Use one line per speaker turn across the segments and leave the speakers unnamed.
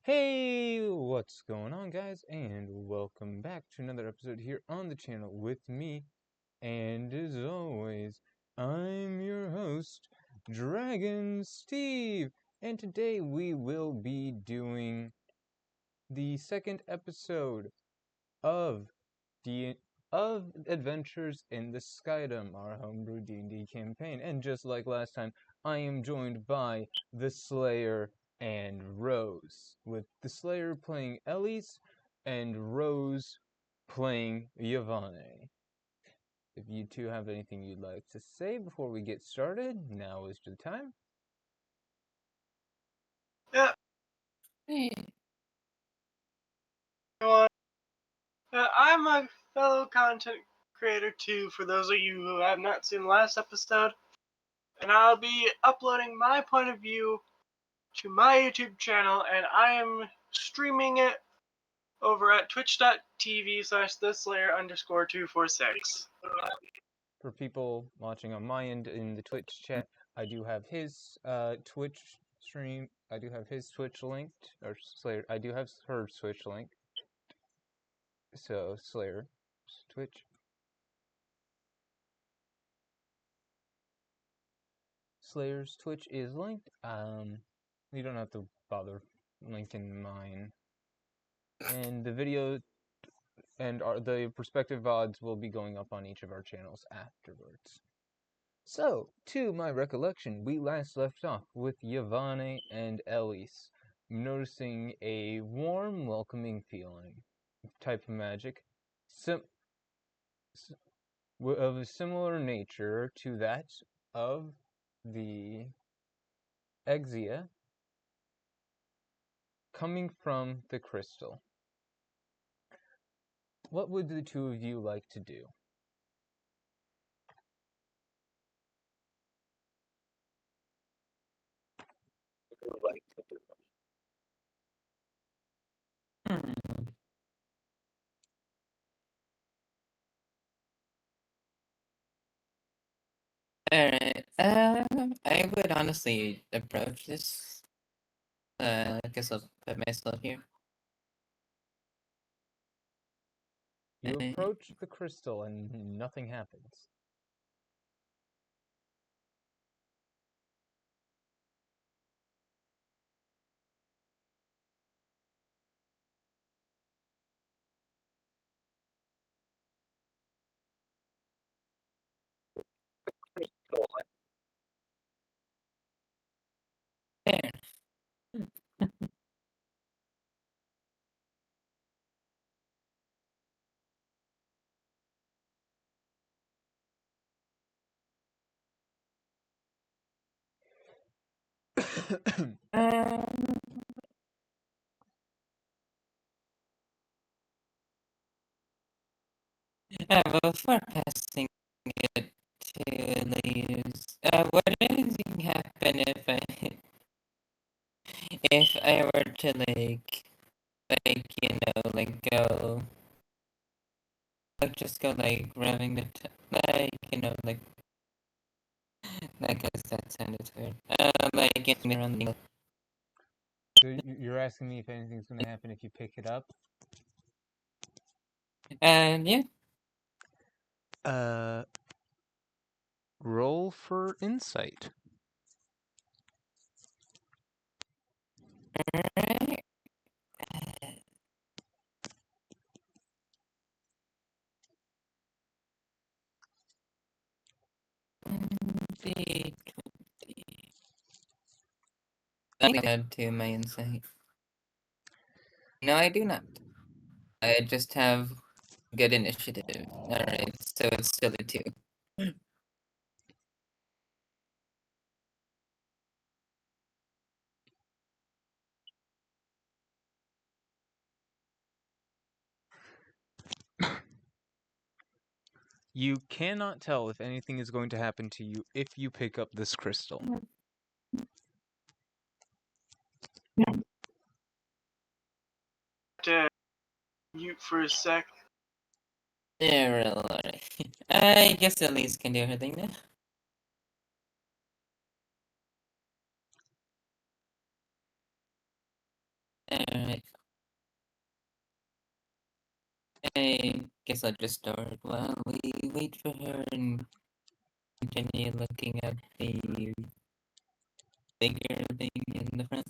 Hey, what's going on, guys? And welcome back to another episode here on the channel with me. And as always, I'm your host, Dragon Steve. And today we will be doing the second episode of Adventures in the Skydom, our homebrew D&D campaign. And just like last time, I am joined by the Slayer and Rose, with the Slayer playing Eleise and Rose playing Yvonne. If you two have anything you'd like to say before we get started, now is the time.
Yeah.
Hey.
I'm a fellow content creator too, for those of you who have not seen the last episode. And I'll be uploading my point of view to my YouTube channel, and I am streaming it over at twitch.tv/theslayer_246.
For people watching on my end in the Twitch chat, I do have his Twitch stream. I do have his Twitch linked, or Slayer. I do have her Twitch link. So Slayer, Twitch. Slayer's Twitch is linked. You don't have to bother linking mine. And the video and the respective VODs will be going up on each of our channels afterwards. So, to my recollection, we last left off with Yvonne and Eleise noticing a warm, welcoming feeling, type of magic, of a similar nature to that of the Exia, coming from the crystal. What would the two of you like to do?
Alright, I would honestly approach this. I guess I'll put myself here.
You approach the crystal and nothing happens.
There. Before passing it to Elise, what do you think happen if I were to go, just go grabbing the I guess that sounded weird. Getting around the.
So you're asking me if anything's going to happen if you pick it up?
Yeah.
Roll for insight.
Alright. I add to my insight. No, I do not. I just have good initiative. Alright, so it's still a 2.
You cannot tell if anything is going to happen to you if you pick up this crystal.
To mute for a sec.
Yeah, alright. I guess Elise can do her thing now. Alright. I guess I'll just start while we wait for her and continue looking at the bigger thing in the front.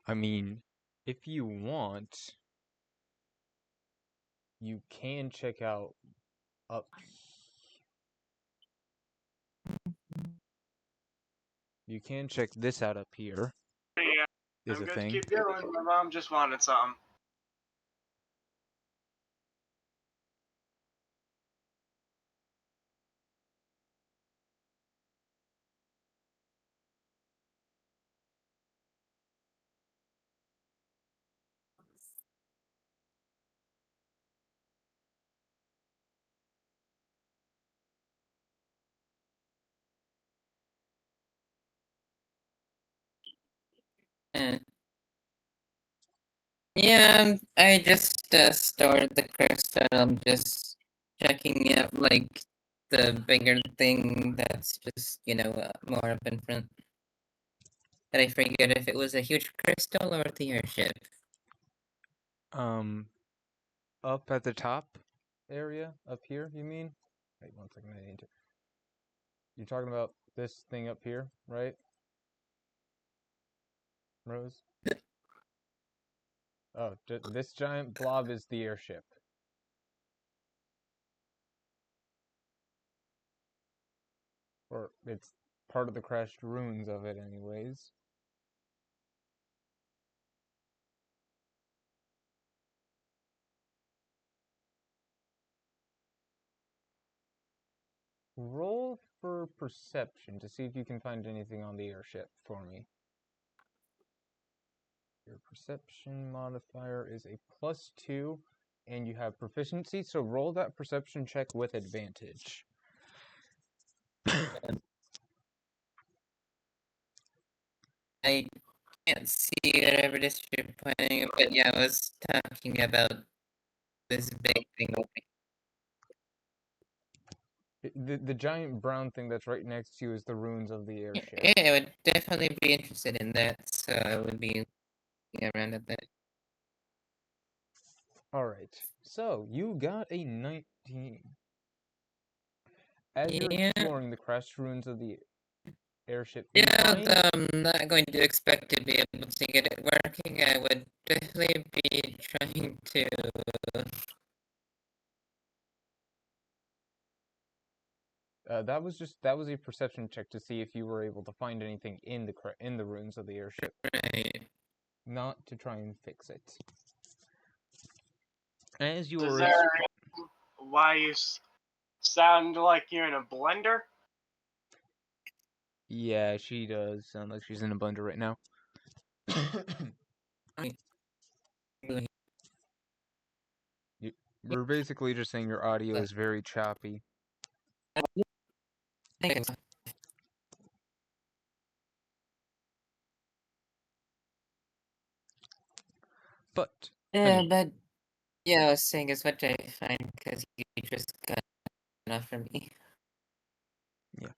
I mean, if you want, you can check out up. You can check this out up here.
Yeah,
Is
I'm
a
good to
thing.
keep going. My mom just wanted something.
Uh, yeah, I just stored the crystal. I'm just checking out like the bigger thing that's just, more up in front. But I forget if it was a huge crystal or the airship.
Up at the top area up here, you mean? Wait 1 second, I need to. You're talking about this thing up here, right? Rose? Oh, this giant blob is the airship. Or it's part of the crashed ruins of it anyways. Roll for perception to see if you can find anything on the airship for me. Your perception modifier is a +2, and you have proficiency, so roll that perception check with advantage.
I can't see whatever this you're pointing, but yeah, I was talking about this big thing over
The giant brown thing that's right next to you is the ruins of the
here.
airship.
Yeah, I would definitely be interested in that, so I would be looking around at that.
Alright, so you got a 19. As you're
Yeah.
exploring the crashed ruins of the airship, you
Yeah,
find...
I'm not going to expect to be able to get it working. I would definitely be trying to.
that was a perception check to see if you were able to find anything in the ruins of the airship,
Right.
not to try and fix it. As you
Is
are
there why you sound like you're in a blender?
Yeah, she does sound like she's in a blender right now. We're basically just saying your audio is very choppy. But
But yeah, I was saying is what I find because you just got enough for me.
yeah.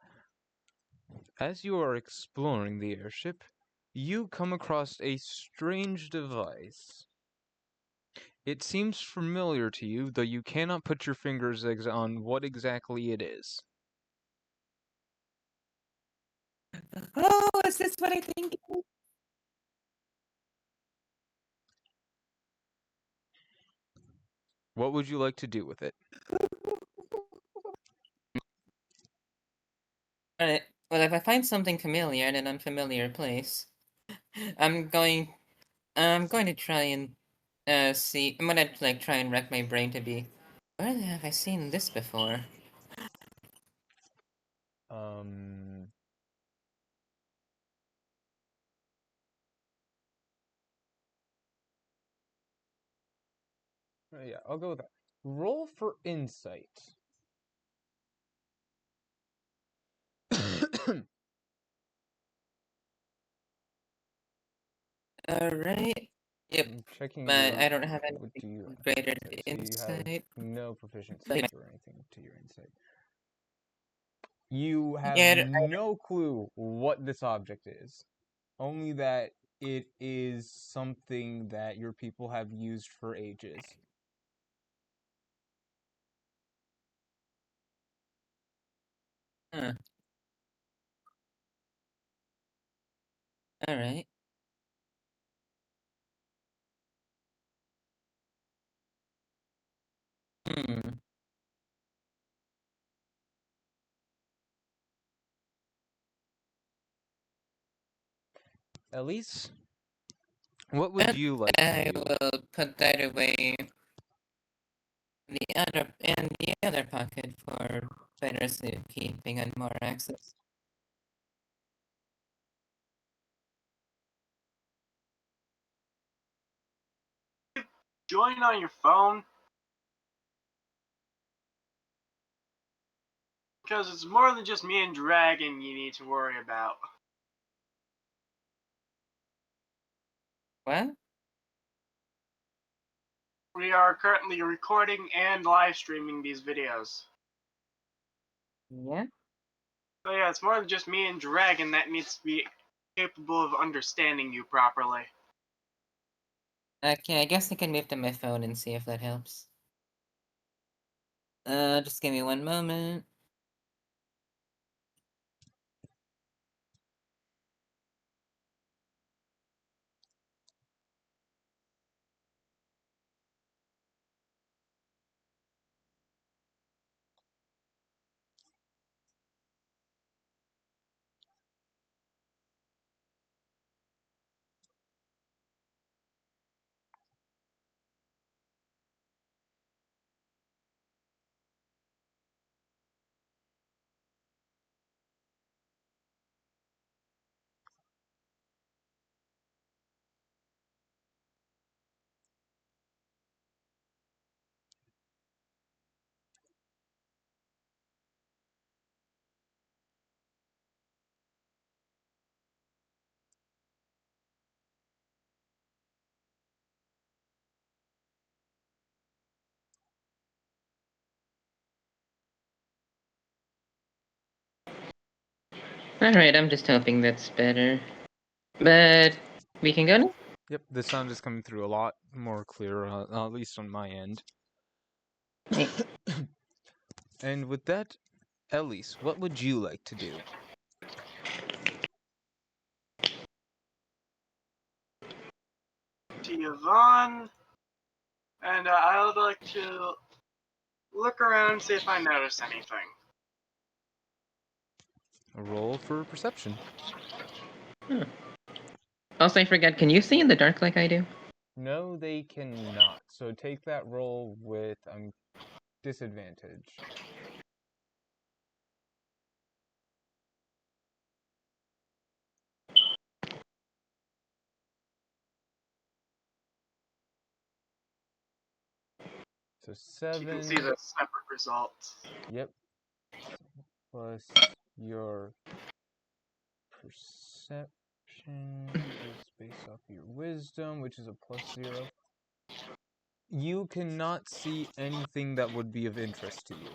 As you are exploring the airship, you come across a strange device. It seems familiar to you, though you cannot put your fingers on what exactly it is.
Oh, is this what I think?
What would you like to do with it?
Alright, well, if I find something familiar in an unfamiliar place, I'm going to try and see. I'm gonna like try and rack my brain to be. Where have I seen this before?
Yeah, I'll go with that. Roll for insight.
Alright. Yep.
I'm checking
But
your...
I don't have
What do you
any
have?
greater
Okay, so you have
insight.
no proficiency
But
or anything to your insight. You have
yeah,
no clue what this object is. Only that it is something that your people have used for ages.
Huh. Alright. Hmm.
Eleise, what would you like to
I
do?
will put that away in the other pocket for better safekeeping and more access.
Join on your phone. Because it's more than just me and Dragon you need to worry about.
What?
We are currently recording and live streaming these videos.
Yeah?
So yeah, it's more than just me and Dragon that needs to be capable of understanding you properly.
Okay, I guess I can move to my phone and see if that helps. Just give me one moment. Alright, I'm just hoping that's better. But we can go now?
Yep, the sound is coming through a lot more clear, at least on my end.
Hey.
And with that, Eleise, what would you like to do?
To Yvonne, and I would like to look around and see if I notice anything.
A roll for perception.
Hmm. Also, I forgot, can you see in the dark like I do?
No, they cannot. So take that roll with disadvantage. So
You can
7.
see the separate results.
Yep. Plus your perception is based off your wisdom, which is a +0. You cannot see anything that would be of interest to you.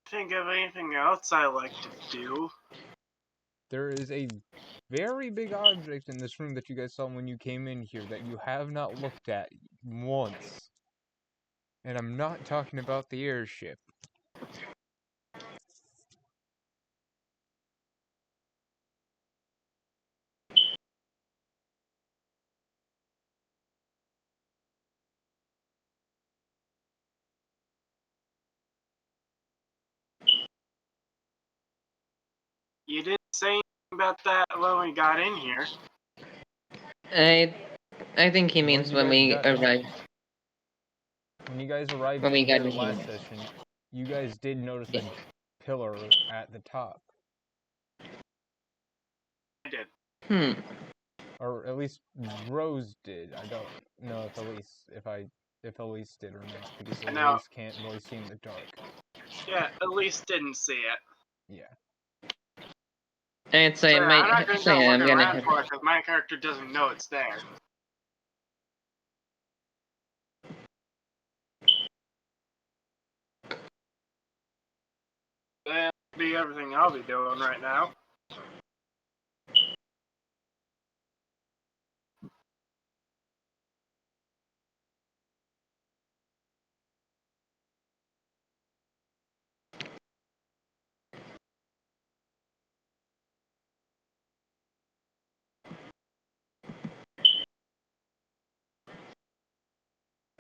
think of anything else I like to do.
There is a very big object in this room that you guys saw when you came in here that you have not looked at once. And I'm not talking about the airship.
You didn't say anything about that when we got in here.
I think he means when we arrived.
When you guys arrived
When we
in
got
here
in
last
here.
session, you guys did notice a pillar at the top.
I did.
Or at least Rose did. I don't know if Elise did or not, because
I know.
Elise can't really see in the dark.
Yeah, Elise didn't see it.
Yeah.
I'd say
So
I might
I'm not going to go
say I'm
looking
gonna
around
have.
for it because my character doesn't know it's there. That'll be everything I'll be doing right now.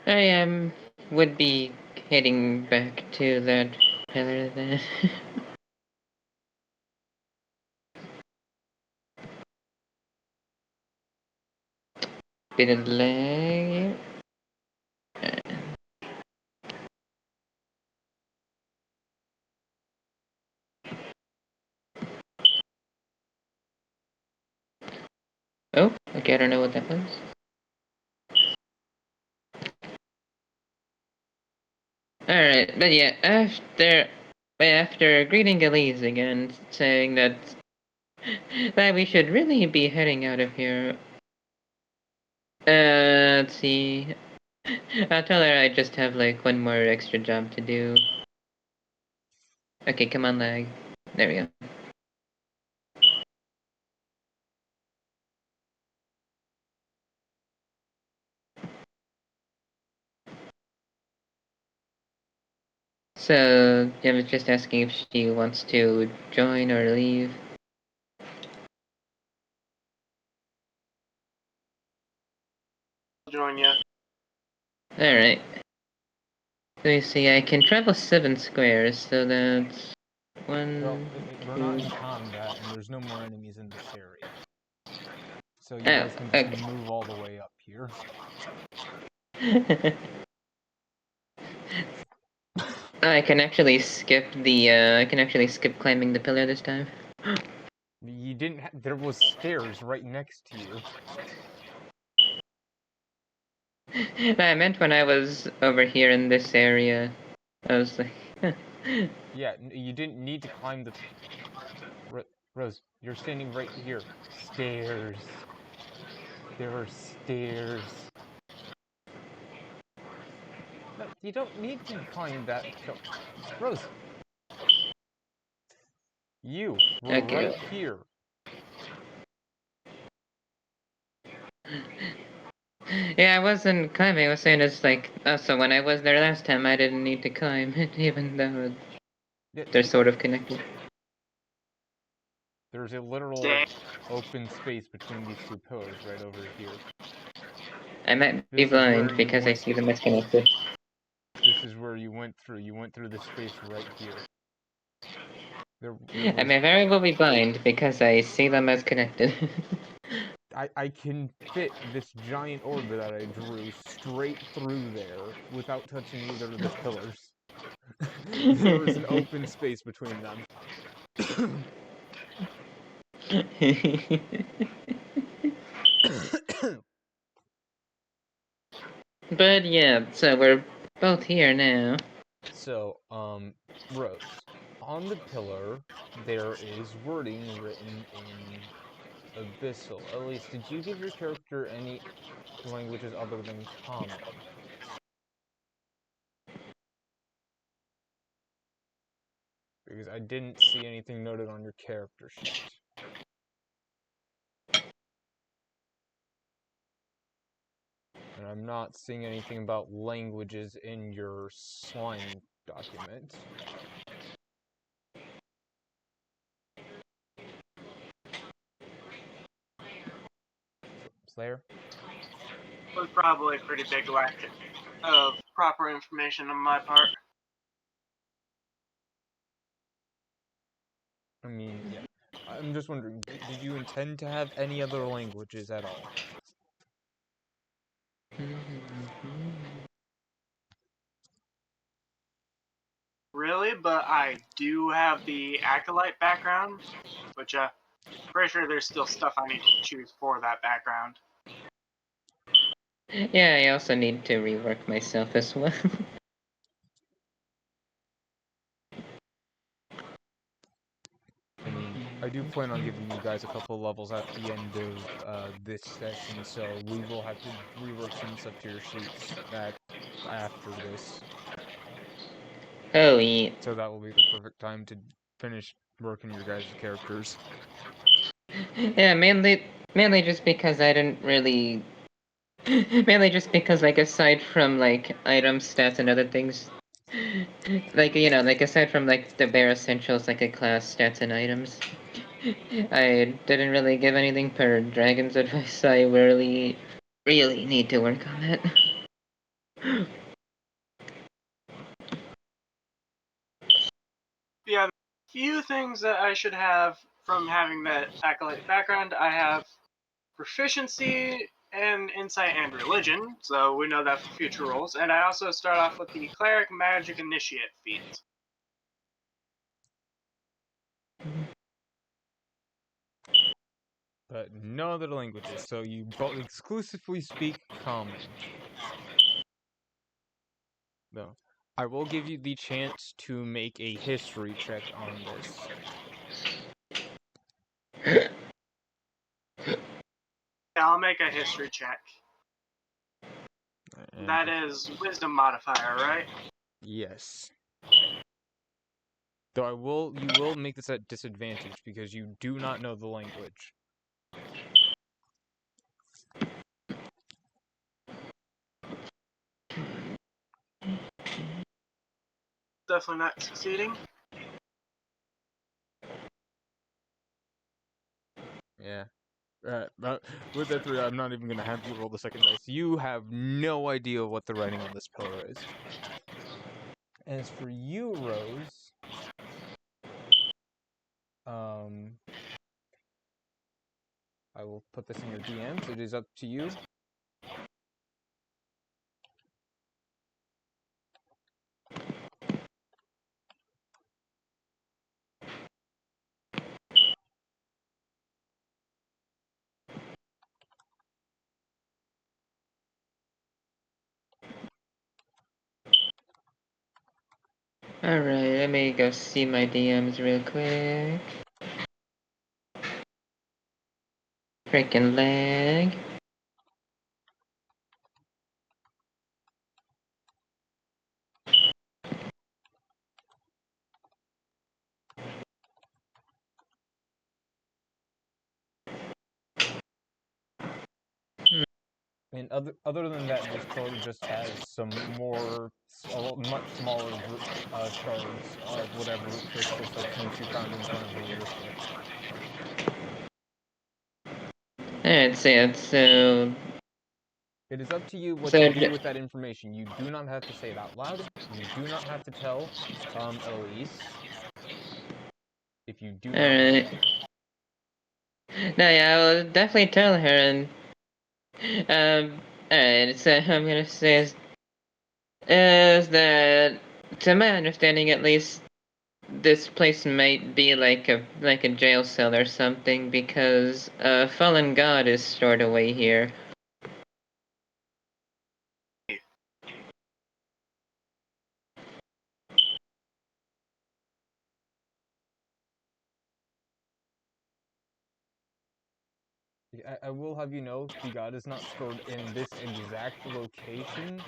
I would be heading back to that pillar then. Bit of lag. Oh, okay, I don't know what that was. Alright, but yeah, after greeting Elise again, saying that we should really be heading out of here. Let's see. I'll tell her I just have like one more extra job to do. Okay, come on, lag. There we go. So, I was just asking if she wants to join or leave.
I'll join you.
Alright. So you see, I can travel 7 squares, so that's
Well,
1,
we're
2...
not in combat, and there's no more enemies in this area. So you
Oh,
guys can just
okay.
move all the way up here.
I can actually skip the, I can actually skip climbing the pillar this time.
You didn't there was stairs right next to you.
I meant when I was over here in this area. I was like...
Yeah, you didn't need to climb the... Rose, you're standing right here. Stairs. There are stairs. No, you don't need to climb that pillar. Rose! You were
Okay.
right here.
Yeah, I wasn't climbing. I was saying it's like, so when I was there last time, I didn't need to climb it, even though they're sort of connected.
There's a literal open space between these two pillars right over here.
I might be
This is where
blind
you
because I
went.
see them as connected.
This is where you went through. You went through this space right here. There
I
was...
may very well be blind because I see them as connected.
I can fit this giant orb that I drew straight through there without touching either of the pillars. There was an open space between them.
But yeah, so we're both here now.
So, Rose, on the pillar there is wording written in Abyssal. Elise, did you give your character any languages other than Common? Because I didn't see anything noted on your character sheet. And I'm not seeing anything about languages in your slime document. Slayer?
Was probably a pretty big lack of proper information on my part.
I mean, yeah. I'm just wondering, did you intend to have any other languages at all?
Really, but I do have the Acolyte background, which pretty sure there's still stuff I need to choose for that background.
Yeah, I also need to rework myself as well.
I mean, I do plan on giving you guys a couple levels at the end of this session, so we will have to rework some stuff to your sheets after this.
Oh, yeah.
So that will be the perfect time to finish working your guys' characters.
Yeah, mainly just because I didn't really... Mainly just because, like, aside from, like, item stats and other things, like, you know, like, aside from, like, the bare essentials, like, a class stats and items, I didn't really give anything per Dragon's advice, so I really need to work on that.
Yeah, few things that I should have from having that Acolyte background. I have proficiency in insight and religion, so we know that for future roles. And I also start off with the cleric magic initiate feat.
But no other languages, so you both exclusively speak Common. No. I will give you the chance to make a history check on this.
Yeah, I'll make a history check.
And
That is wisdom modifier, right?
yes. Though you will make this at disadvantage because you do not know the language.
Definitely not succeeding.
Yeah. But with that 3, I'm not even going to have you roll the second dice. You have no idea what the writing on this pillar is. As for you, Rose, I will put this in your DMs. It is up to you.
Alright, let me go see my DMs real quick. Freaking lag.
And other than that, this pillar just has some more, much smaller shards of whatever crystal substance you found in front of the ritual.
Alright, so
It is up to you what
So
you do with that information. You do not have to say it out loud. You do not have to tell Eleise if you do not want
alright.
to.
No, yeah, I will definitely tell her, and alright, so I'm gonna say is that, to my understanding at least, this place might be like a jail cell or something, because a fallen god is stored away here.
I will have you know, the god is not stored in this exact location.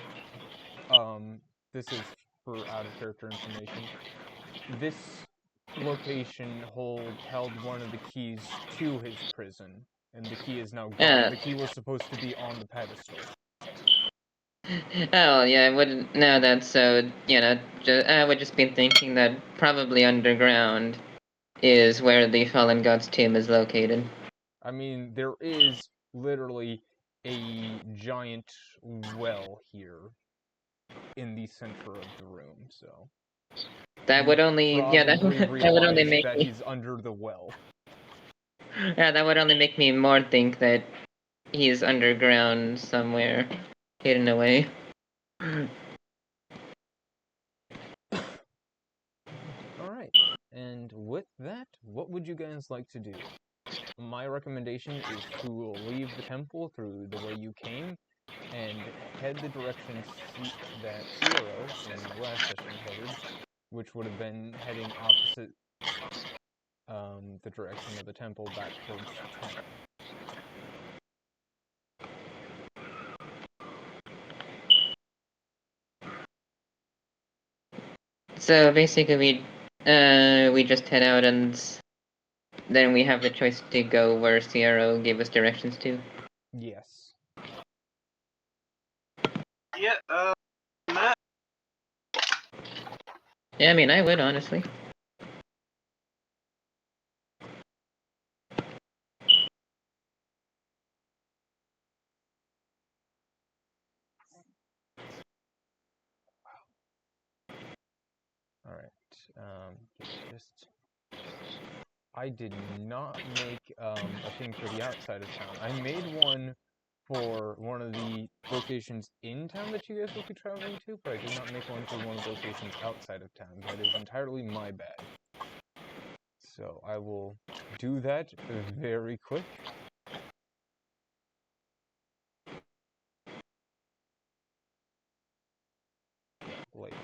This is for out of character information. This location held one of the keys to his prison, and the key is now gone. The key was supposed to be on the pedestal.
Oh, yeah, I wouldn't know that, so, I would just be thinking that probably underground is where the Fallen God's tomb is located.
I mean, there is literally a giant well here in the center of the room, so...
That would only, that would only make
that
me...
he's under the well.
Yeah, that would only make me more think that he's underground somewhere, hidden away.
Alright, and with that, what would you guys like to do? My recommendation is to leave the temple through the way you came, and head the direction that Ciero, in the last session, headed, which would have been heading opposite the direction of the temple back towards town.
So basically, we just head out and then we have the choice to go where Ciero gave us directions to.
Yes.
Yeah, Matt?
Yeah, I mean, I would, honestly.
Alright, I did not make a thing for the outside of town. I made one for one of the locations in town that you guys will be traveling to, but I did not make one for one of the locations outside of town. That is entirely my bad. So I will do that very quick. Later.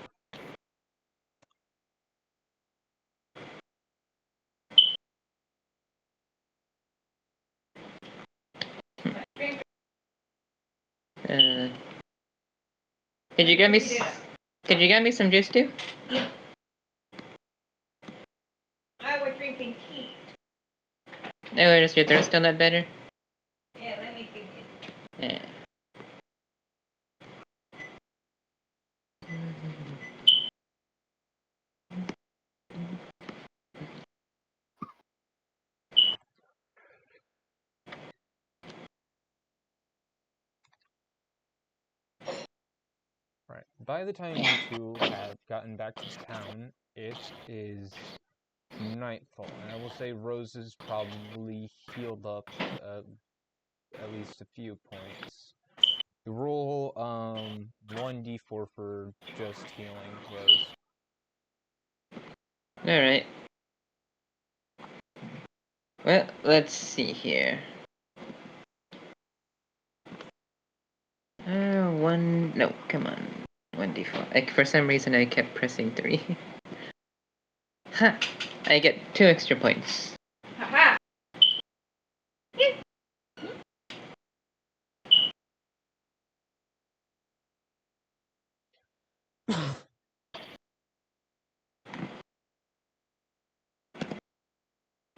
Could you get me some juice too? Yeah. I was drinking tea. Oh, is your throat still not better? Yeah, let me think it. Yeah.
Right. By the time you two have gotten back to town, it is nightfall, and I will say Rose is probably healed up at least a few points. Roll 1d4 for just healing, Rose.
Alright. Well, let's see here. No, come on. 1d4. Like, for some reason I kept pressing 3. Ha! I get 2 extra points. Haha!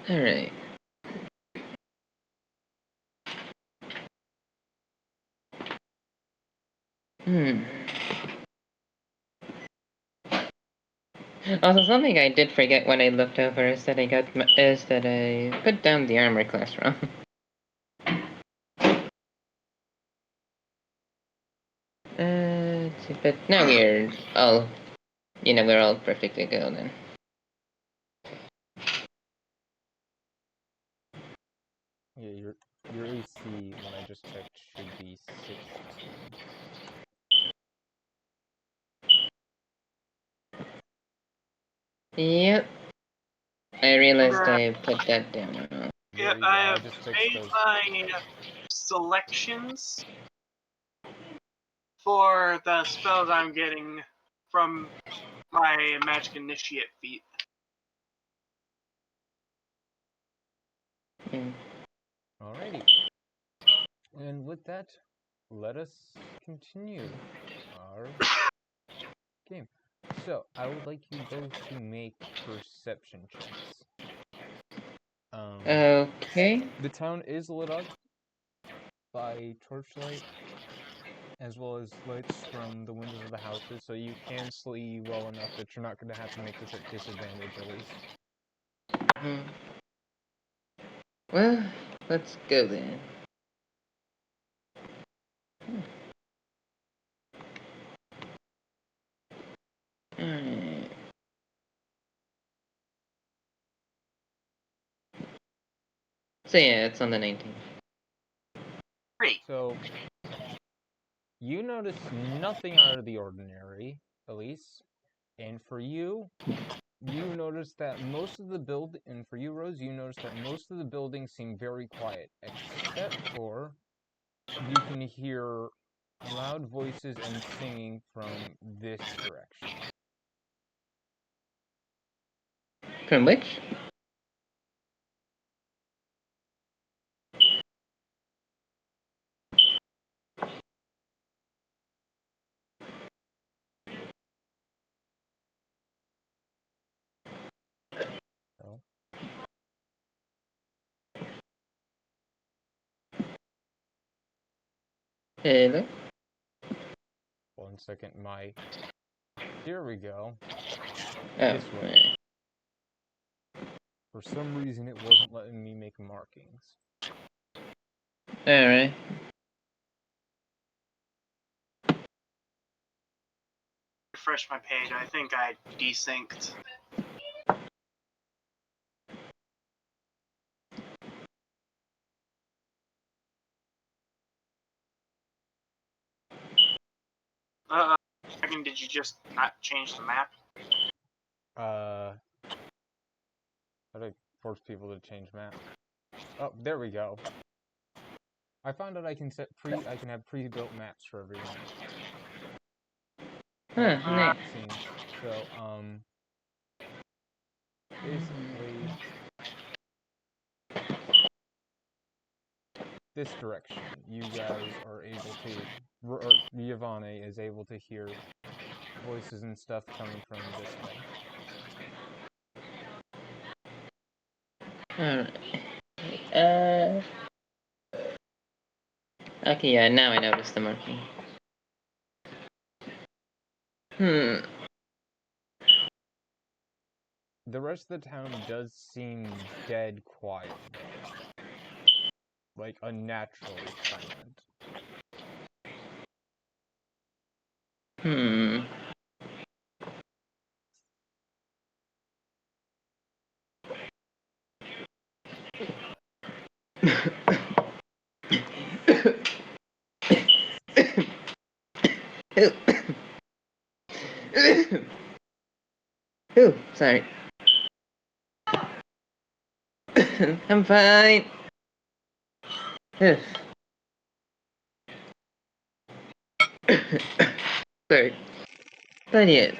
Alright. Also, something I did forget when I looked over is that I put down the armor class wrong. But now we're all perfectly good then.
Yeah, your AC, when I just checked, should be 16.
Yep. I realized I put that down wrong.
Yeah,
There you go.
I
I
have
just fixed
made
those.
my selections for the spells I'm getting from my Magic Initiate feat.
Alrighty. And with that, let us continue our game. So, I would like you both to make perception checks.
Okay.
The town is lit up by torchlight, as well as lights from the windows of the houses, so you can see well enough that you're not going to have to make this at disadvantage, Elise.
Well, let's go then. Alright. So yeah, it's on the 19th.
Great.
So, you notice nothing out of the ordinary, Elise. And for you, you notice that most of the and for you, Rose, you notice that most of the buildings seem very quiet, except for you can hear loud voices and singing from this direction.
From which?
So,
Hello?
1 second, here we go.
Oh,
This way.
alright.
For some reason, it wasn't letting me make markings.
Alright.
Refresh my page. I think I desynced. Second, did you just not change the map?
How do I force people to change map? Oh, there we go. I found out I can have pre-built maps for everyone.
Huh, nice.
Scenes. So, basically, this direction, you guys are able to, or Yvonne is able to hear voices and stuff coming from this way.
Alright. Okay, yeah, now I noticed the marking.
The rest of the town does seem dead quiet, though. Like, unnaturally silent.
Ooh, sorry. I'm fine. Sorry. But yeah.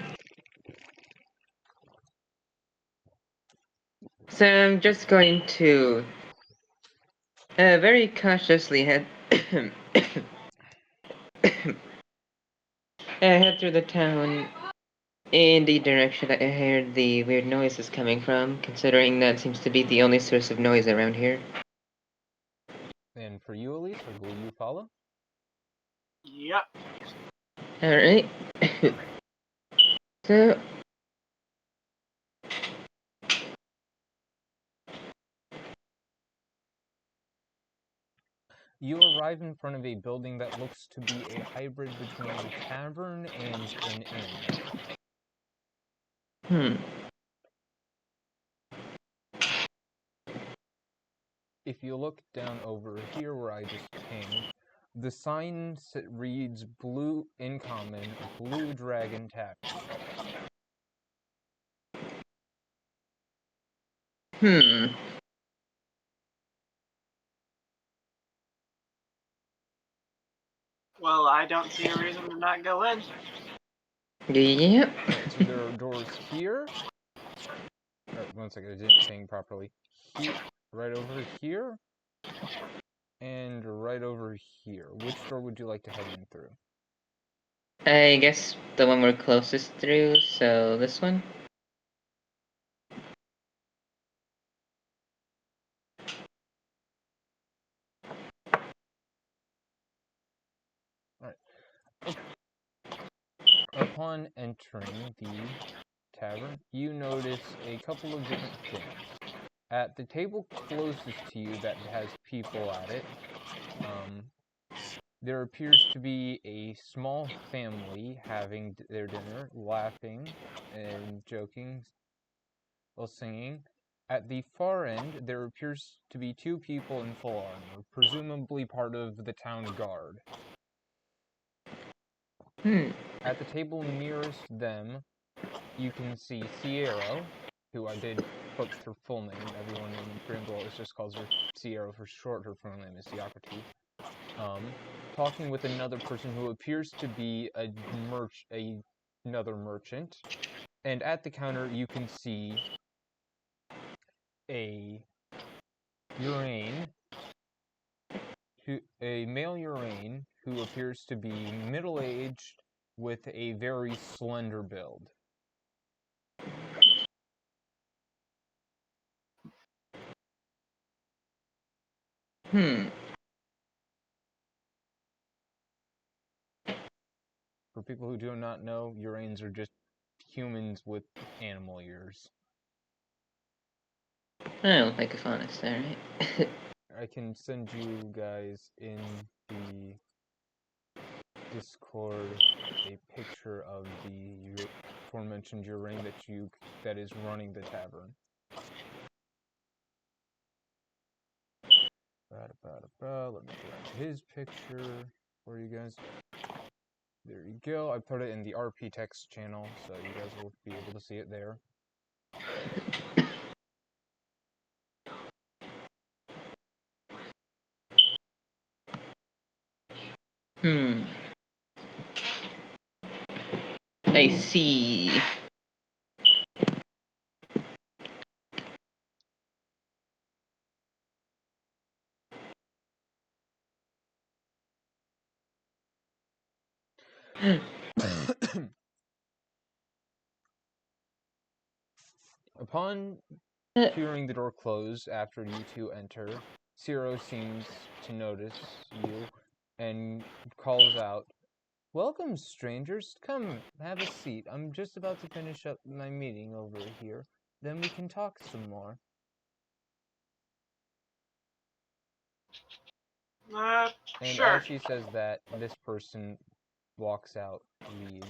So I'm just going to very cautiously head head through the town in the direction that I heard the weird noises coming from, considering that seems to be the only source of noise around here.
And for you, Elise, will you follow?
Yep.
Alright. So
You arrive in front of a building that looks to be a hybrid between a tavern and an inn. If you look down over here where I just pinged, the sign reads blue in common, Blue Dragon Tavern.
Well, I don't see a reason to not go in.
Yep.
So there are doors here. Or, 1 second, I didn't ping properly. Right over here. And right over here. Which door would you like to head in through?
I guess the one we're closest through, so this one?
Upon entering the tavern, you notice a couple of different things. At the table closest to you that has people at it, there appears to be a small family having their dinner, laughing and joking while singing. At the far end, there appears to be two people in full armor, presumably part of the town guard. At the table nearest them, you can see Sierra, who I did put her full name. Everyone in Granblue always just calls her Sierra for short. Her full name is Socrates. Talking with another person who appears to be another merchant. And at the counter, you can see a male Urain who appears to be middle-aged with a very slender build. For people who do not know, Urains are just humans with animal ears.
Oh, like a honest, alright.
I can send you guys in the Discord a picture of the aforementioned Urain that is running the tavern. Let me grab his picture for you guys. There you go. I put it in the RP text channel, so you guys will be able to see it there.
I see.
Upon hearing the door close after you two enter, Ciro seems to notice you and calls out, "Welcome, strangers. Come, have a seat. I'm just about to finish up my meeting over here. Then we can talk some more." And
Sure.
as she says that, this person walks out, leaves.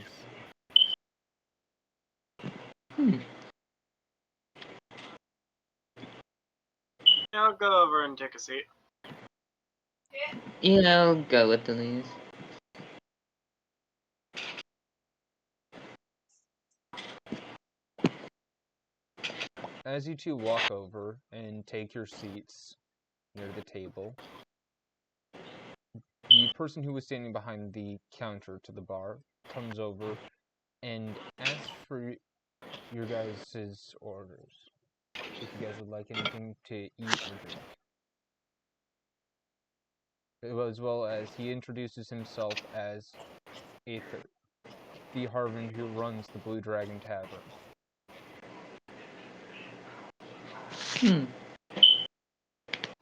I'll go over and take a seat.
Yeah, I'll go with Eleise.
As you two walk over and take your seats near the table, the person who was standing behind the counter to the bar comes over and asks for your guys' orders. If you guys would like anything to eat or drink. As well as he introduces himself as Aether, the Harvard who runs the Blue Dragon Tavern.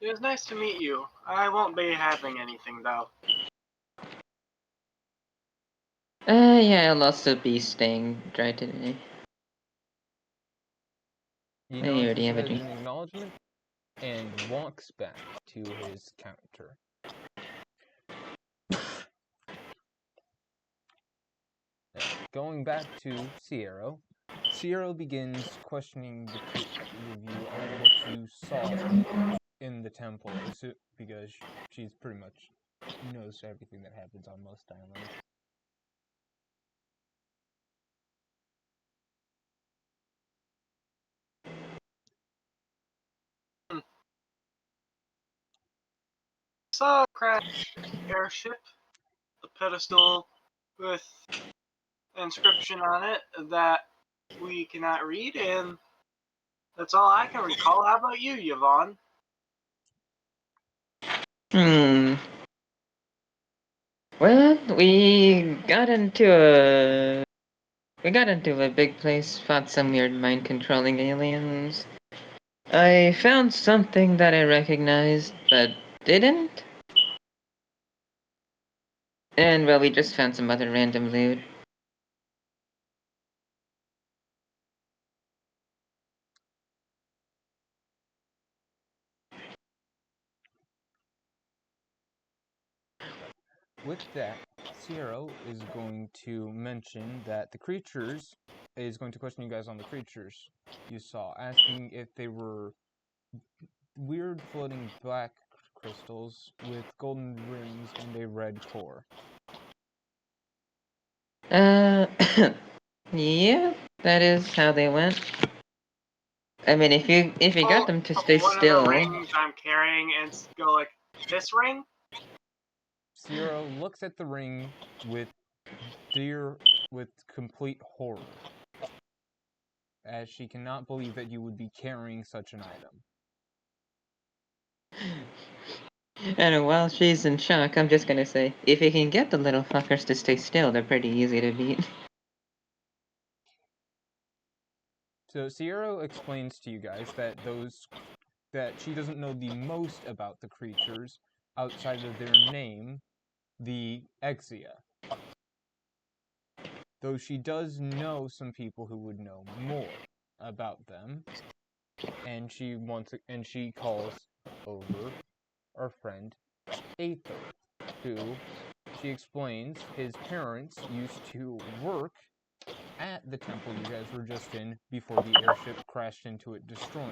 It was nice to meet you. I won't be having anything, though.
Yeah, I'll also be staying dry today.
He
I
nods
already
his
have a
head
drink.
in acknowledgement and walks back to his counter. Going back to Sierra begins questioning the two of you on what you saw in the temple, because she's pretty much knows everything that happens on most islands.
Saw a crashed airship, a pedestal with an inscription on it that we cannot read, and that's all I can recall. How about you, Yvonne?
Well, we got into a big place, fought some weird mind controlling aliens. I found something that I recognized, but didn't. And well, we just found some other random loot.
With that, Sierra is going to mention that the creatures is going to question you guys on the creatures you saw, asking if they were weird floating black crystals with golden rings and a red core.
Yeah, that is how they went. I mean, if you got them to stay
one
still.
of the rings I'm carrying and go like, this ring?
Sierra looks at the ring with complete horror, as she cannot believe that you would be carrying such an item.
And while she's in shock, I'm just gonna say, if you can get the little fuckers to stay still, they're pretty easy to beat.
So Sierra explains to you guys that she doesn't know the most about the creatures outside of their name, the Exia. Though she does know some people who would know more about them, and she calls over our friend Aether, who she explains his parents used to work at the temple you guys were just in before the airship crashed into it, destroying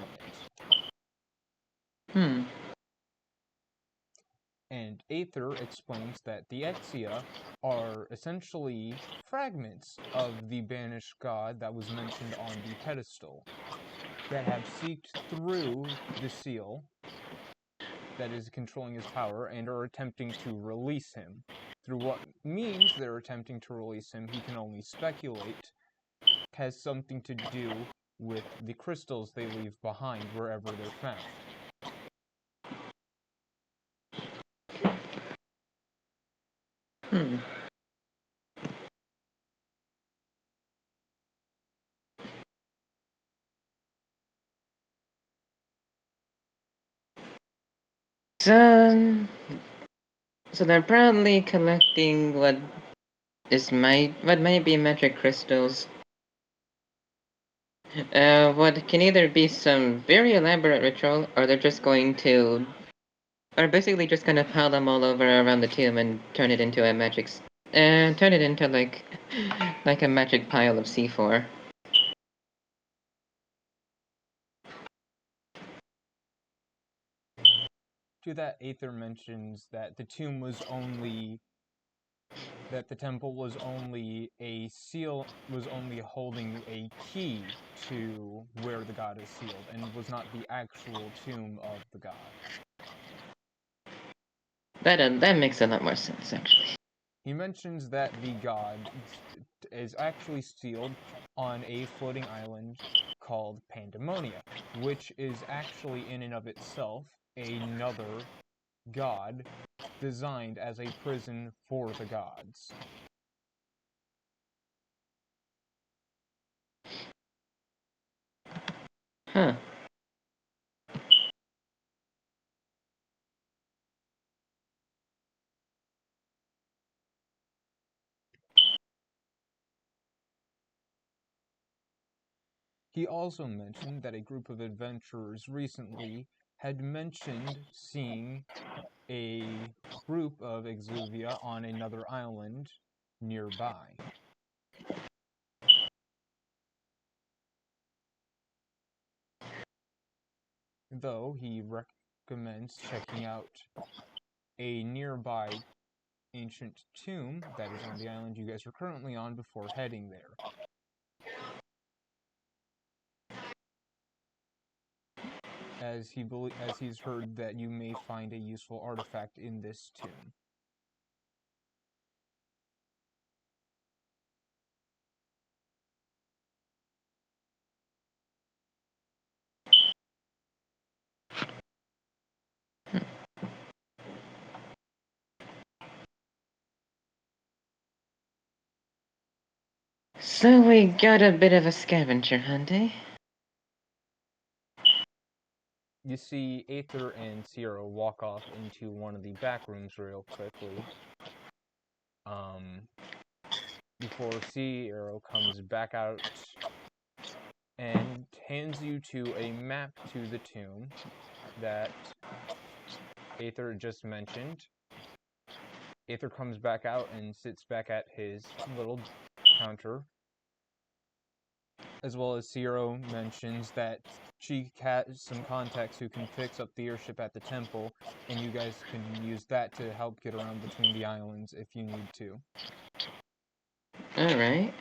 it. And Aether explains that the Exia are essentially fragments of the banished god that was mentioned on the pedestal, that have seeked through the seal that is controlling his power and are attempting to release him. Through what means they're attempting to release him, he can only speculate, has something to do with the crystals they leave behind wherever they're found.
So, so they're proudly collecting what might be magic crystals. What can either be some very elaborate ritual, or they're just going to, or basically just gonna pile them all over around the tomb and turn it into like a magic pile of C4.
To that, Aether mentions that the tomb was only that the temple was only a seal, was only holding a key to where the god is sealed, and was not the actual tomb of the god.
That makes a lot more sense, actually.
He mentions that the god is actually sealed on a floating island called Pandemonia, which is actually in and of itself another god designed as a prison for the gods.
Huh.
He also mentioned that a group of adventurers recently had mentioned seeing a group of Exuvia on another island nearby. Though he recommends checking out a nearby ancient tomb that is on the island you guys are currently on before heading there, as he's heard that you may find a useful artifact in this tomb.
So we got a bit of a scavenger hunt, eh?
You see Aether and Zero walk off into one of the back rooms real quickly. Before Zero comes back out and hands you to a map to the tomb that Aether just mentioned. Aether comes back out and sits back at his little counter, as well as Zero mentions that she has some contacts who can fix up the airship at the temple, and you guys can use that to help get around between the islands if you need to.
Alright.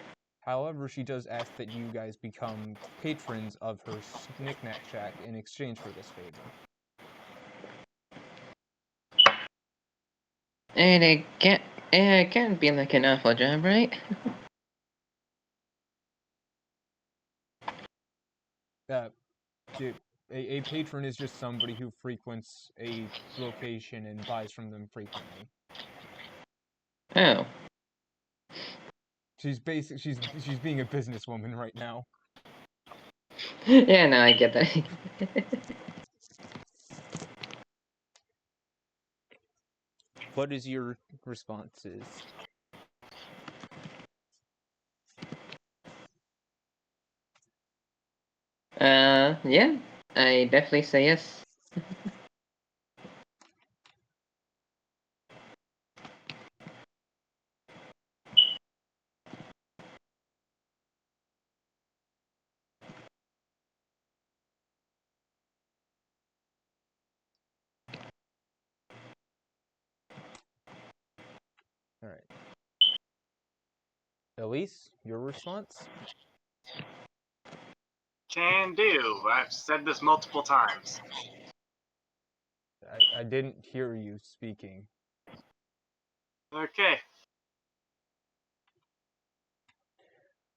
However, she does ask that you guys become patrons of her knickknack shack in exchange for this favor.
And it can't be like an awful job, right?
A patron is just somebody who frequents a location and buys from them frequently.
Oh.
She's being a businesswoman right now.
Yeah, no, I get that.
What is your responses?
Yeah, I definitely say yes.
All right. Eleise, your response?
Can do. I've said this multiple times.
I didn't hear you speaking.
Okay.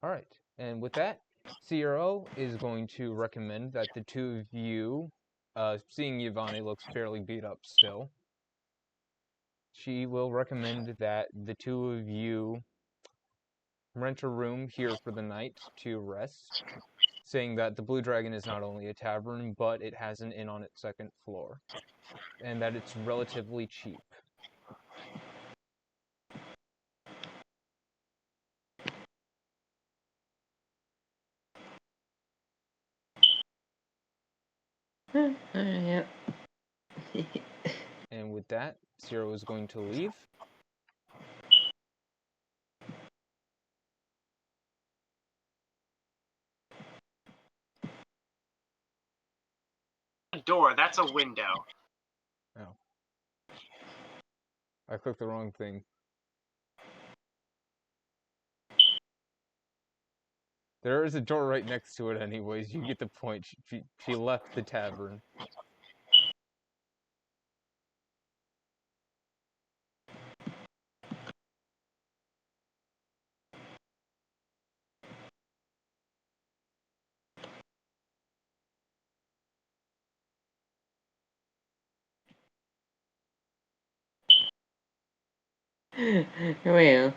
All right. And with that, CRO is going to recommend that the two of you, seeing Yvonne looks fairly beat up still, she will recommend that the two of you rent a room here for the night to rest, saying that the Blue Dragon is not only a tavern, but it has an inn on its second floor, and that it's relatively cheap.
Yeah.
And with that, Zero is going to leave.
A door, that's a window.
Oh. I clicked the wrong thing. There is a door right next to it anyways, you get the point. She left the tavern.
Well.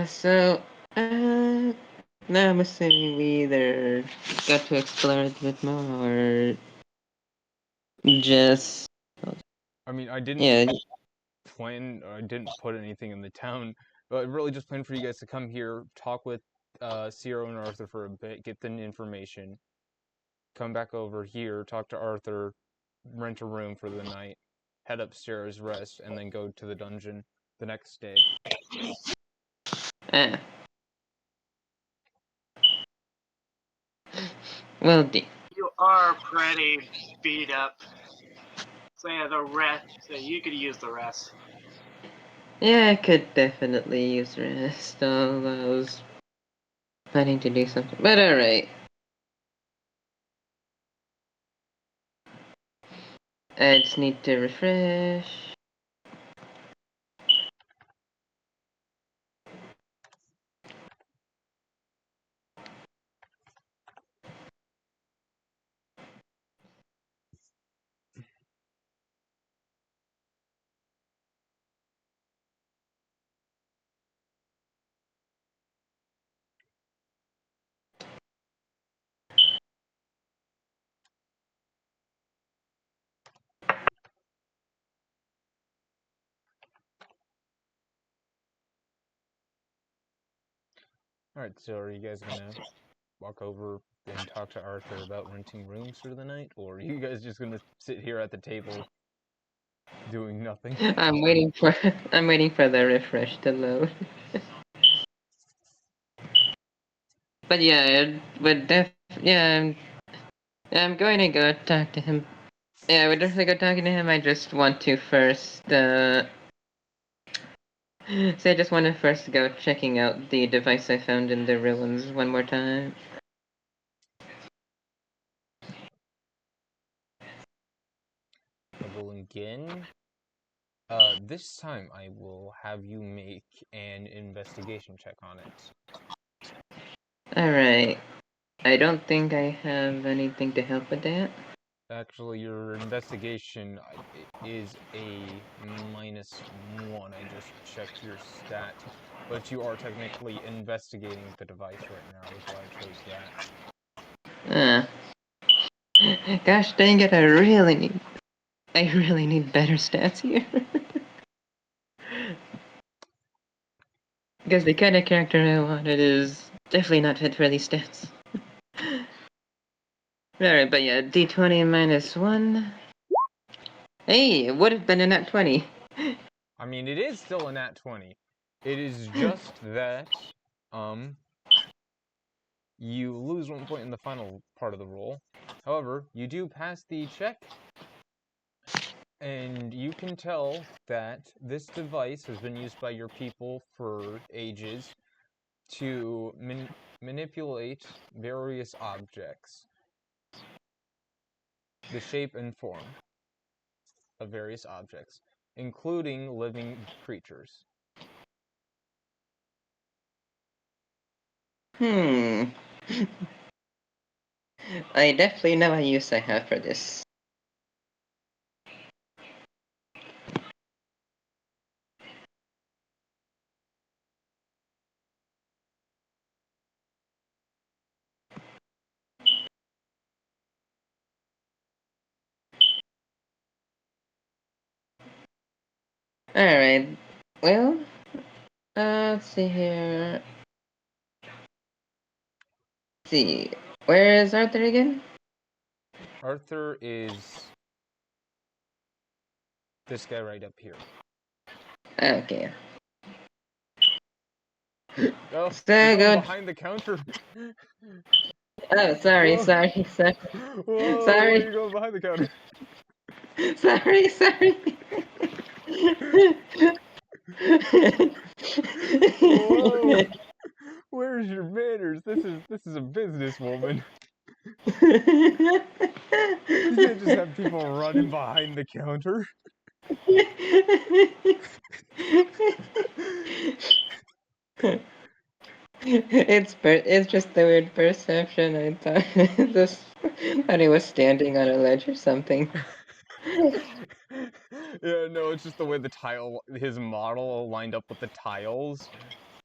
So, now I'm assuming we either got to explore it a bit more, or just...
I mean, I didn't
Yeah,
put anything in the town, but I really just planned for you guys to come here, talk with Ciro and Arthur for a bit, get the information, come back over here, talk to Arthur, rent a room for the night, head upstairs, rest, and then go to the dungeon the next day.
Well,
You are pretty beat up. So yeah, the rest. So you could use the rest.
yeah, I could definitely use rest, although I was planning to do something. But alright. I just need to refresh.
Alright, so are you guys gonna walk over and talk to Arthur about renting rooms for the night? Or are you guys just gonna sit here at the table doing nothing?
I'm waiting for the refresh to load. But yeah, I'm going to go talk to him. Yeah, I would definitely go talking to him. I just want to first so I just want to first go checking out the device I found in the ruins one more time.
I will again. This time I will have you make an investigation check on it.
Alright. I don't think I have anything to help with that.
Actually, your investigation is a -1. I just checked your stat. But you are technically investigating the device right now, is why I chose that.
Gosh dang it, I really need better stats here. Because the kind of character I wanted is definitely not fit for these stats. Alright, but yeah, D20 -1. Hey, it would have been a nat 20.
I mean, it is still a nat 20. It is just that, you lose 1 point in the final part of the roll. However, you do pass the check, and you can tell that this device has been used by your people for ages to manipulate various objects, the shape and form of various objects, including living creatures.
I definitely know a use I have for this. Alright, well, let's see here. Let's see, where is Arthur again?
Arthur is this guy right up here.
Okay.
Oh,
So
you're going
good.
behind the counter.
Oh, sorry.
Whoa, whoa, why are you going behind the counter?
Sorry.
Whoa, where's your manners? This is a businesswoman. You can't just have people running behind the counter.
It's just the weird perception. I thought he was standing on a ledge or something.
Yeah, no, it's just the way his model lined up with the tiles.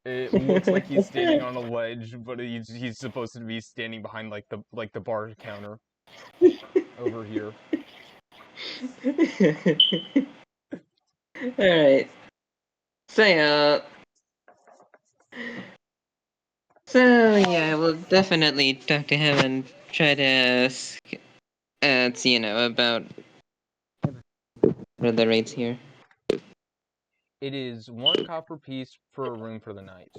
It looks like he's standing on a ledge, but he's supposed to be standing behind like the bar counter over here.
All right. So yeah, we'll definitely talk to him and try to ask, about what are the rates here.
It is 1 copper piece per room for the night,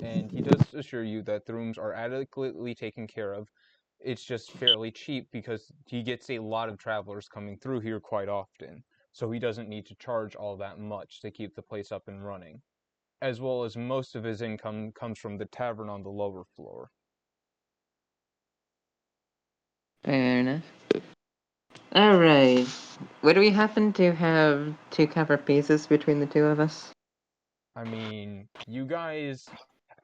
and he does assure you that the rooms are adequately taken care of. It's just fairly cheap because he gets a lot of travelers coming through here quite often, so he doesn't need to charge all that much to keep the place up and running, as well as most of his income comes from the tavern on the lower floor.
Fair enough. All right. Would we happen to have 2 copper pieces between the two of us?
I mean, you guys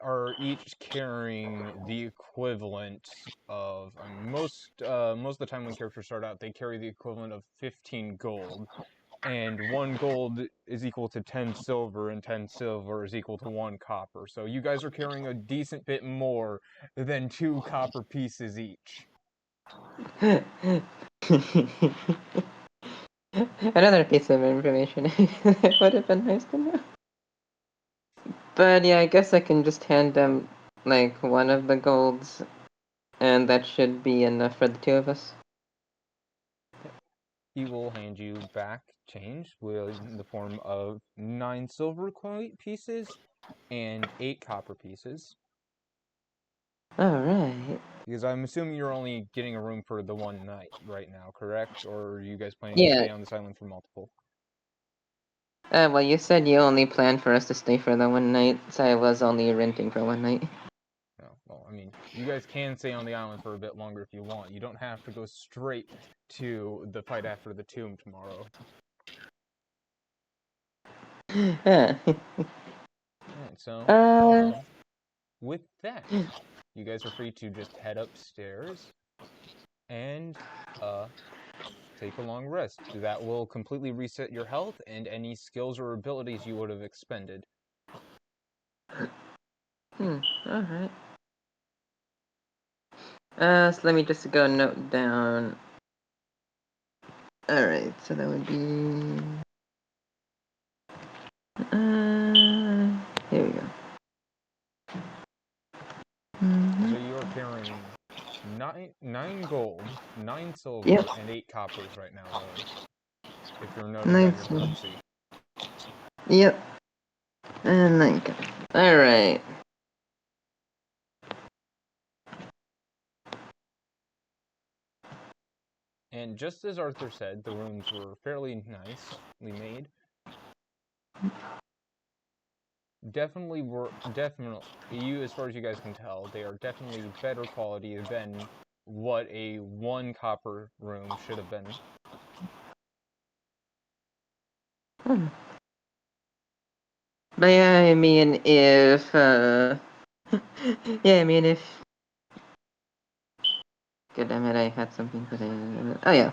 are each carrying the equivalent of, I mean, most of the time when characters start out, they carry the equivalent of 15 gold, and 1 gold is equal to 10 silver, and 10 silver is equal to 1 copper. So you guys are carrying a decent bit more than 2 copper pieces each.
Another piece of information that would have been nice to know. But yeah, I guess I can just hand them like one of the golds, and that should be enough for the two of us.
He will hand you back change in the form of 9 silver pieces and 8 copper pieces.
Alright.
Because I'm assuming you're only getting a room for the one night right now, correct? Or are you guys planning to
Yeah.
stay on this island for multiple?
Well, you said you only planned for us to stay for the one night, so I was only renting for one night.
No, well, I mean, you guys can stay on the island for a bit longer if you want. You don't have to go straight to the fight after the tomb tomorrow.
Yeah.
Alright, so with that, you guys are free to just head upstairs and take a long rest. That will completely reset your health and any skills or abilities you would have expended.
Alright. So let me just go note down. Alright, so that would be... here we go.
So you are carrying 9 gold, 9 silver,
Yep.
and 8 coppers right now, Rose. If you're noting down your
Nice.
currency.
Yep. And 9. Alright.
And just as Arthur said, the rooms were fairly nicely made. Definitely, you, as far as you guys can tell, they are definitely better quality than what a 1 copper room should have been.
But yeah, I mean, if, yeah, I mean, if... God damn it, I had something for the... Oh yeah.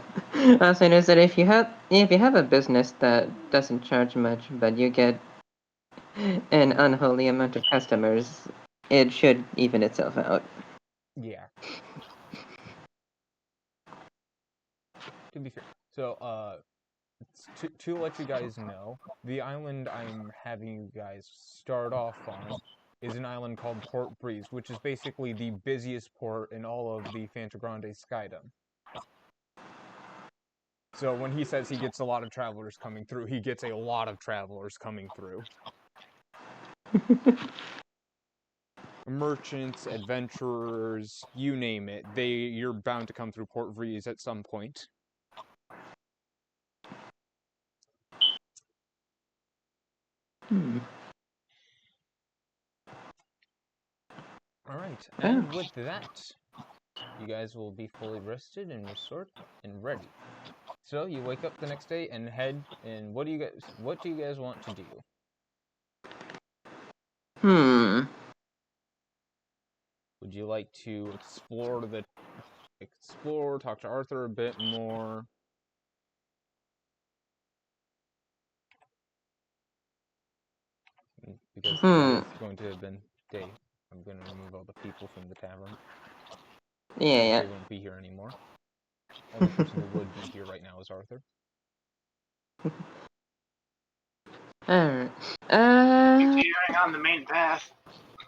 Also, I noticed that if you have a business that doesn't charge much, but you get an unholy amount of customers, it should even itself out.
Yeah. To be fair. So, to let you guys know, the island I'm having you guys start off on is an island called Port Breeze, which is basically the busiest port in all of the Fantagrande Skydom. So when he says he gets a lot of travelers coming through, he gets a lot of travelers coming through. Merchants, adventurers, you name it, you're bound to come through Port Breeze at some point. Alright, and with that, you guys will be fully rested and restored and ready. So you wake up the next day and head, and what do you guys want to do? Would you like to explore, talk to Arthur a bit more? Because it is going to have been day. I'm going to remove all the people from the tavern. Since they won't be here anymore. Only person who would be here right now is Arthur.
Alright.
Continuing on the main path.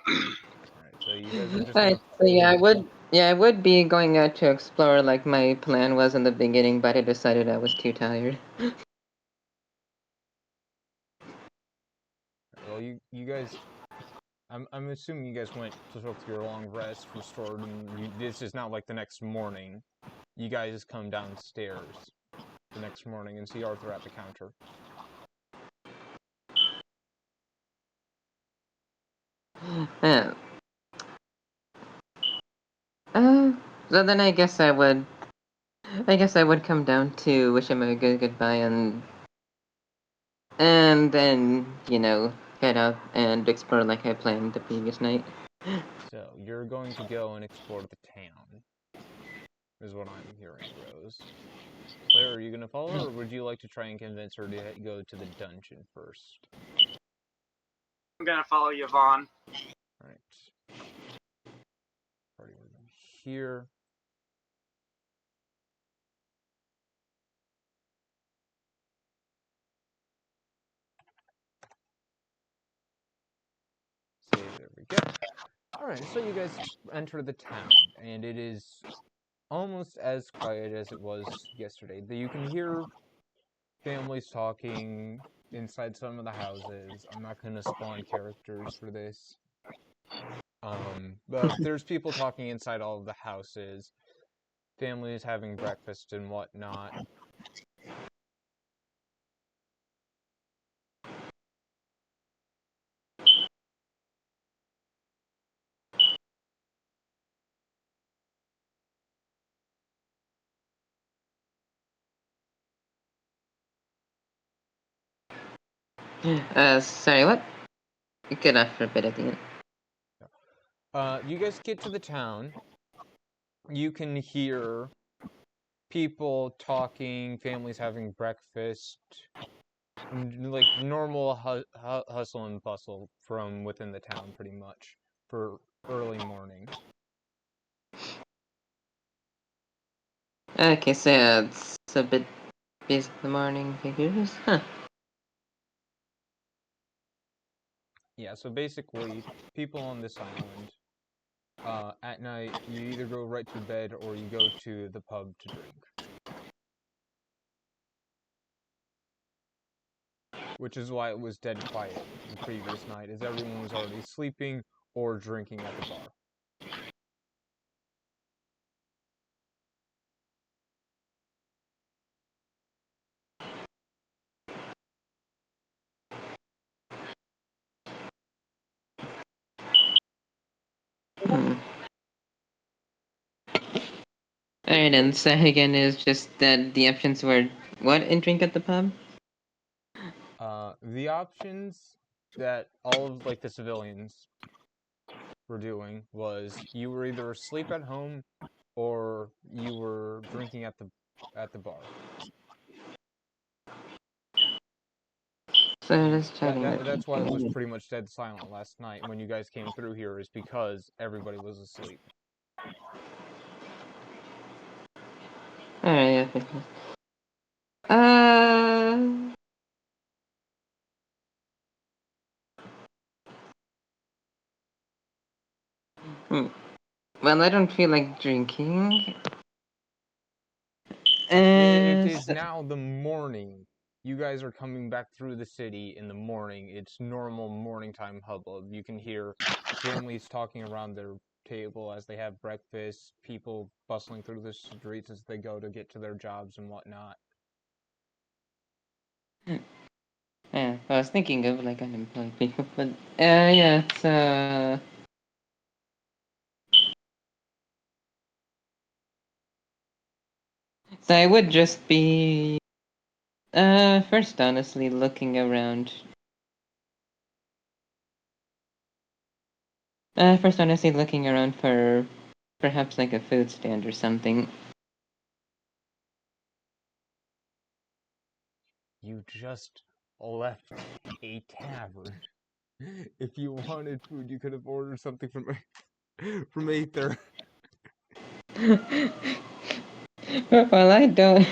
Alright, so you guys are just
Alright, so I would be going out to explore like my plan was in the beginning, but I decided I was too tired.
Well, you guys, I'm assuming you guys went to took your long rest, restored, and this is not like the next morning. You guys come downstairs the next morning and see Arthur at the counter.
So then I guess I would come down to wish him a good goodbye and then, head out and explore like I planned the previous night.
So, you're going to go and explore the town, is what I'm hearing, Rose. Claire, are you going to follow her, or would you like to try and convince her to go to the dungeon first?
I'm gonna follow Yvonne.
Alright. Party room here. Save, there we go. Alright, so you guys enter the town, and it is almost as quiet as it was yesterday. You can hear families talking inside some of the houses. I'm not going to spawn characters for this. But there's people talking inside all of the houses. Families having breakfast and whatnot.
Sorry, what? You cut off for a bit at the end.
You guys get to the town. You can hear people talking, families having breakfast, like normal hustle and bustle from within the town, pretty much, for early morning.
Okay, so it's a bit busy in the morning, figures. Huh.
Yeah, so basically, people on this island, at night, you either go right to bed or you go to the pub to drink. Which is why it was dead quiet the previous night, as everyone was already sleeping or drinking at the bar.
Hmm. Alright, and so again is just that the options were what and drink at the pub?
The options that all of like the civilians were doing was you were either asleep at home or you were drinking at the bar.
So just checking
That's why it was pretty much dead silent last night when you guys came through here, is because everybody was asleep.
Alright, yeah. Uh. Well, I don't feel like drinking.
It is
So,
now the morning. You guys are coming back through the city in the morning. It's normal morning time hubbub. You can hear families talking around their table as they have breakfast, people bustling through the streets as they go to get to their jobs and whatnot.
yeah, I was thinking of like unemployed people, but yeah, so I would just be first honestly looking around. First honestly looking around for perhaps like a food stand or something.
You just left a tavern. If you wanted food, you could have ordered something from Aether.
Well, I don't.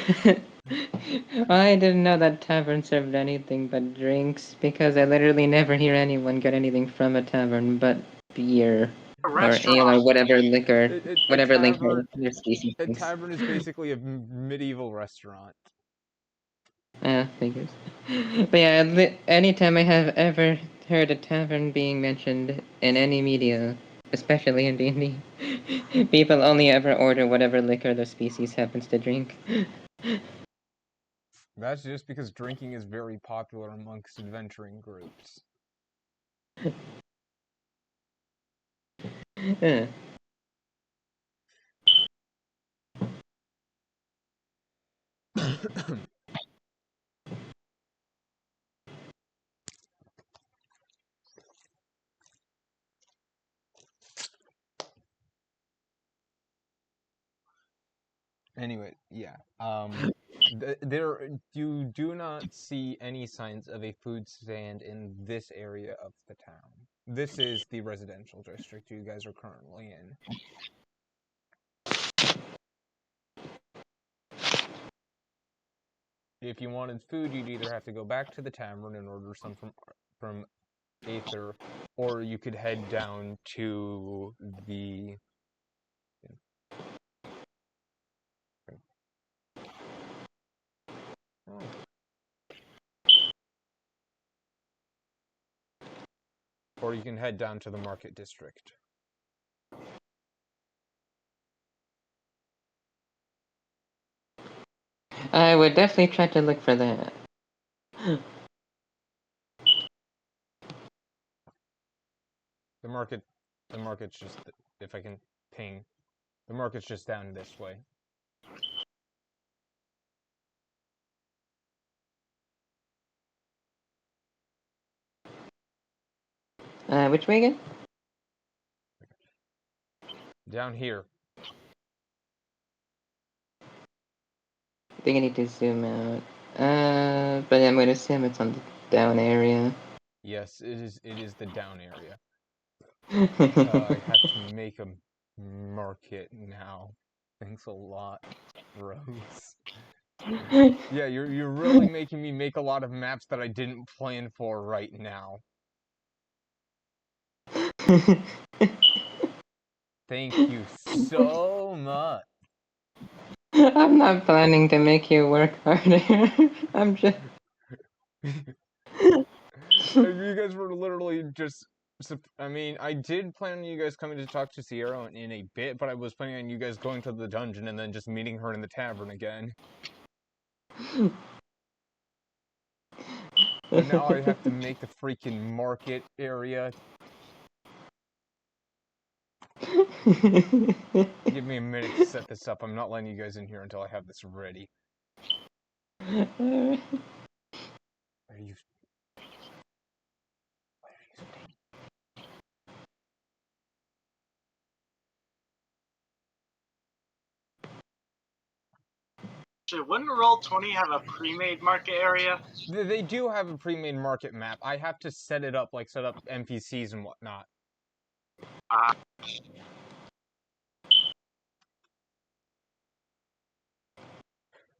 I didn't know that tavern served anything but drinks because I literally never hear anyone get anything from a tavern but beer
A
or ale or
restaurant.
whatever liquor,
A
whatever liquor their species
a
thinks.
tavern is basically a medieval restaurant.
Figures. But yeah, anytime I have ever heard a tavern being mentioned in any media, especially in D&D, people only ever order whatever liquor their species happens to drink.
That's just because drinking is very popular amongst adventuring groups.
Uh,
Anyway, yeah. You do not see any signs of a food stand in this area of the town. This is the residential district you guys are currently in. If you wanted food, you'd either have to go back to the tavern and order some from Aether, or you could head down to the... Oh. Or you can head down to the market district.
I would definitely try to look for that.
The market's just, if I can ping, the market's just down this way.
Which way again?
Down here.
I think I need to zoom out. But I'm gonna assume it's on the down area.
Yes, it is the down area. I have to make a market now. Thanks a lot, Rose. Yeah, you're really making me make a lot of maps that I didn't plan for right now. Thank you so much.
I'm not planning to make you work harder. I'm just...
You guys were literally just... I mean, I did plan on you guys coming to talk to Sierra in a bit, but I was planning on you guys going to the dungeon and then just meeting her in the tavern again. But now I have to make the freaking market area. Give me a minute to set this up. I'm not letting you guys in here until I have this ready. Why are you...
Wouldn't Roll20 have a pre-made market area?
They do have a pre-made market map. I have to set it up, like set up NPCs and whatnot.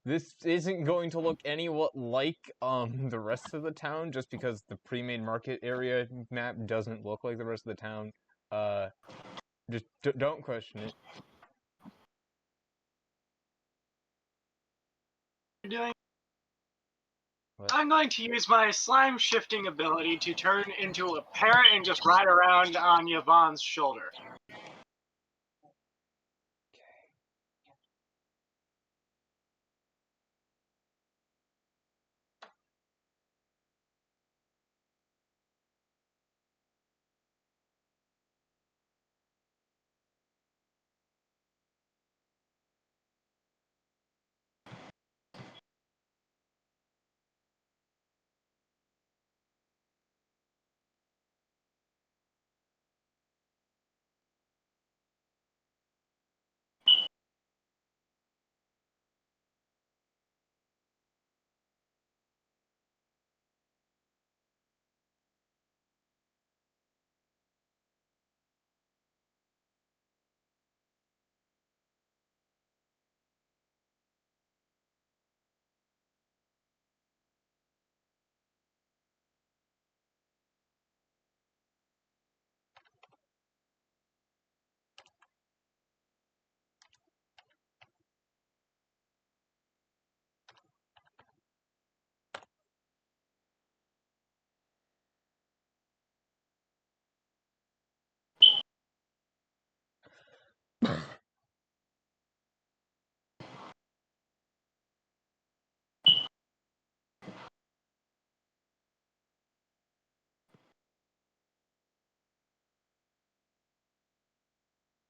This isn't going to look anywhat like the rest of the town, just because the pre-made market area map doesn't look like the rest of the town. Just don't question it.
Doing?
What?
I'm going to use my slime shifting ability to turn into a parrot and just ride around on Yvonne's shoulder.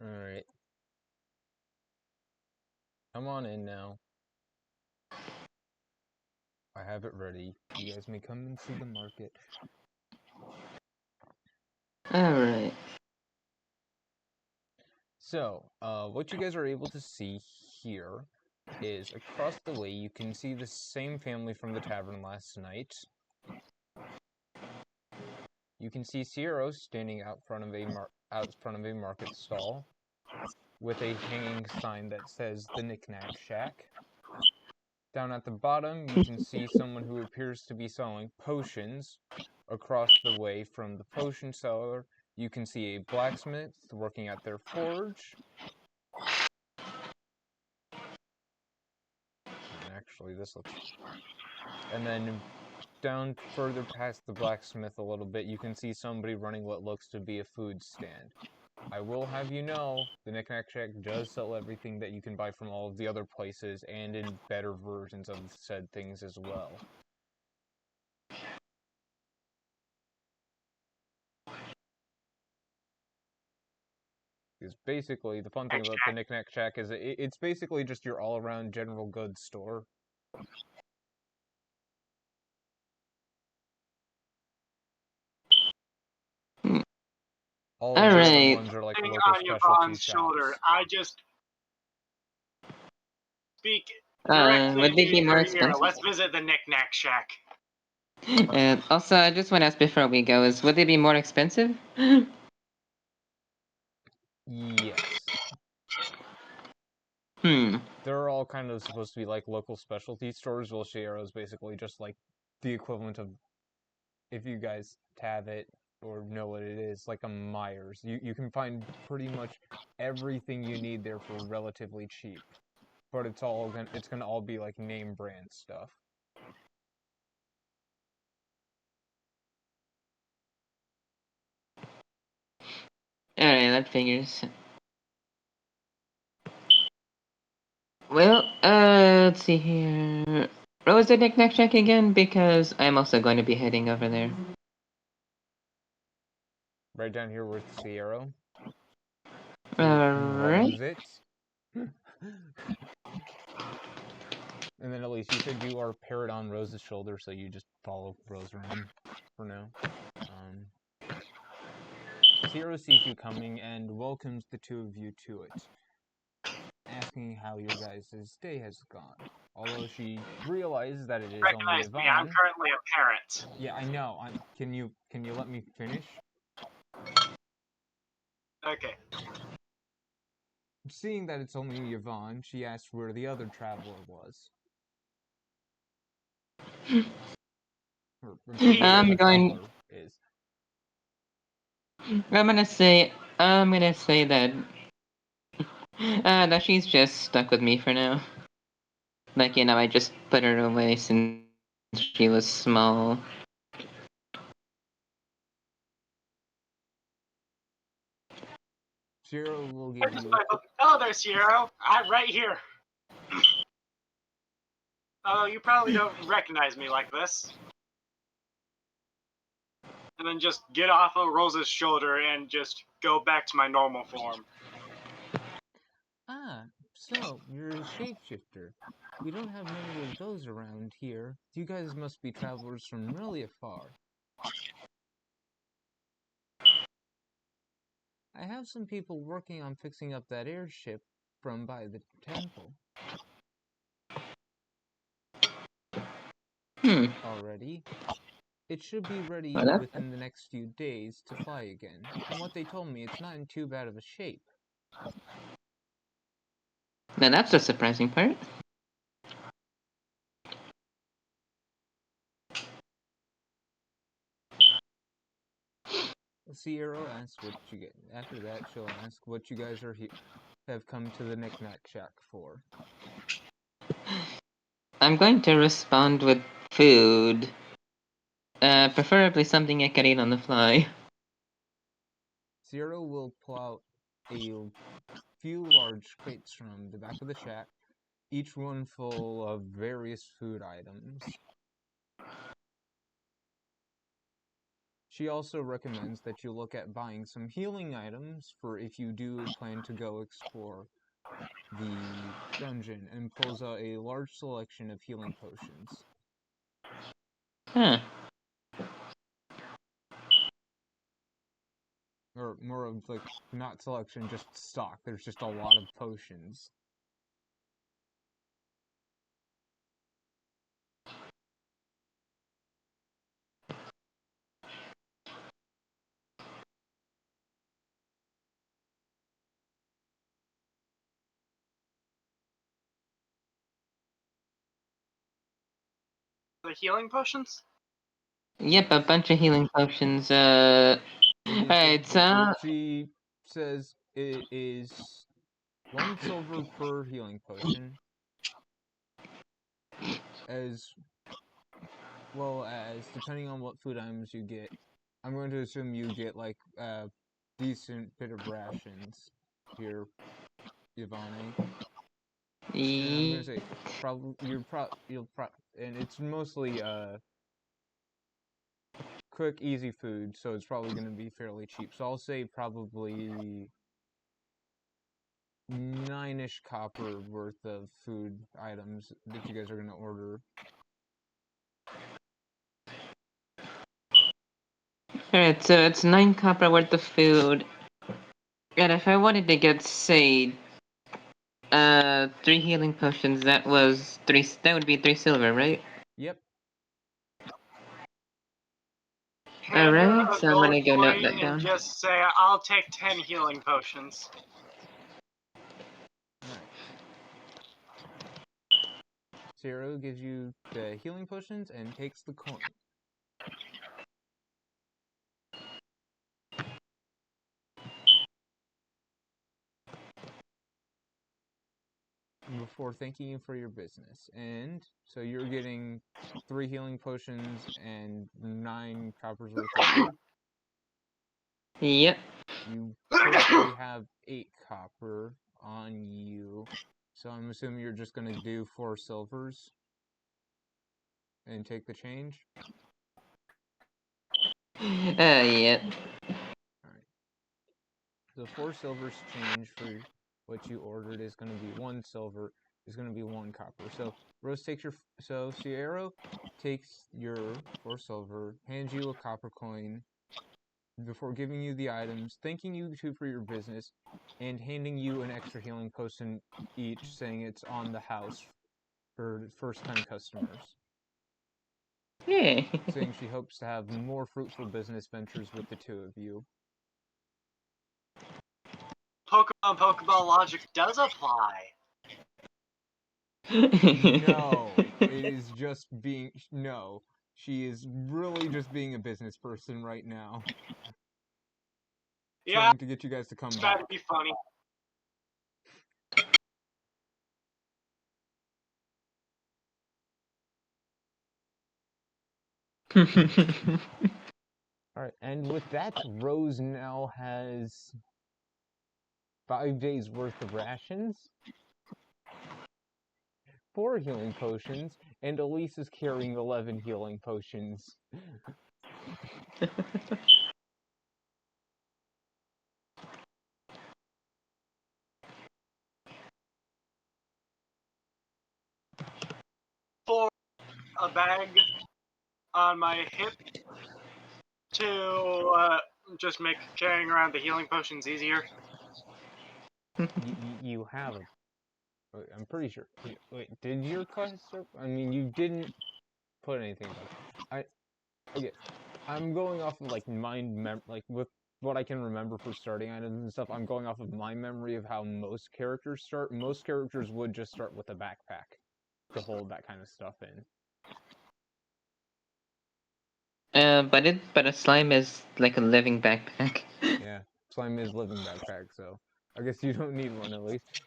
Alright. Come on in now. I have it ready. You guys may come and see the market.
Alright.
So, what you guys are able to see here is across the way you can see the same family from the tavern last night. You can see Sierra standing out front of a market stall with a hanging sign that says the Knick-Knack Shack. Down at the bottom, you can see someone who appears to be selling potions, Across the way from the potion seller, you can see a blacksmith working at their forge. And actually, this looks... And then down further past the blacksmith a little bit, you can see somebody running what looks to be a food stand. I will have you know, the Knickknack Shack does sell everything that you can buy from all of the other places, and in better versions of said things as well. Because basically, the fun thing about the Knickknack Shack is it's basically just your all-around general goods store. All of the other ones are like local
On
specialty
Yvonne's
shops.
shoulder, I just speak directly
would they be
into
more
your ear.
expensive?
Let's visit the Knickknack Shack.
Also, I just want to ask before we go, would they be more expensive?
Yes. They're all kind of supposed to be like local specialty stores, while Shiero's is basically just like the equivalent of, if you guys have it or know what it is, like a Myers. You can find pretty much everything you need there for relatively cheap. But it's gonna all be like name brand stuff.
Alright, that figures. Well, let's see here. What was the Knickknack Shack again? Because I'm also going to be heading over there.
Right down here with Sierra.
Alright.
Rose it. And then Eleise, you said you are paired on Rose's shoulder, so you just follow Rose around for now. Sierra sees you coming and welcomes the two of you to it, asking how your guys' day has gone. Although she realizes that it is only Yvonne.
Me, I'm currently a parent.
Yeah, I know. Can you let me finish?
Okay.
Seeing that it's only Yvonne, she asks where the other traveler was.
I'm going.
Is.
I'm gonna say that. That she's just stuck with me for now. Like, I just put her away since she was small.
Shiro will give you.
Hello there, Shiro. I'm right here. Oh, you probably don't recognize me like this. And then just get off of Rose's shoulder and just go back to my normal form.
Ah, so you're a shapeshifter. We don't have many of those around here. You guys must be travelers from really afar. I have some people working on fixing up that airship from by the temple. Already. It should be ready within the next few days to fly again. From what they told me, it's not in too bad of a shape.
Now that's the surprising part.
Sierra asks what you get. After that, she'll ask what you guys have come to the Knickknack Shack for.
I'm going to respond with food. Preferably something I can eat on the fly.
Sierra will pull out a few large crates from the back of the shack, each one full of various food items. She also recommends that you look at buying some healing items for if you do plan to go explore the dungeon, and pulls out a large selection of healing potions. Or more of like, not selection, just stock. There's just a lot of potions.
The healing potions?
Yep, a bunch of healing potions. Alright, so
She says it is 1 silver per healing potion, as well as depending on what food items you get. I'm going to assume you get like a decent bit of rations here, Yvonne. And I'm gonna say probably and it's mostly quick, easy food, so it's probably gonna be fairly cheap. So I'll say probably 9-ish copper worth of food items that you guys are gonna order.
alright, so it's 9 copper worth of food. And if I wanted to get, say, 3 healing potions, that would be 3 silver, right?
Yep.
Hand her
Alright,
a
so I'm
gold
gonna go note
coin
that
and
down.
just say, I'll take 10 healing potions.
Alright. Zero gives you the healing potions and takes the coin. Before thanking you for your business. And so you're getting 3 healing potions and 9 coppers worth of food.
Yep.
You currently have 8 copper on you. So I'm assuming you're just gonna do 4 silvers and take the change.
Yep.
Alright. The 4 silvers change for what you ordered is gonna be 1 silver, is gonna be 1 copper. So Rose takes your Sierra takes your 4 silver, hands you a copper coin before giving you the items, thanking you two for your business, and handing you an extra healing potion each, saying it's on the house for first-time customers.
Yeah.
Saying she hopes to have more fruitful business ventures with the two of you.
Pokeball logic does apply.
No, it is just being no. She is really just being a business person right now.
Yeah,
Trying to get you guys to come
it's trying
back.
to be funny.
Alright, and with that, Rose now has 5 days worth of rations, 4 healing potions, and Eleise is carrying 11 healing potions.
For a bag on my hip to just make carrying around the healing potions easier.
You have a... I'm pretty sure. Wait, did your quest... I mean, you didn't put anything about it. Okay, I'm going off of, like, like, with what I can remember for starting items and stuff, I'm going off of my memory of how most characters start. Most characters would just start with a backpack to hold that kind of stuff in.
But a slime is like a living backpack.
Yeah, slime is living backpack, so I guess you don't need one at least.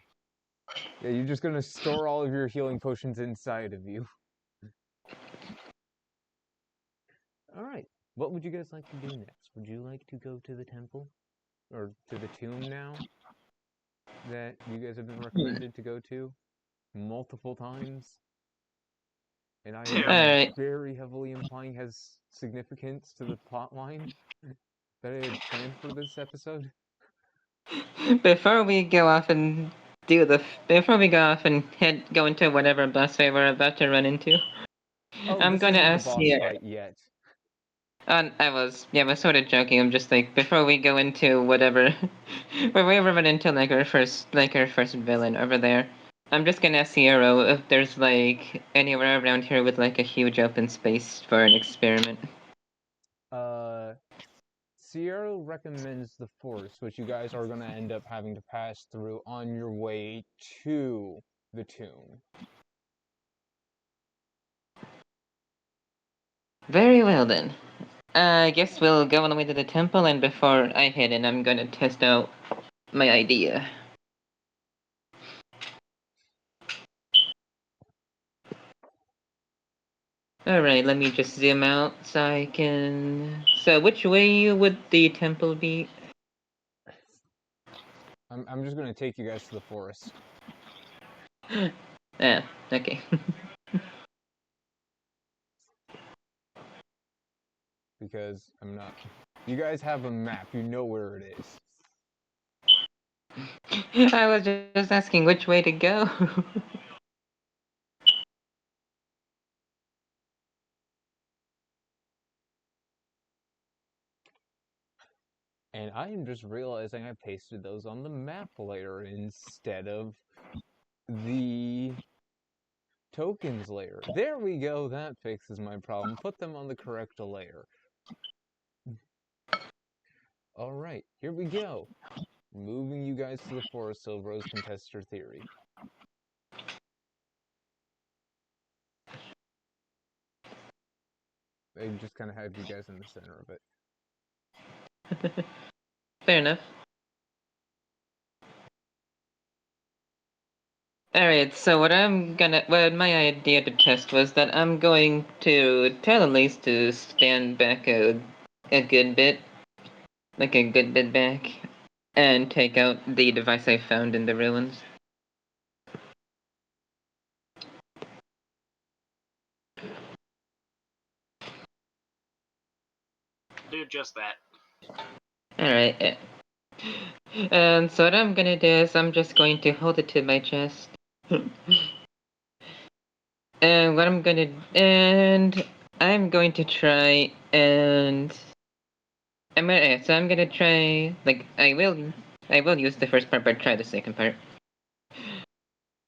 Yeah, you're just gonna store all of your healing potions inside of you. Alright, what would you guys like to do next? Would you like to go to the temple? Or to the tomb now? That you guys have been recommended to go to multiple times? And I have been
Alright.
very heavily implying has significance to the plot line that I had planned for this episode.
Before we go off and before we go off and go into whatever boss fight we're about to run into,
Oh,
I'm
this
gonna
isn't the
ask
boss
you.
fight yet.
I was sort of joking. I'm just like, before we go into whatever, when we run into like our first villain over there, I'm just gonna ask Sierra if there's like anywhere around here with like a huge open space for an experiment.
Sierra recommends the forest, which you guys are gonna end up having to pass through on your way to the tomb.
Very well then. I guess we'll go on the way to the temple, and before I head in, I'm gonna test out my idea. Alright, let me just zoom out so I can... So which way would the temple be?
I'm just gonna take you guys to the forest.
Ah, okay.
Because I'm not... You guys have a map, you know where it is.
I was just asking which way to go.
And I am just realizing I pasted those on the map layer instead of the tokens layer. There we go, that fixes my problem. Put them on the correct layer. Alright, here we go. Moving you guys to the forest so Rose can test her theory. I just kind of had you guys in the center of it.
Fair enough. Alright, so what my idea to test was that I'm going to tell Elise to stand back a good bit, like a good bit back, and take out the device I found in the ruins.
Do just that.
Alright. And so what I'm gonna do is I'm just going to hold it to my chest. And I'm going to try and I'm gonna try, like, I will use the first part, but try the second part.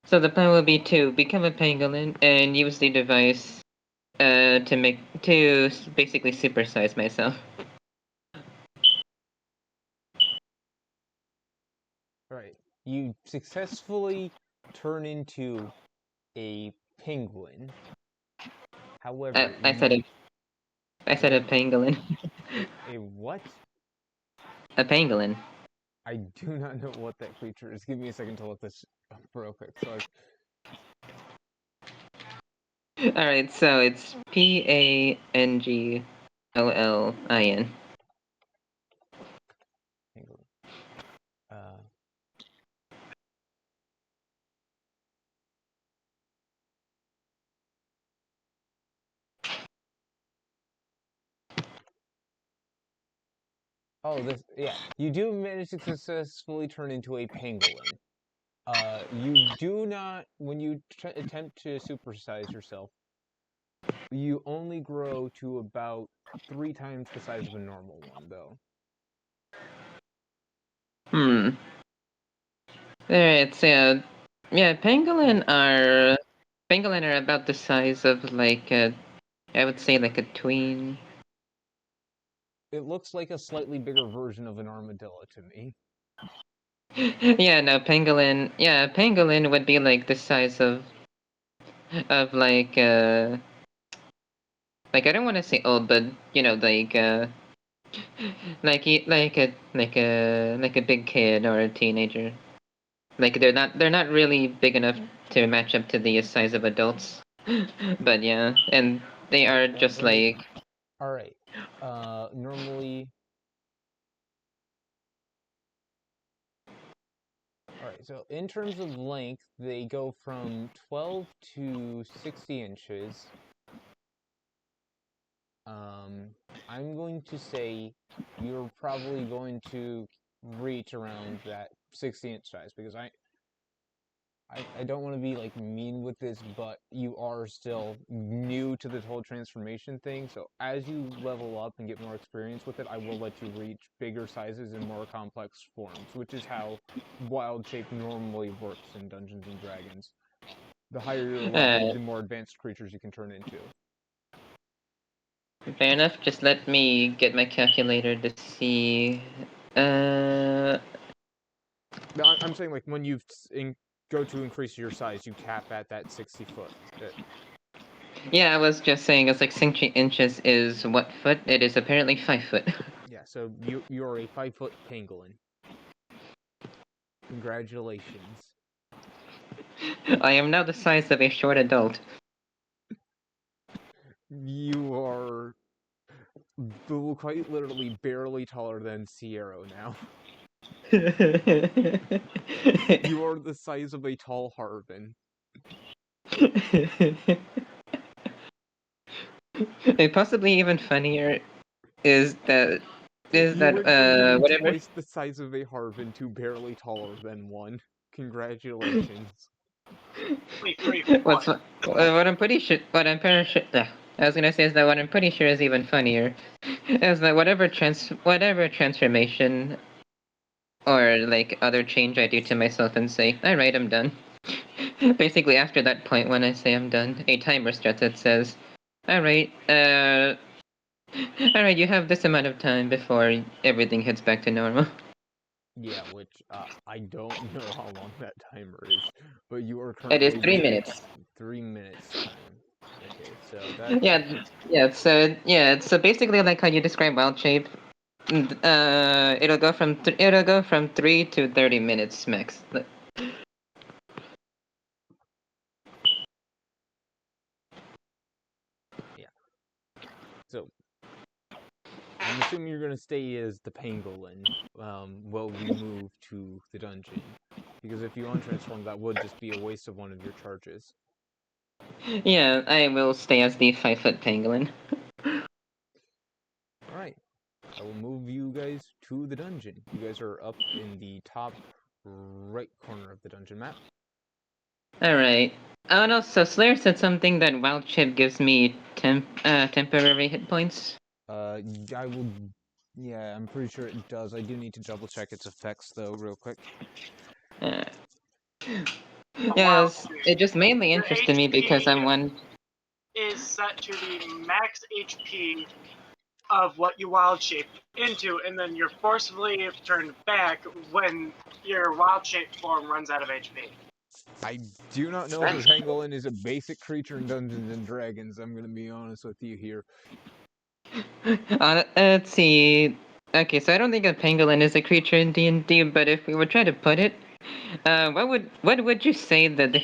So the plan will be to become a pangolin and use the device to basically supersize myself.
Alright, you successfully turn into a penguin. However,
I said a pangolin.
A what?
A pangolin.
I do not know what that creature is. Give me a second to look this up real quick. So
Alright, so it's Panglin.
uh, oh, yeah. You do manage to successfully turn into a pangolin. You do not, when you attempt to supersize yourself, you only grow to about 3 times the size of a normal one, though.
Alright, so yeah, pangolin are about the size of like I would say like a tween.
It looks like a slightly bigger version of an armadillo to me.
Yeah, no, pangolin would be like the size of like I don't want to say old, but you know, like like a big kid or a teenager. Like they're not really big enough to match up to the size of adults. But yeah, and they are just like...
Alright. Normally... Alright, so in terms of length, they go from 12 to 60 inches. I'm going to say you're probably going to reach around that 60-inch size, because I don't want to be like mean with this, but you are still new to this whole transformation thing. So as you level up and get more experience with it, I will let you reach bigger sizes and more complex forms, which is how wild shape normally works in Dungeons and Dragons. The higher your level, the more advanced creatures you can turn into.
Fair enough. Just let me get my calculator to see.
I'm saying, like, when you go to increase your size, you cap at that 60 foot.
Yeah, I was just saying, it's like 60 inches is what foot? It is apparently 5 foot.
Yeah, so you're a 5-foot pangolin. Congratulations.
I am now the size of a short adult.
You are quite literally barely taller than Sierra now. You are the size of a tall Harvin.
And possibly even funnier is that
You went from being
whatever.
twice the size of a Harvin to barely taller than one. Congratulations.
What's what I'm pretty sure what I'm pretty sure I was gonna say is that what I'm pretty sure is even funnier is that whatever transformation or like other change I do to myself and say, alright, I'm done. Basically after that point when I say I'm done, a timer starts that says, alright, alright, you have this amount of time before everything heads back to normal.
Yeah, which I don't know how long that timer is, but you are
It is
currently
3 minutes.
3 minutes time. Okay, so that's
So basically like how you describe wild shape. It'll go from 3 to 30 minutes max.
yeah. So I'm assuming you're gonna stay as the pangolin while we move to the dungeon, because if you untransform, that would just be a waste of one of your charges.
Yeah, I will stay as the 5-foot pangolin.
All right, I will move you guys to the dungeon. You guys are up in the top right corner of the dungeon map.
Alright. Oh no, so Slayer said something that wild shape gives me temporary hit points.
I will. Yeah, I'm pretty sure it does. I do need to double check its effects though, real quick.
Uh, yes, it just mainly
Your
interested me because I'm one.
is set to the max HP of what you wild shape into, and then you're forcibly turned back when your wild shape form runs out of HP.
I do not know if a pangolin is a basic creature in Dungeons and Dragons. I'm gonna be honest with you here.
Let's see. Okay, so I don't think a pangolin is a creature in D&D, but if we were trying to put it, what would you say that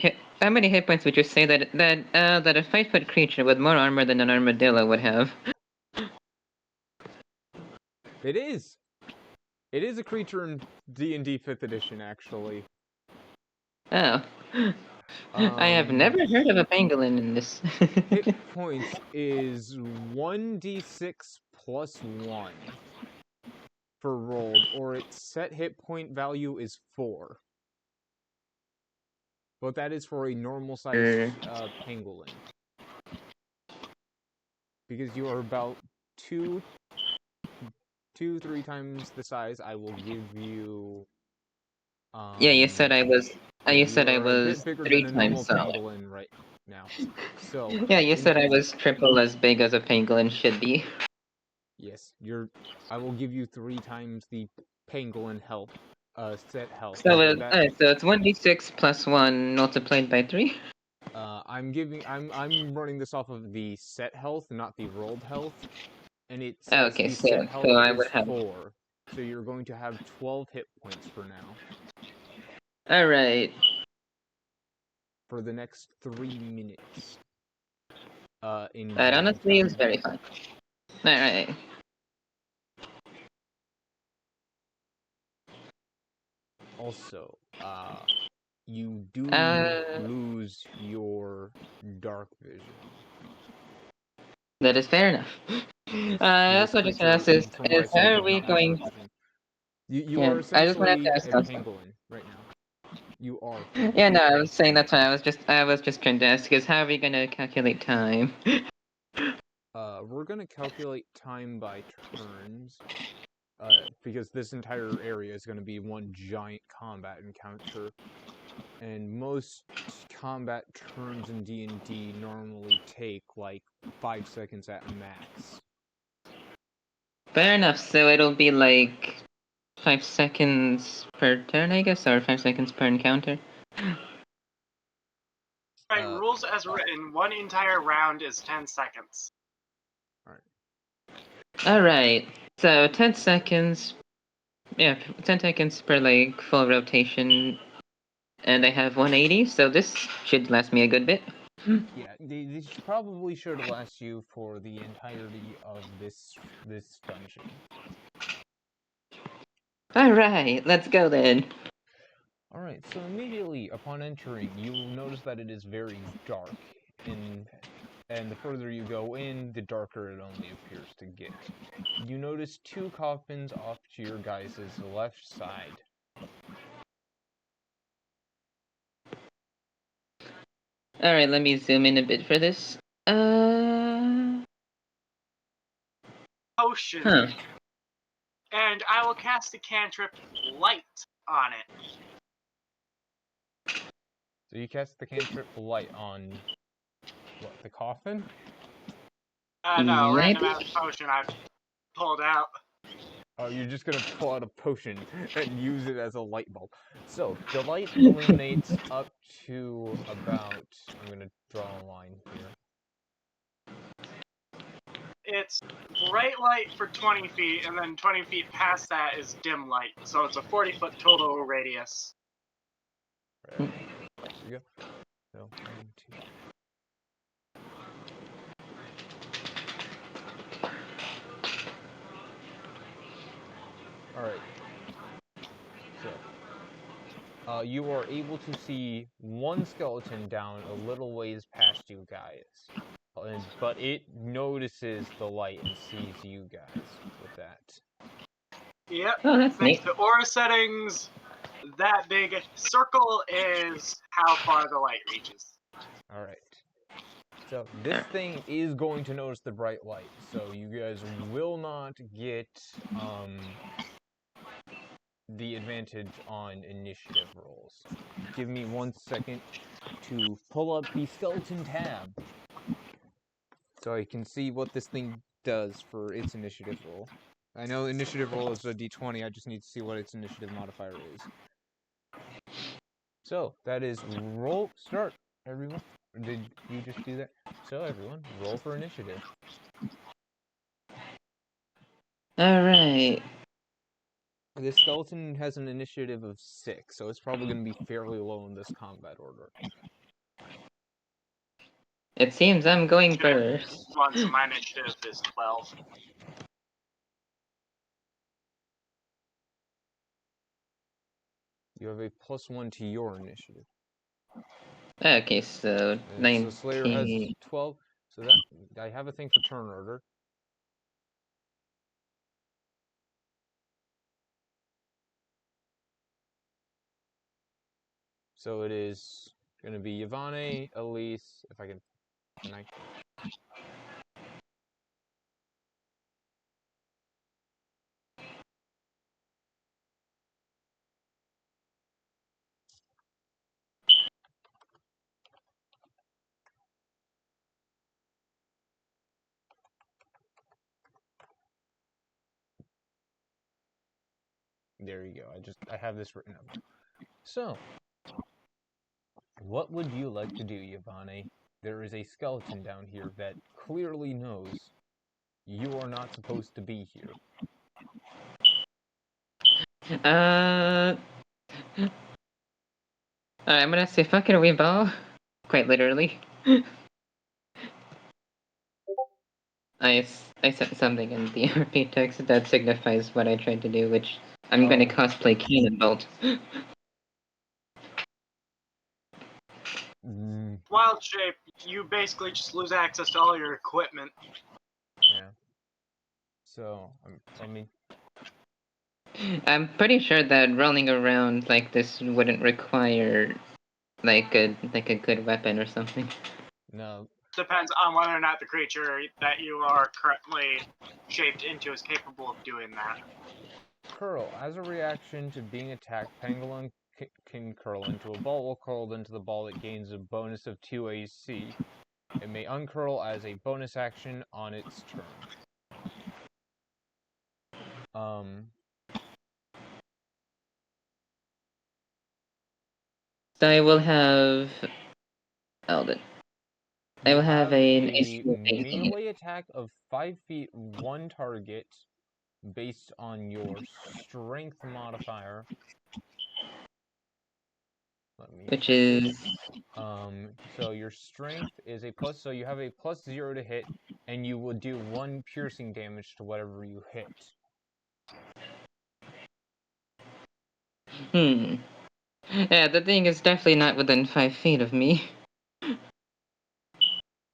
how many hit points would you say that a 5-foot creature with more armor than an armadillo would have?
It is. It is a creature in D&D 5th edition, actually.
Oh, I have never heard of a pangolin in this.
Hit points is 1d6 plus 1 for rolled, or its set hit point value is 4. But that is for a normal sized pangolin. Because you are about 3 times the size, I will give you.
Yeah, you said I was.
Yeah,
You
you
said I
are a
was
bit bigger than
3
a normal
times so.
pangolin right now. So.
Yeah, you said I was triple as big as a pangolin should be.
Yes, I will give you 3 times the pangolin health, set health.
So,
So that.
so it's 1d6 plus 1 multiplied by 3?
I'm running this off of the set health, not the rolled health, and it
Oh,
says
okay,
the set
so
health
I
is
would have.
4. So you're going to have 12 hit points for now.
Alright.
For the next 3 minutes. In
That
game
honestly
time.
is very fun. Alright.
Also, you do lose your dark vision.
That is fair enough.
This
That's what I just
creature,
asked is
from what I saw,
how are
did
we
not have
going?
dark vision. You
Yeah,
are
I just wanted to
essentially
ask
a
also.
pangolin right now. You are
Yeah,
pangolin.
no, I was saying that's why I was just trying to ask is how are we gonna calculate time?
We're gonna calculate time by turns. Because this entire area is gonna be one giant combat encounter. And most combat turns in D&D normally take like 5 seconds at max.
Fair enough, so it'll be like 5 seconds per turn, I guess, or 5 seconds per encounter.
Right, rules as written, one entire round is 10 seconds.
Alright, so 10 seconds. Yeah, 10 seconds per leg, full rotation. And I have 180, so this should last me a good bit.
Yeah, this probably should last you for the entirety of this dungeon.
Alright, let's go then.
Alright, so immediately upon entering, you will notice that it is very dark, and the further you go in, the darker it only appears to get. You notice 2 coffins off to your guys' left side.
Alright, let me zoom in a bit for this.
Potion.
Huh.
And I will cast a cantrip light on it.
So you cast the cantrip light on, what, the coffin?
No,
Yep.
random ass potion I pulled out.
Oh, you're just gonna pull out a potion and use it as a light bulb. So, the light illuminates up to about, I'm gonna draw a line here.
It's bright light for 20 feet, and then 20 feet past that is dim light. So it's a 40-foot total radius.
Right. There we go. So, 1, 2. Alright. So, you are able to see one skeleton down a little ways past you guys. But it notices the light and sees you guys with that.
Yep.
Oh, that's
Thanks
neat.
to aura settings, that big circle is how far the light reaches.
Alright. So, this thing is going to notice the bright light, so you guys will not get, the advantage on initiative rolls. Give me 1 second to pull up the skeleton tab, so I can see what this thing does for its initiative roll. I know initiative roll is a d20, I just need to see what its initiative modifier is. So, that is roll, start, everyone. Or did you just do that? So, everyone, roll for initiative.
Alright.
This skeleton has an initiative of 6, so it's probably going to be fairly low in this combat order.
It seems I'm going first.
Once my initiative is 12.
You have a +1 to your initiative.
Okay, so 19.
So Slayer has 12, so that I have a thing for turn order. So it is going to be Yvonne, Eleise, if I can There you go. I have this written up. So, what would you like to do, Yvonne? There is a skeleton down here that clearly knows you are not supposed to be here.
Alright, I'm gonna say fuck it, we bow. Quite literally. I sent something in the RP text that signifies what I tried to do, which I'm gonna cosplay Cannonbolt.
Wild shape, you basically just lose access to all your equipment.
Yeah. So,
I'm pretty sure that rolling around like this wouldn't require like a good weapon or something.
No.
Depends on whether or not the creature that you are currently shaped into is capable of doing that.
Curl. As a reaction to being attacked, Pangolin can curl into a ball. Will curl into the ball. It gains a bonus of 2 AC. It may uncurl as a bonus action on its turn.
So I will have Hold it. I
You
will have
a
an issue facing it.
melee attack of 5 feet, 1 target, based on your strength modifier. Let me
Which
check this.
is...
So your strength is a plus, so you have a +0 to hit, and you will do 1 piercing damage to whatever you hit.
Yeah, the thing is definitely not within 5 feet of me.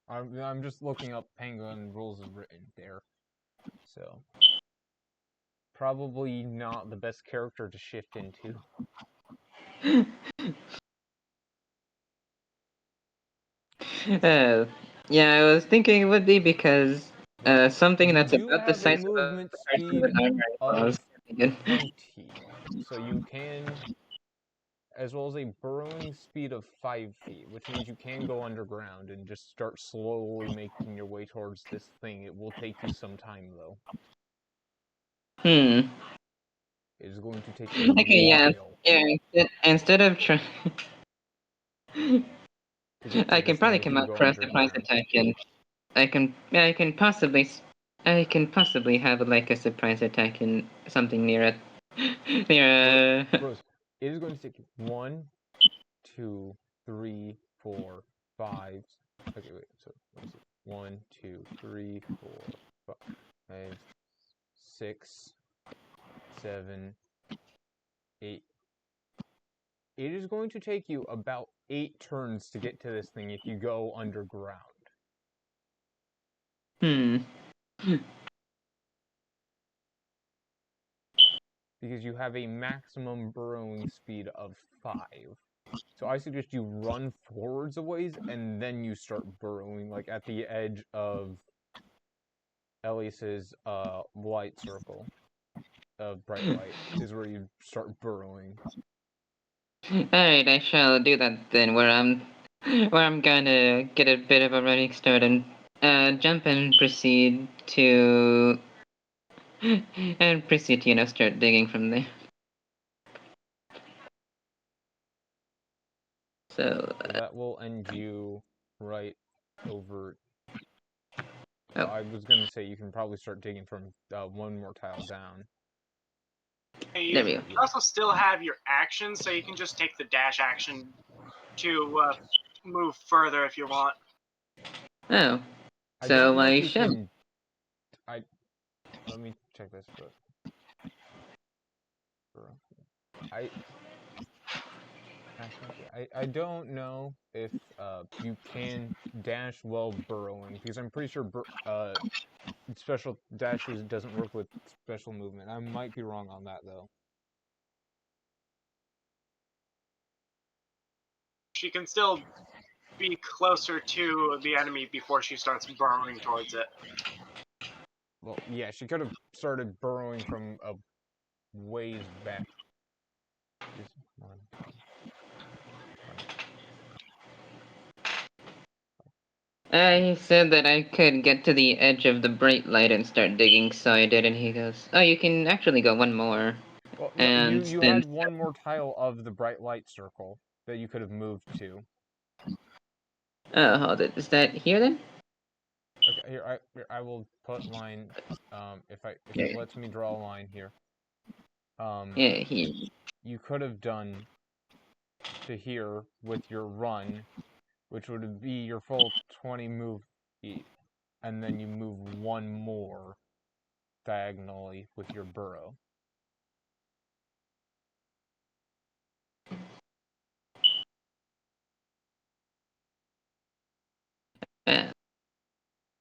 I'm just looking up Penguin rules as written there. So, probably not the best character to shift into.
Yeah, I was thinking it would be because
Well,
something
you
that's
do
about the
have a
size of a
movement
person
speed
with armor
of
was good.
20. So you can, as well as a burrowing speed of 5 feet, which means you can go underground and just start slowly making your way towards this thing. It will take you some time, though. It is going to take a
Okay, yeah.
while
Yeah, instead of trying...
to get to
I
this
can
thing
probably
if
come
you
out
go
for a surprise
underground.
attack, and I can possibly have like a surprise attack in something near it. Near
Rose, it is going to take you 1, 2, 3, 4, 5. Okay, wait. So let me see. 1, 2, 3, 4, 5, 6, 7, 8. It is going to take you about 8 turns to get to this thing if you go underground. Because you have a maximum burrowing speed of 5. So I suggest you run forwards a ways and then you start burrowing, like at the edge of Elise's light circle of bright light is where you start burrowing.
Alright, I shall do that then, where I'm gonna get a bit of a running start and jump and proceed to start digging from there. So
that will end you right over.
oh.
I was gonna say you can probably start digging from 1 more tile down.
Hey, you
There we go.
also still have your action, so you can just take the dash action to move further if you want.
Oh.
I don't know
So
if
I
you
shall.
can. Let me check this, but I don't know if you can dash while burrowing, because I'm pretty sure special dashes doesn't work with special movement. I might be wrong on that, though.
She can still be closer to the enemy before she starts burrowing towards it.
Well, yeah, she could have started burrowing from a ways back. Just 1, 2, 5.
I said that I could get to the edge of the bright light and start digging, so I did, and he goes, "Oh, you can actually go one more."
Well, no,
And
you
then
had 1 more tile of the bright light circle that you could have moved to.
oh, hold it. Is that here then?
Okay, here I will put line. If it lets me draw a line here.
Yeah, here.
You could have done to here with your run, which would be your full 20 move feet, and then you move 1 more diagonally with your burrow.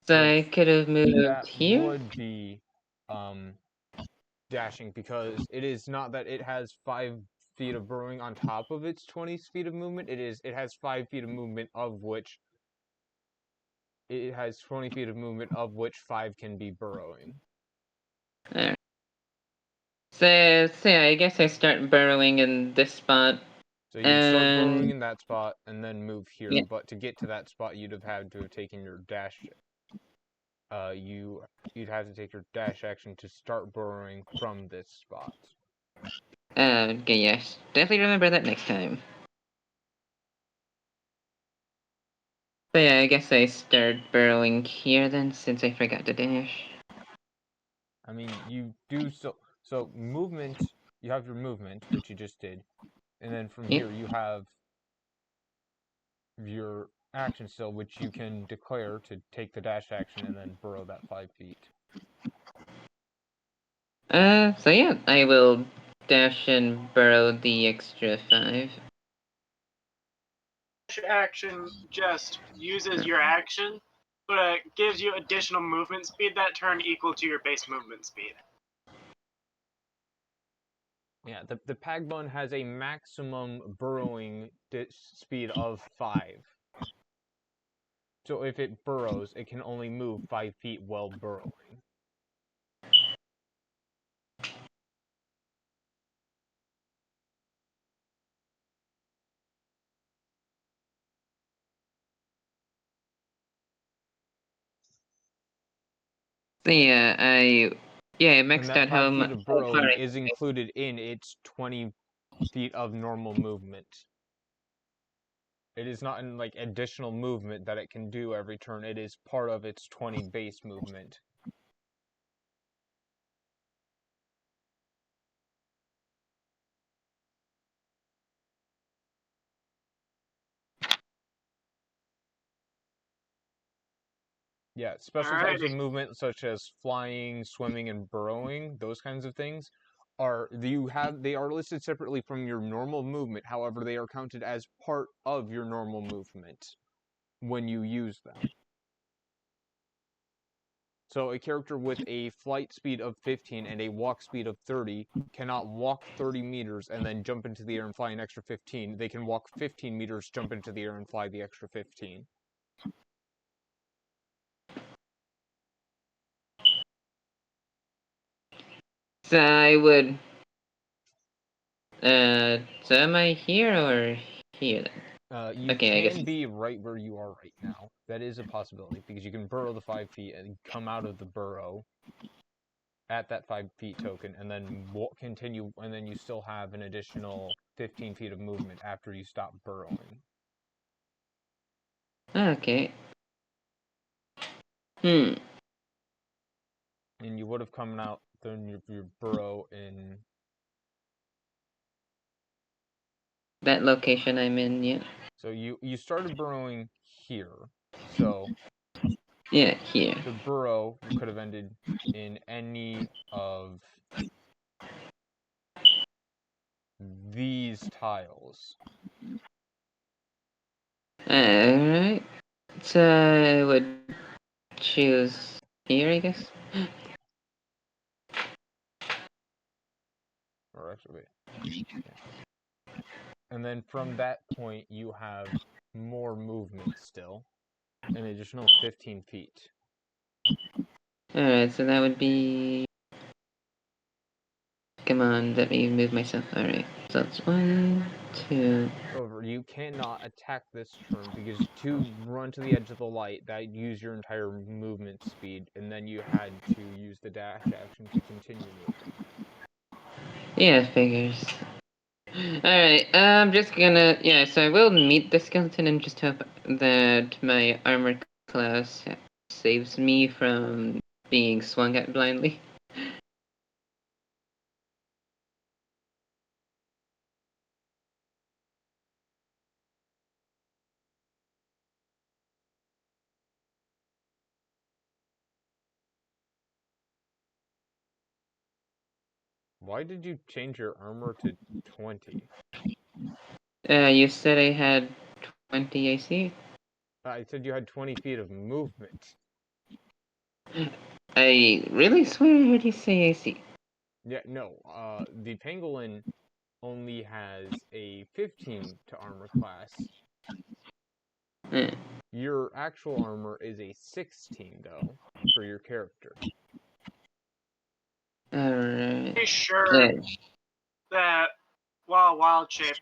So I could have moved
that
here?
would be dashing, because it is not that it has 5 feet of burrowing on top of its 20 feet of movement. It has 5 feet of movement, of which it has 20 feet of movement, of which 5 can be burrowing.
Alright. So I guess I start burrowing in this spot.
So you'd start burrowing in that spot and then move here,
yeah.
but to get to that spot, you'd have had to have taken your dash. You'd have to take your dash action to start burrowing from this spot.
Okay, yes. Definitely remember that next time. So yeah, I guess I start burrowing here then, since I forgot to dash.
I mean, you do so movement. You have your movement, which you just did, and then from
Yep.
here you have your action still, which you can declare to take the dash action and then burrow that 5 feet.
So yeah, I will dash and burrow the extra 5.
Action just uses your action, but it gives you additional movement speed that turn equal to your base movement speed.
Yeah, the Pagbun has a maximum burrowing speed of 5. So if it burrows, it can only move 5 feet while burrowing.
So yeah, I
And
maxed
that
out
5
how
feet of
far
burrowing
I
is included in its 20 feet of normal movement. It is not in like additional movement that it can do every turn. It is part of its 20 base movement. Yeah, special types of
Alrighty.
movement such as flying, swimming, and burrowing, those kinds of things they are listed separately from your normal movement. However, they are counted as part of your normal movement when you use them. So a character with a flight speed of 15 and a walk speed of 30 cannot walk 30 meters and then jump into the air and fly an extra 15. They can walk 15 meters, jump into the air, and fly the extra 15.
So I would. So am I here or here then?
You
Okay, I guess.
can be right where you are right now. That is a possibility because you can burrow the 5 feet and come out of the burrow at that 5 feet token and then continue, and then you still have an additional 15 feet of movement after you stop burrowing.
Okay.
And you would have come out then your burrow in
That location I'm in, yeah.
so you started burrowing here. So
Yeah, here.
the burrow could have ended in any of these tiles.
Alright. So I would choose here, I guess.
Or actually, wait. Yeah. And then from that point, you have more movement still, an additional 15 feet.
Alright, so that would be. Come on, let me move myself. Alright. So it's 1, 2.
However, you cannot attack this turn because to run to the edge of the light, that used your entire movement speed, and then you had to use the dash action to continue moving.
Yeah, figures. Alright, I'm just gonna. Yeah, so I will meet the skeleton and just hope that my armor class saves me from being swung at blindly.
Why did you change your armor to 20?
You said I had 20 AC?
I said you had 20 feet of movement.
I really swear I heard you say AC.
Yeah, no, the pangolin only has a 15 to armor class. Your actual armor is a 16, though, for your character.
Alright.
Pretty sure that while wild shaped,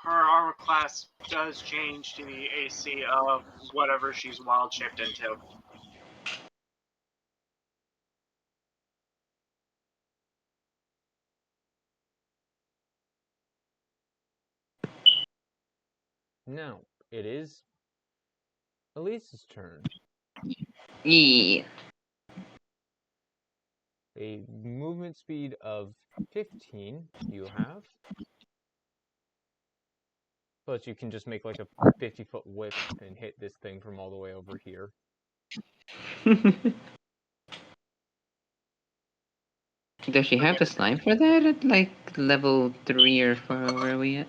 her armor class does change to the AC of whatever she's wild shaped into.
No, it is Elise's turn.
Yeah.
A movement speed of 15 you have. Plus you can just make like a 50-foot whip and hit this thing from all the way over here.
Does she have the slime for that at like level 3 or 4? Where are we at?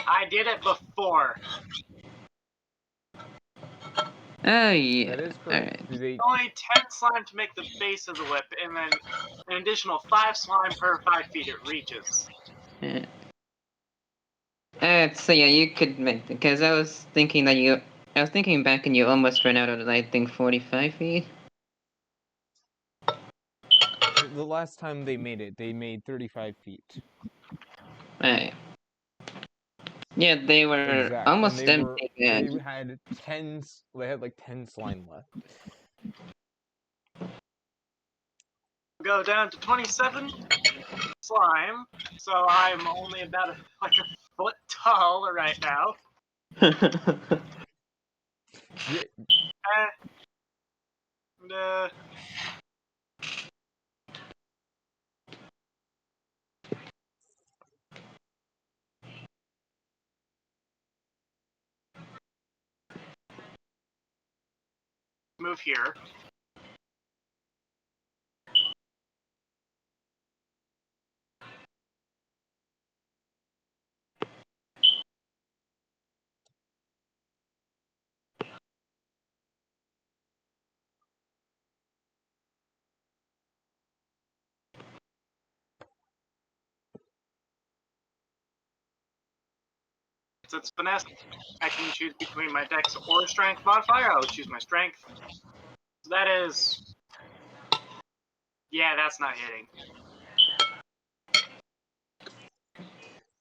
I did it before.
Oh yeah.
That is correct.
Alright.
Do they...
Only 10 slime to make the base of the whip, and then an additional 5 slime per 5 feet it reaches.
So yeah, you could make, because I was thinking back and you almost ran out of, I think, 45 feet.
The last time they made 35 feet.
Alright. Yeah, they were
Exact.
almost
And
empty.
they had 10, they had like 10 slime left.
Go down to 27 slime, so I'm only about a foot tall right now.
Yeah.
And, move here. Since it's finesse, I can choose between my dex or strength modifier. I will choose my strength. So that is... Yeah, that's not hitting.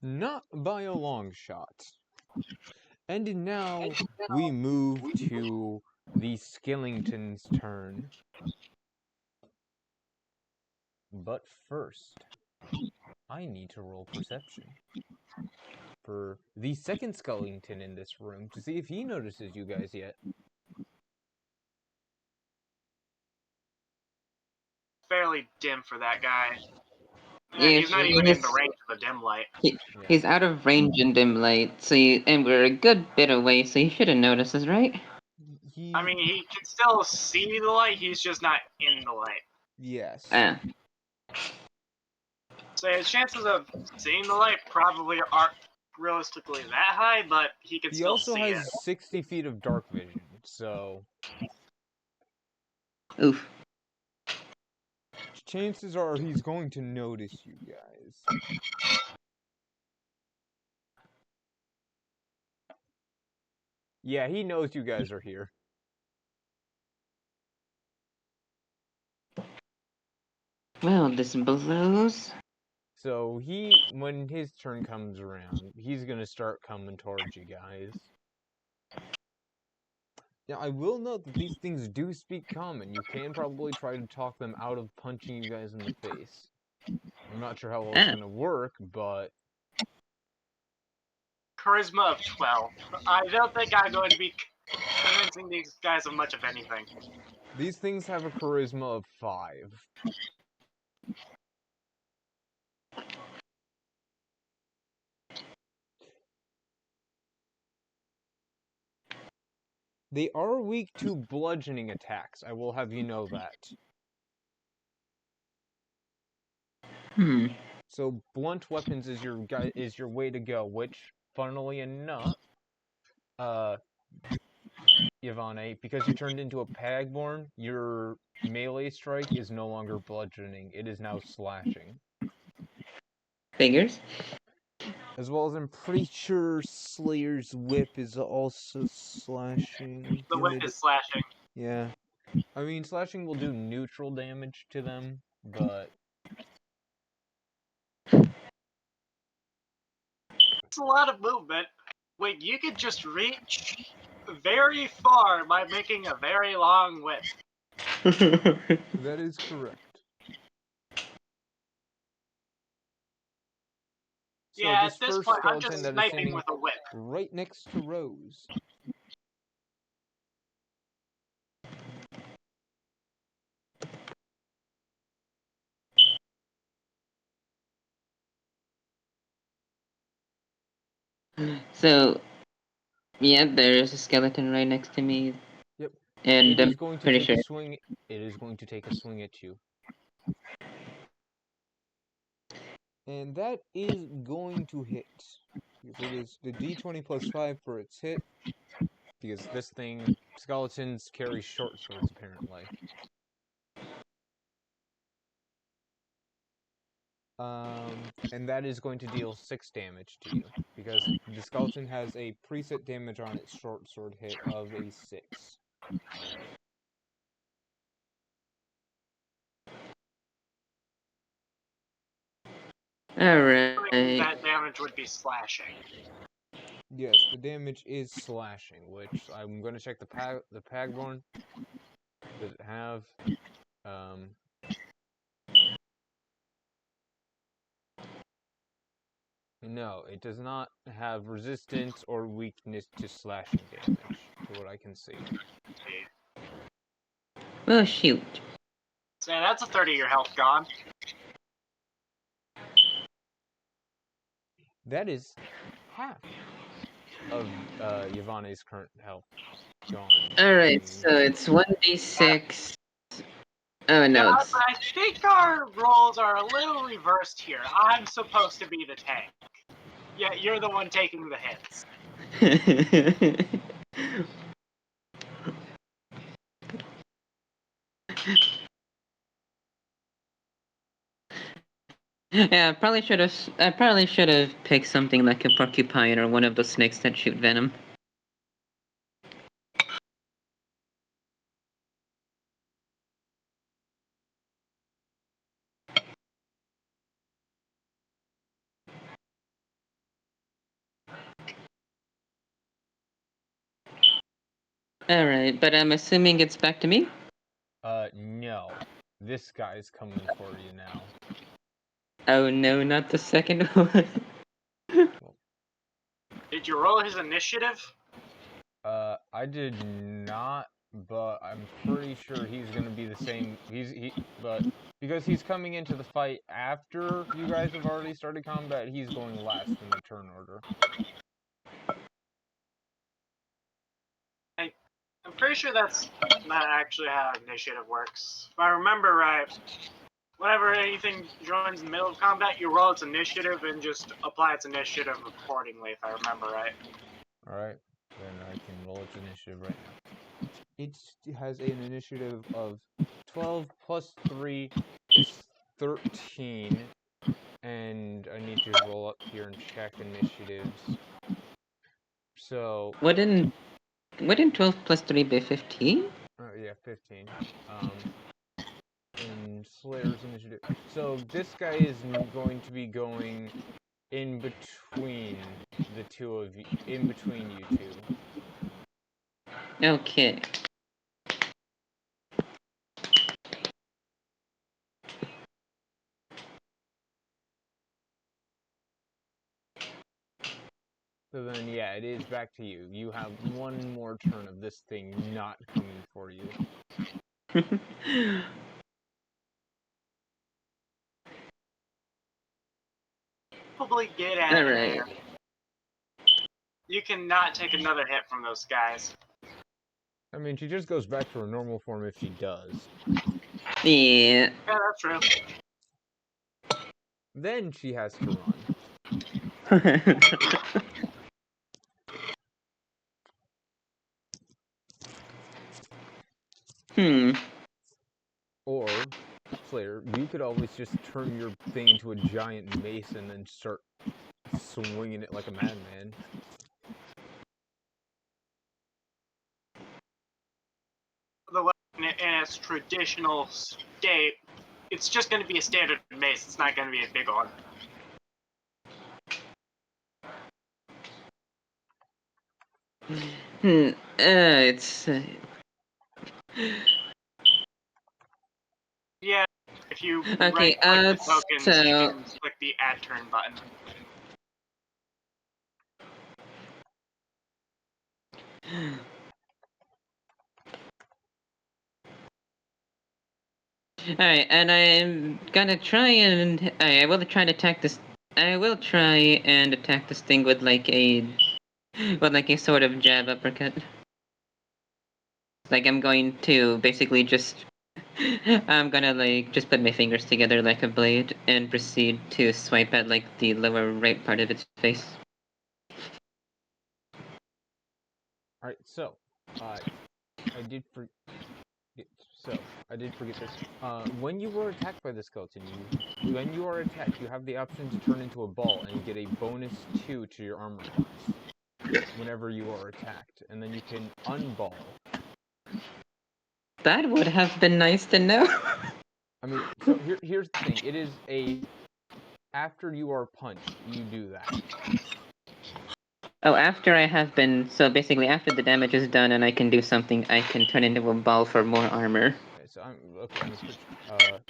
Not by a long shot. And now we move to the Skellington's turn. But first, I need to roll perception for the second Skellington in this room to see if he notices you guys yet.
Fairly dim for that guy.
Yeah,
He's not even in the range of the dim light.
He's out of range in dim light, and we're a good bit away, so he should have noticed us, right?
I mean, he can still see the light, he's just not in the light.
Yes.
So his chances of seeing the light probably aren't realistically that high, but he can still see it.
He also has 60 feet of dark vision, so...
Oof.
Chances are he's going to notice you guys. Yeah, he knows you guys are here.
Well, this blows.
So when his turn comes around, he's gonna start coming towards you guys. Now, I will note that these things do speak common. You can probably try to talk them out of punching you guys in the face. I'm not sure how well it's gonna work, but...
Charisma of 12. I don't think I'm going to be convincing these guys of much of anything.
These things have a charisma of 5. They are weak to bludgeoning attacks, I will have you know that. So blunt weapons is your way to go, which, funnily enough, Yvonne, because you turned into a Pagborn, your melee strike is no longer bludgeoning, it is now slashing.
Figures.
As well as I'm pretty sure Slayer's whip is also slashing.
The whip is slashing.
Yeah. I mean, slashing will do neutral damage to them, but...
It's a lot of movement. Wait, you could just reach very far by making a very long whip.
That is correct. So
Yeah,
this
at this
first
point, I'm
skeleton
just
that is
sniping
standing
with a whip.
right next to Rose.
So, yeah, there's a skeleton right next to me.
Yep.
And
It
I'm
is going to
pretty
take
sure.
a swing. It is going to take a swing at you. And that is going to hit. Because it is the d20 plus 5 for its hit. Because this thing, skeletons carry short swords, apparently. And that is going to deal 6 damage to you. Because the skeleton has a preset damage on its short sword hit of a 6.
Alright.
That damage would be slashing.
Yes, the damage is slashing, which I'm going to check the Pagborn. Does it have... No, it does not have resistance or weakness to slashing damage, to what I can see.
Oh, shoot.
So that's a third of your health gone.
That is half of Yvonne's current health gone.
Alright, so it's 1d6. Oh,
Yeah,
no, it's...
I think our roles are a little reversed here. I'm supposed to be the tank. Yeah, you're the one taking the hits.
Yeah, I probably should have picked something like a porcupine or one of those snakes that shoot venom. Alright, but I'm assuming it's back to me?
No. This guy's coming for you now.
Oh no, not the second one.
Did you roll his initiative?
I did not, but I'm pretty sure he's gonna be the same. But because he's coming into the fight after you guys have already started combat, he's going last in the turn order.
I'm pretty sure that's not actually how initiative works. If I remember right, whenever anything joins in the middle of combat, you roll its initiative and just apply its initiative accordingly, if I remember right.
Alright, then I can roll its initiative right now. It has an initiative of 12 plus 3 is 13, and I need to roll up here and check initiatives. So...
Wouldn't 12 plus 3 be 15?
Yeah, 15. And Slayer's initiative. So this guy is going to be going in between the two of you, in between you two.
Okay.
So then, yeah, it is back to you. You have one more turn of this thing not coming for you.
Probably get out of
Alright.
there. You cannot take another hit from those guys.
I mean, she just goes back to her normal form if she does.
Yeah.
Yeah, that's true.
Then she has to run. Or, Slayer, you could always just turn your thing into a giant mace and then start swinging it like a madman.
The weapon in its traditional state, it's just going to be a standard mace. It's not going to be a big one.
It's...
Yeah, if you
Okay,
right-click the tokens, you
so...
can click the add turn button.
Alright, and I'm gonna try and... I will try to attack this I will try and attack this thing with like a sort of jab uppercut. Like I'm going to basically just I'm gonna like just put my fingers together like a blade and proceed to swipe at like the lower right part of its face.
Alright, so I did forget this. When you were attacked by the skeleton, when you are attacked, you have the option to turn into a ball and get a bonus 2 to your armor class whenever you are attacked, and then you can unball.
That would have been nice to know.
I mean, so here's the thing. It is after you are punched, you do that.
Oh, after I have been, so basically after the damage is done and I can do something, I can turn into a ball for more armor.
Okay, so I'm gonna switch.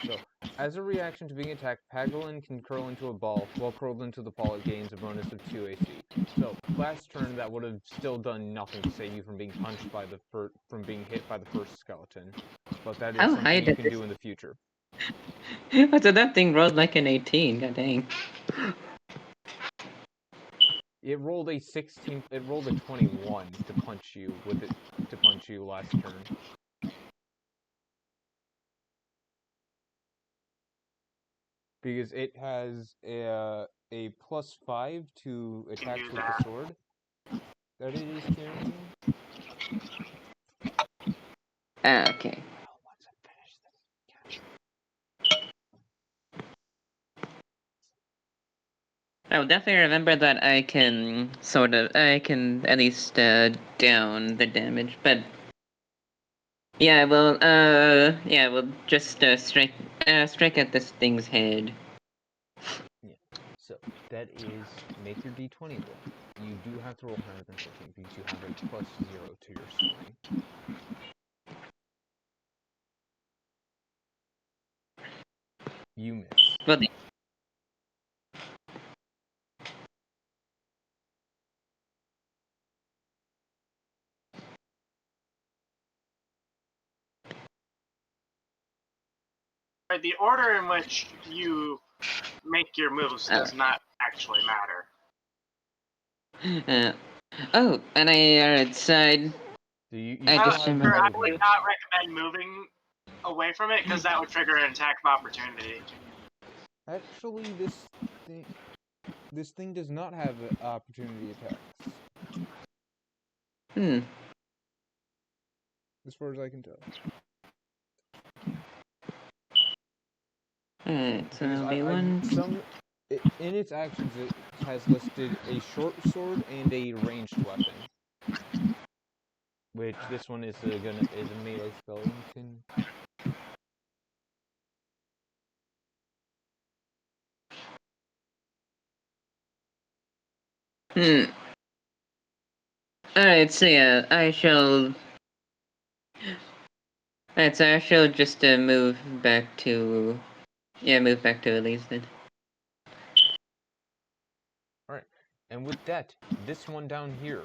So as a reaction to being attacked, Pagolin can curl into a ball. While curled into the ball, it gains a bonus of 2 AC. So last turn, that would have still done nothing to save you from being punched by from being hit by the first skeleton. But that is
How high
something you
did
can
this?
do in the future.
So that thing rolled like an 18. God dang.
It rolled a 16. It rolled a 21 to punch you last turn. Because it has a +5 to attacks with the sword that it is carrying.
Okay. I'll definitely remember that I can at least down the damage, but yeah, we'll just strike at this thing's head.
Yeah. So that is make your d20 roll. You do have to roll higher than 14 because you have a +0 to your swing. You miss.
Well,
Right, the order in which you make your moves does not actually matter.
Oh, and side.
So you
I
still
just
have
remembered.
I
fight
would
advantage.
not recommend moving away from it because that would trigger an attack of opportunity.
Actually, this thing does not have opportunity attacks, as far as I can tell.
Alright, so
Because
it'll be one.
in its actions, it has listed a short sword and a ranged weapon. Which this one is a melee spell and can.
Alright, so yeah, I shall. Alright, so I shall just move back to. Yeah, move back to Eleise then.
Alright, and with that, this one down here.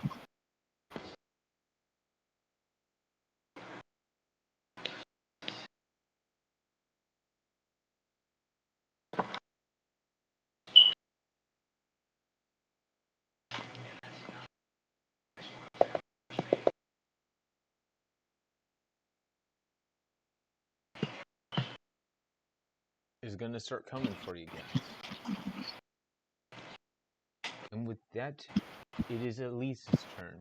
Is gonna start coming for you guys. And with that, it is Elise's turn.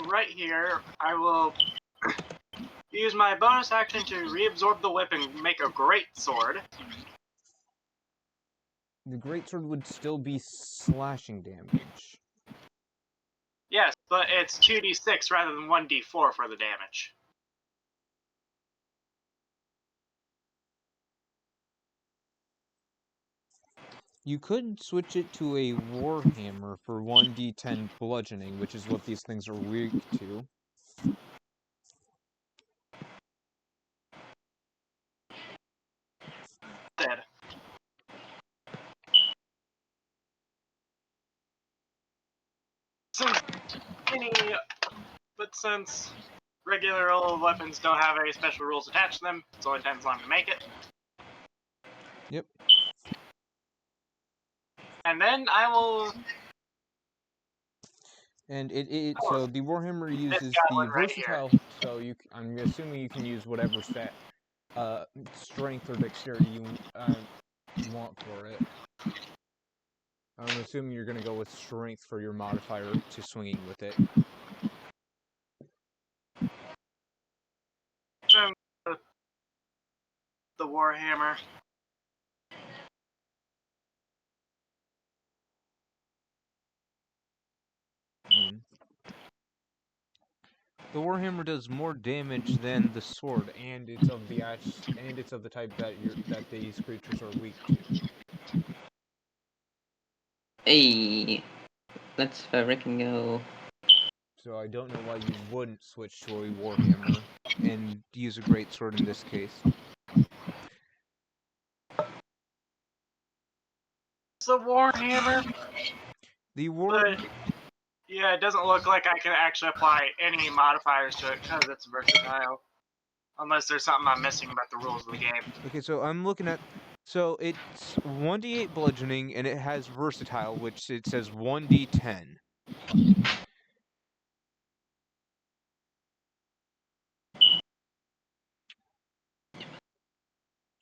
Right here, I will use my bonus action to reabsorb the whip and make a great sword.
The greatsword would still be slashing damage.
Yes, but it's 2d6 rather than 1d4 for the damage.
You could switch it to a warhammer for 1d10 bludgeoning, which is what these things are weak to.
Dead. since regular old weapons don't have any special rules attached to them, it's only 10 as long to make it.
Yep.
And then I will...
And so the Warhammer uses
guy
the
went right here.
versatile. So I'm assuming you can use whatever stat, strength or dexterity you want for it. I'm assuming you're gonna go with strength for your modifier to swinging with it.
The Warhammer.
The Warhammer does more damage than the sword, and it's of the type that these creatures are weak to.
Hey, let's freaking go.
So I don't know why you wouldn't switch to a Warhammer and use a greatsword in this case.
It's a Warhammer. But, yeah, it doesn't look like I can actually apply any modifiers to it because it's versatile. Unless there's something I'm missing about the rules of the game.
Okay, so I'm looking at... So it's 1d8 bludgeoning, and it has versatile, which it says 1d10.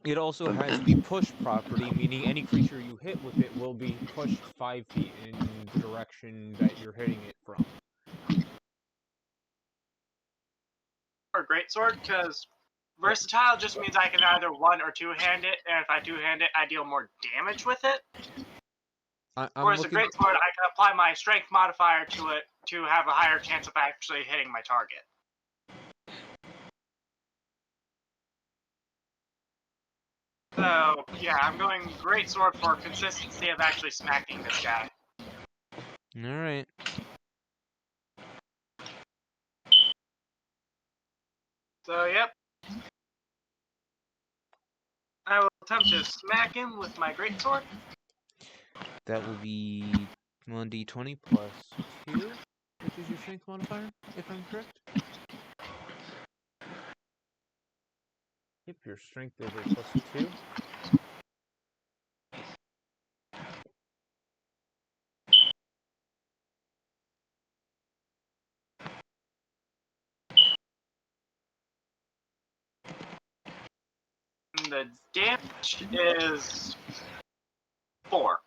It also has the push property, meaning any creature you hit with it will be pushed 5 feet in the direction that you're hitting it from.
Or greatsword, because versatile just means I can either one or two-hand it, and if I two-hand it, I deal more damage with it. Whereas a greatsword, I can apply my strength modifier to it to have a higher chance of actually hitting my target. So, yeah, I'm going greatsword for consistency of actually smacking this guy.
Alright.
So, yep. I will attempt to smack him with my greatsword.
That will be 1d20 plus 2, which is your strength modifier, if I'm correct. Yep, your strength is a plus 2.
And the damage is 4.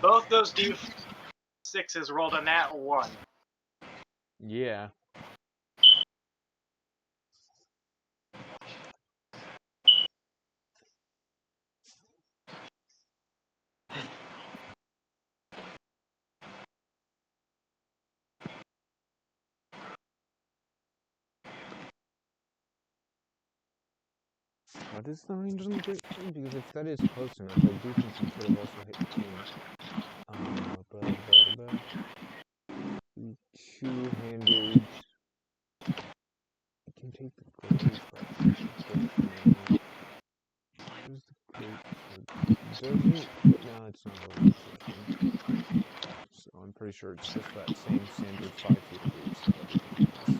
Both those D6s rolled a nat 1.
Yeah. What is the range on the great sword? Because if that is close enough, I do think you could have also hit King. Two-handed. You can take the glaive, but definitely. Where's the great sword? Doesn't. No, it's not a range weapon. So I'm pretty sure it's just that same standard 5 feet of reach that everything has.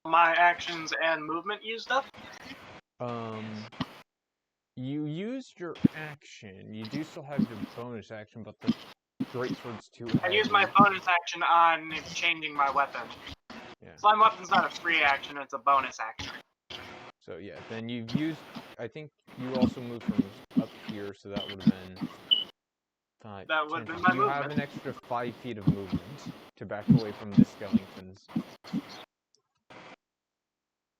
My actions and movement used up?
You used your action. You do still have your bonus action, but the greatsword's too heavy.
I used my bonus action on changing my weapon.
Yeah.
Slime weapon's not a free action, it's a bonus action.
So yeah, then you've used... I think you also moved from up here, so that would have been... 5,
that would have
10,
been my
you
movement.
have an extra 5 feet of movement to back away from the skeletons.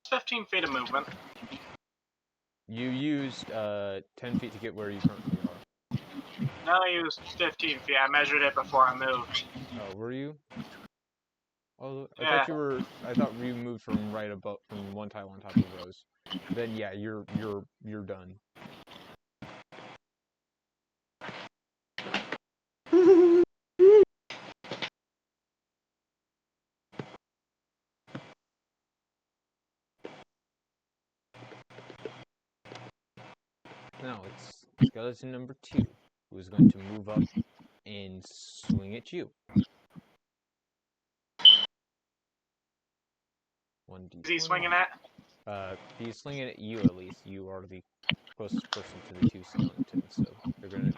15 feet of movement.
You used 10 feet to get where you currently are.
No, I used 15 feet. I measured it before I moved.
Oh, were you? Oh, I
Yeah.
thought you were. I thought you moved from right above, from one tile on top of Rose. Then yeah, you're done. Now it's skeleton number 2, who is going to move up and swing at you. 1d20.
Is he swinging at?
He's swinging at you, Elise. You are the closest person to the 2 skeletons, so they're going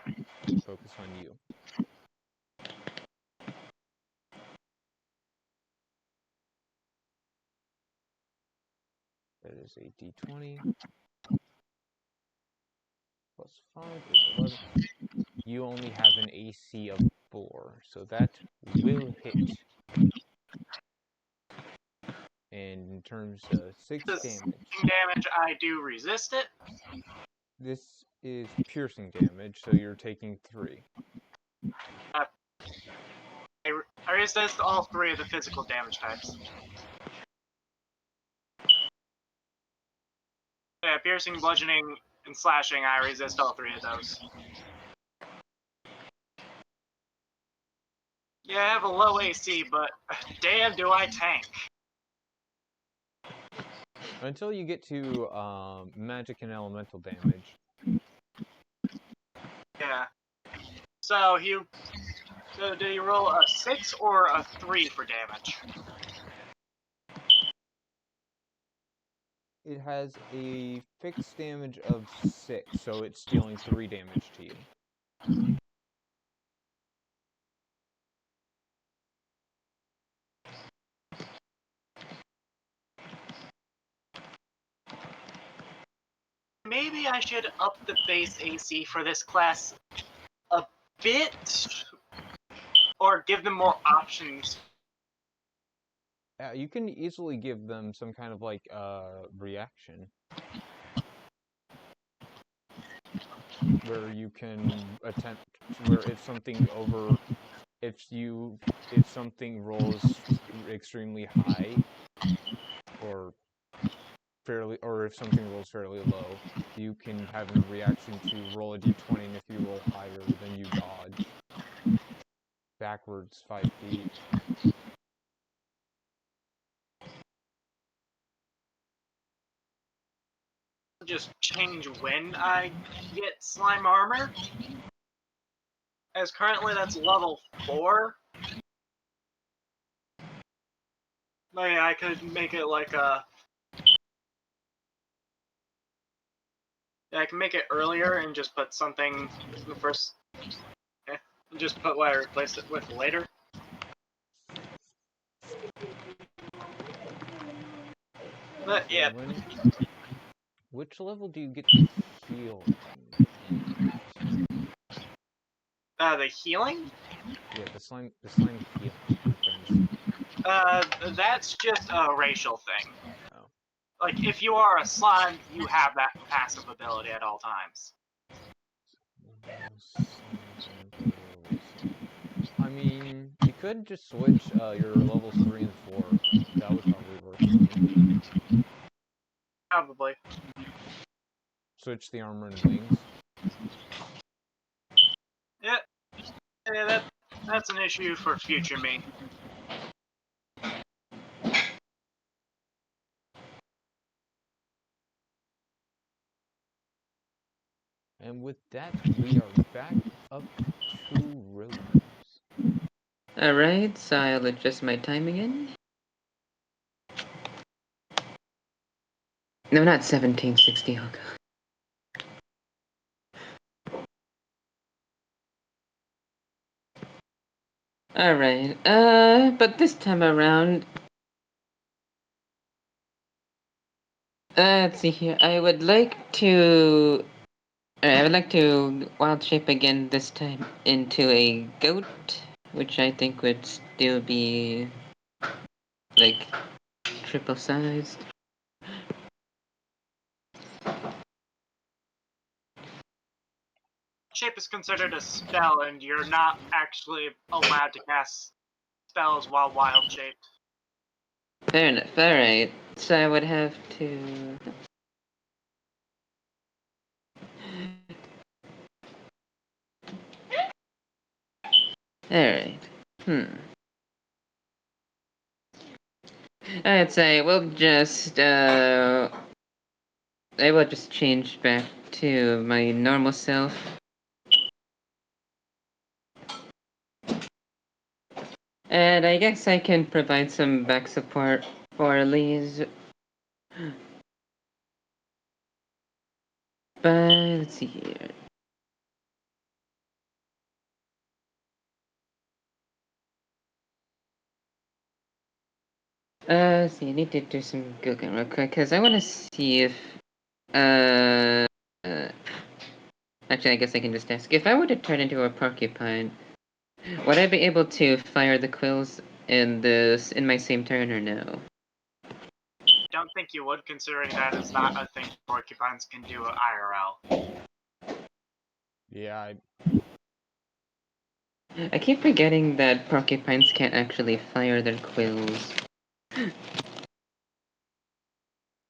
to focus on you. That is a d20. Plus 5 is 11. You only have an AC of 4, so that will hit. And in terms of 6 damage.
Damage, I do resist it.
This is piercing damage, so you're taking 3.
I resist all 3 of the physical damage types. Yeah, piercing, bludgeoning, and slashing, I resist all 3 of those. Yeah, I have a low AC, but damn do I tank.
Until you get to magic and elemental damage.
Yeah. So do you roll a 6 or a 3 for damage?
It has a fixed damage of 6, so it's dealing 3 damage to you.
Maybe I should up the base AC for this class a bit, or give them more options.
You can easily give them some kind of like reaction, where you can attempt where if something rolls extremely high, or if something rolls fairly low, you can have a reaction to roll a d20, and if you roll higher, then you dodge backwards 5 feet.
Just change when I get slime armor. As currently that's level 4. Maybe I could make it like a... Yeah, I can make it earlier and just put something in the first... Yeah, just put what I replaced it with later. But yeah.
Which level do you get the heal at?
The healing?
Yeah, the slime healing.
That's just a racial thing.
Oh.
Like, if you are a slime, you have that passive ability at all times.
I mean, you could just switch your levels 3 and 4. That would probably work fine.
Probably.
Switch the armor and wings.
Yeah, that's an issue for future me.
And with that, we are back up to Rose.
Alright, so I'll adjust my time again. No, not 1760, oh god. Alright, but this time around... let's see here, I would like to wild shape again, this time into a goat, which I think would still be like triple sized.
Shape is considered a spell, and you're not actually allowed to cast spells while wild shaped.
Fair enough, alright. So I would have to... Alright. I'd say we'll just, I will just change back to my normal self. And I guess I can provide some back support for Eleise. But let's see here. See, I need to do some Googling real quick because I want to see if. Uh, uh, Actually, I guess I can just ask. If I were to turn into a porcupine, would I be able to fire the quills in my same turn or no?
Don't think you would, considering that is not a thing porcupines can do IRL.
Yeah,
I keep forgetting that porcupines can't actually fire their quills.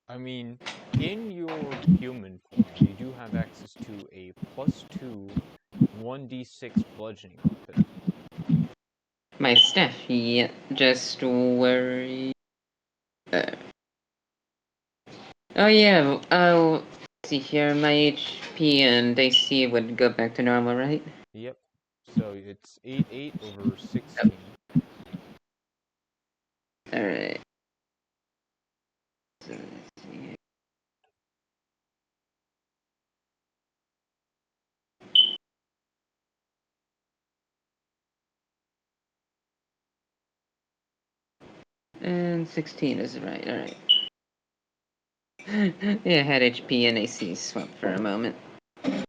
I mean, in your human form, you do have access to a +2 1d6 bludgeoning weapon.
My staff, yeah, just worry. Oh yeah, see here, my HP and AC would go back to normal, right?
Yep. So it's 8 over 16.
Alright. So, let's see here. And 16 is right, alright. Yeah, I had HP and AC swapped for a moment.
Yeah.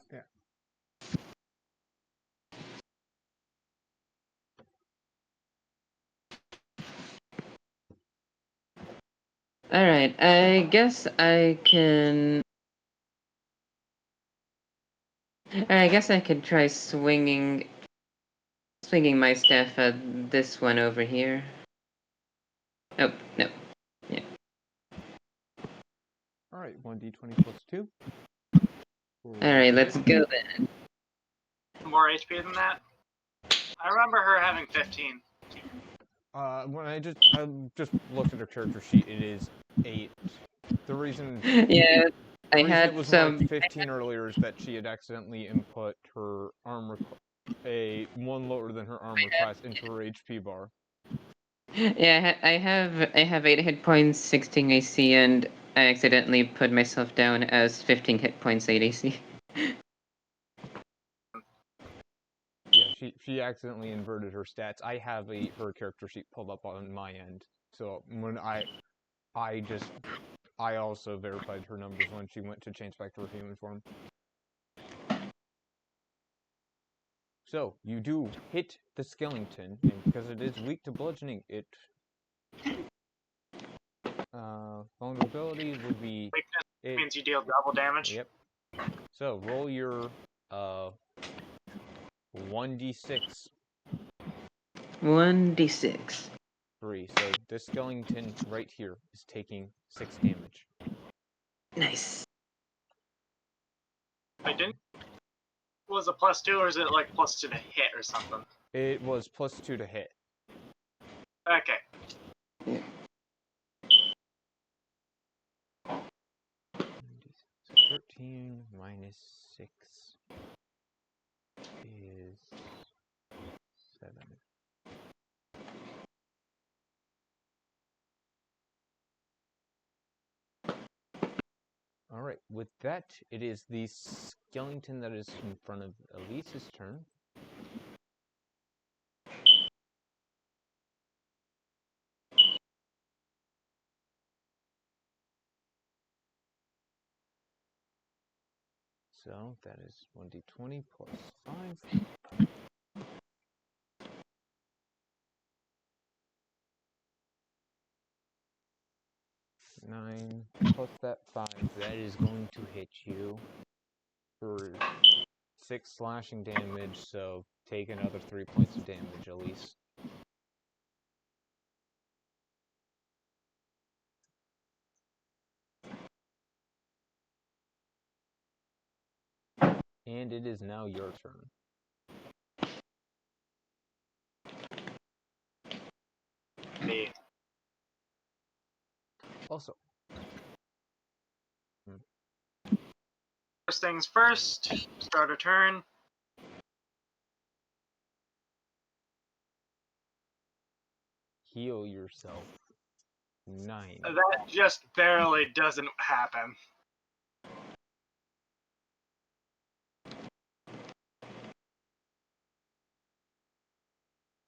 Alright, I guess I can... I guess I could try swinging my staff at this one over here. Oh, no. Yeah.
Alright, 1d20 plus 2.
Alright, let's go then.
More HP than that? I remember her having 15.
When I just looked at her character sheet, it is 8. The reason
Yeah, I
it
had
was
some...
marked 15 earlier is that she had accidentally input her armor, a 1 lower than her armor class into her HP bar.
Yeah, I have 8 hit points, 16 AC, and I accidentally put myself down as 15 hit points, 8 AC.
Yeah, she accidentally inverted her stats. I have her character sheet pulled up on my end, so when I also verified her numbers when she went to change back to her human form. So you do hit the skeleton, and because it is weak to bludgeoning, it vulnerability would be.
Weakness
It
means you deal double damage.
Yep. So roll your 1d6.
1d6.
3. So this skeleton right here is taking 6 damage.
Nice.
Wait, didn't was it +2 or is it like +2 to hit or something?
It was +2 to hit.
Okay.
Yeah.
So 13 minus 6 is 7. Alright, with that, it is the skeleton that is in front of Elise's turn. So that is 1d20 plus 5. 9 plus that 5, that is going to hit you for 6 slashing damage, so take another 3 points of damage, Elise. And it is now your turn.
Me.
Also.
first things first, start a turn.
Heal yourself. 9.
That just barely doesn't happen.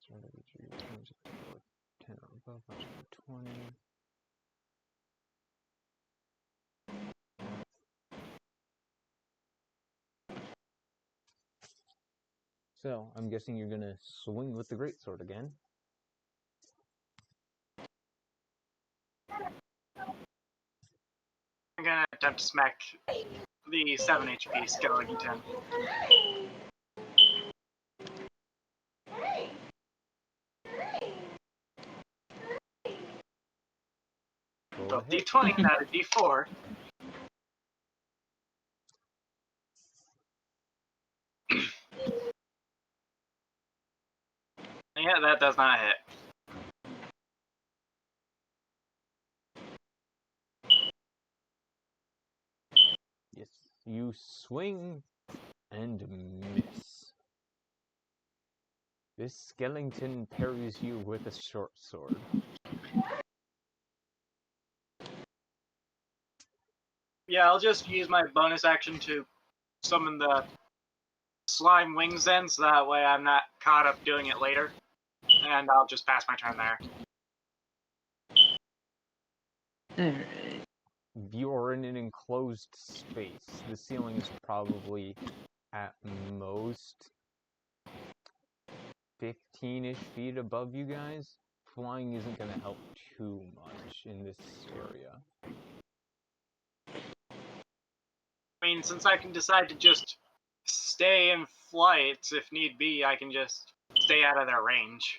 Start of each of your turns if you roll 10 or above, up to 20. So, I'm guessing you're gonna swing with the greatsword again.
I'm gonna attempt to smack the 7 HP skeleton.
Roll
So
a hit.
D20, not a D4. Yeah, that does not hit.
Yes, you swing and miss. This skeleton parries you with a short sword.
Yeah, I'll just use my bonus action to summon the slime wings then, so that way I'm not caught up doing it later. And I'll just pass my turn there.
Alright.
You're in an enclosed space. The ceiling is probably at most 15-ish feet above you guys. Flying isn't going to help too much in this area.
I mean, since I can decide to just stay in flight if need be, I can just stay out of their range.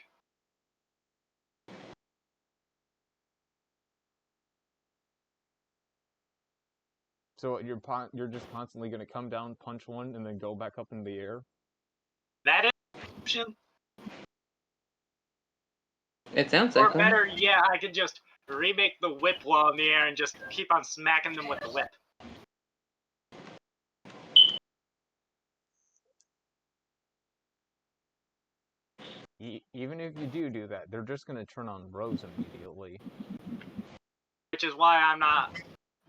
So you're just constantly going to come down, punch one, and then go back up in the air?
That is an option.
It sounds
Or
like one.
better, yeah, I could just remake the whip while in the air and just keep on smacking them with the whip.
Even if you do that, they're just going to turn on Rose immediately.
Which is why I'm not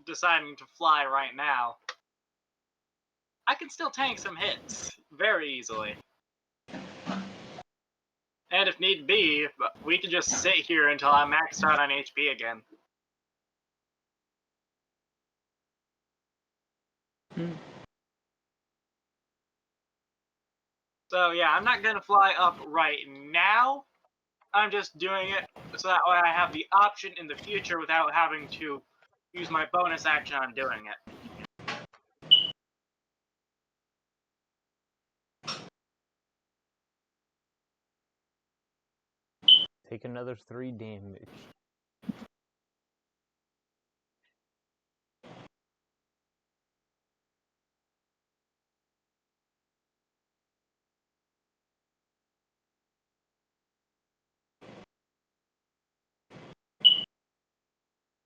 deciding to fly right now. I can still tank some hits very easily. And if need be, we can just sit here until I'm maxed out on HP again. So yeah, I'm not gonna fly up right now. I'm just doing it so that way I have the option in the future without having to use my bonus action on doing it.
Take another 3 damage.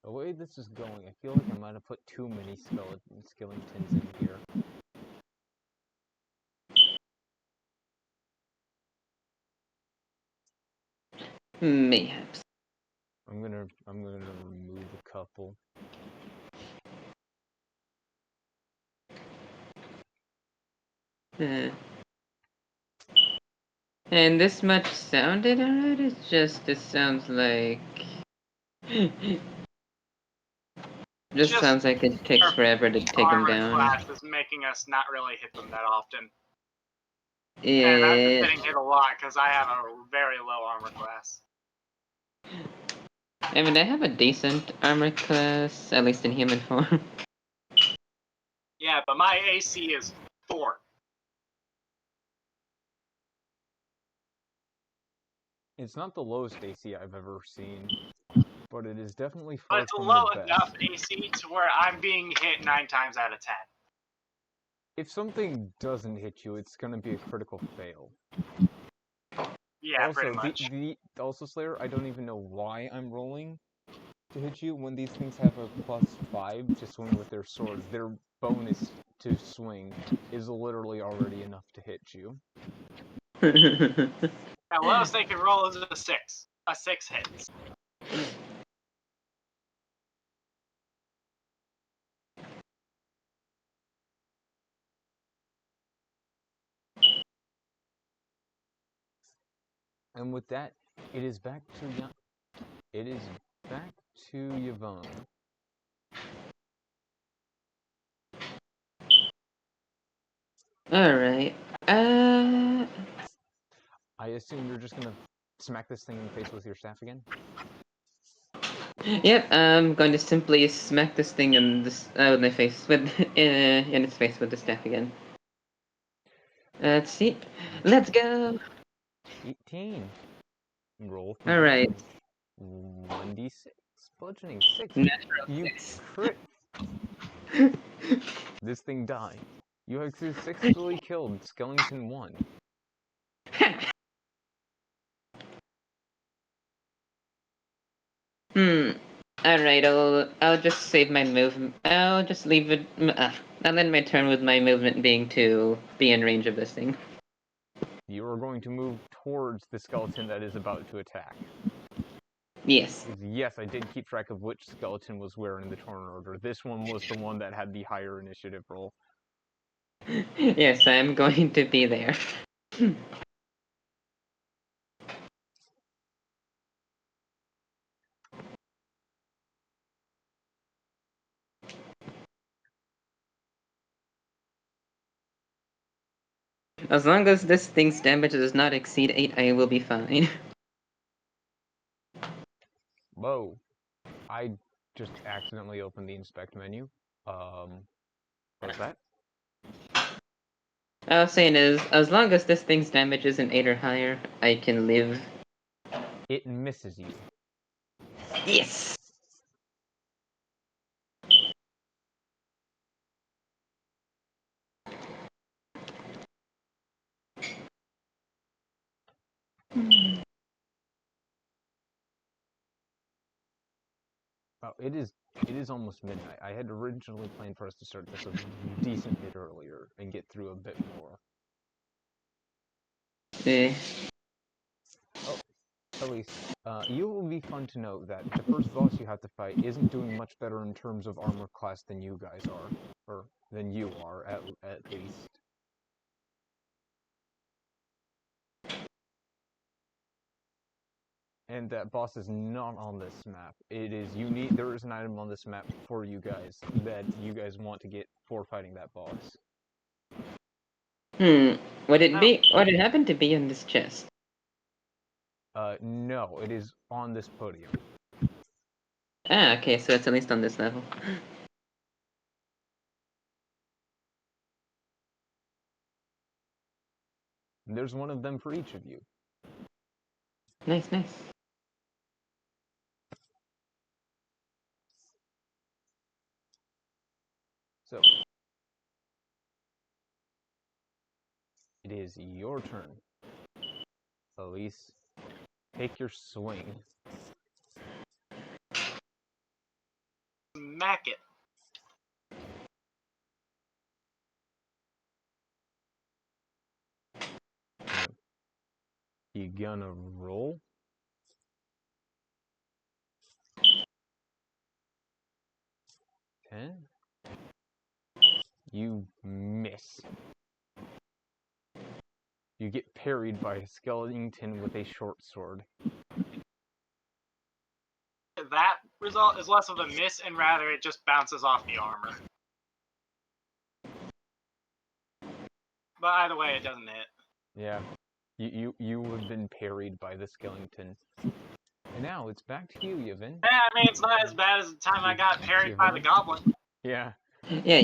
The way this is going, I feel like I might have put too many skeletons in here.
Mayhaps.
I'm gonna remove a couple.
And this much sounded alright? It's just, it sounds like... Just sounds like it takes forever to take him
Armor
down.
class is making us not really hit them that often. And I've been
Yeah.
getting hit a lot because I have a very low armor class.
I mean, I have a decent armor class, at least in human form.
Yeah, but my AC is 4.
It's not the lowest AC I've ever seen, but it is definitely
But
far
it's a
from
low
the best.
enough AC to where I'm being hit 9 times out of 10.
If something doesn't hit you, it's gonna be a critical fail.
Yeah,
Also,
pretty much.
also Slayer, I don't even know why I'm rolling to hit you when these things have a +5 to swing with their swords. Their bonus to swing is literally already enough to hit you.
The lowest they can roll is a 6. A 6 hits.
And with that, it is back to Yvonne.
Alright.
I assume you're just gonna smack this thing in the face with your staff again?
Yep, I'm going to simply smack this thing in this with my face with in its face with the staff again. Let's see. Let's go.
18. Roll for
Alright.
damage. 1d6. Bludgeoning 6.
Natural
You
6.
crit. This thing died. You have successfully killed Skellington 1.
Alright, I'll just save my move. I'll just leave it. I'll end my turn with my movement being to be in range of this thing.
You are going to move towards the skeleton that is about to attack.
Yes.
Yes, I did keep track of which skeleton was where in the turn order. This one was the one that had the higher initiative roll.
Yes, I'm going to be there. As long as this thing's damage does not exceed 8, I will be fine.
Whoa. I just accidentally opened the inspect menu. What's that?
I was saying is, as long as this thing's damage isn't 8 or higher, I can live.
It misses you.
Yes!
Oh, it is almost midnight. I had originally planned for us to start this a decent bit earlier and get through a bit more.
Eh.
Oh, Eleise, you will be fun to note that the first boss you have to fight isn't doing much better in terms of armor class than you guys are. Or than you are, at least. And that boss is not on this map. It is unique. There is an item on this map for you guys that you guys want to get for fighting that boss.
Would it be? Would it happen to be in this chest?
No, it is on this podium.
Ah, okay, so it's at least on this level.
There's one of them for each of you.
Nice, nice.
So, it is your turn. Eleise, take your swing.
Smack it.
You gonna roll? Okay. You miss. You get parried by a skeleton with a short sword.
That result is less of a miss, and rather it just bounces off the armor. But either way, it doesn't hit.
Yeah. You have been parried by the skeleton. And now it's back to you, Yvonne.
Yeah, I mean, it's not as bad as the time I got parried by the goblin.
Yeah.
Yeah,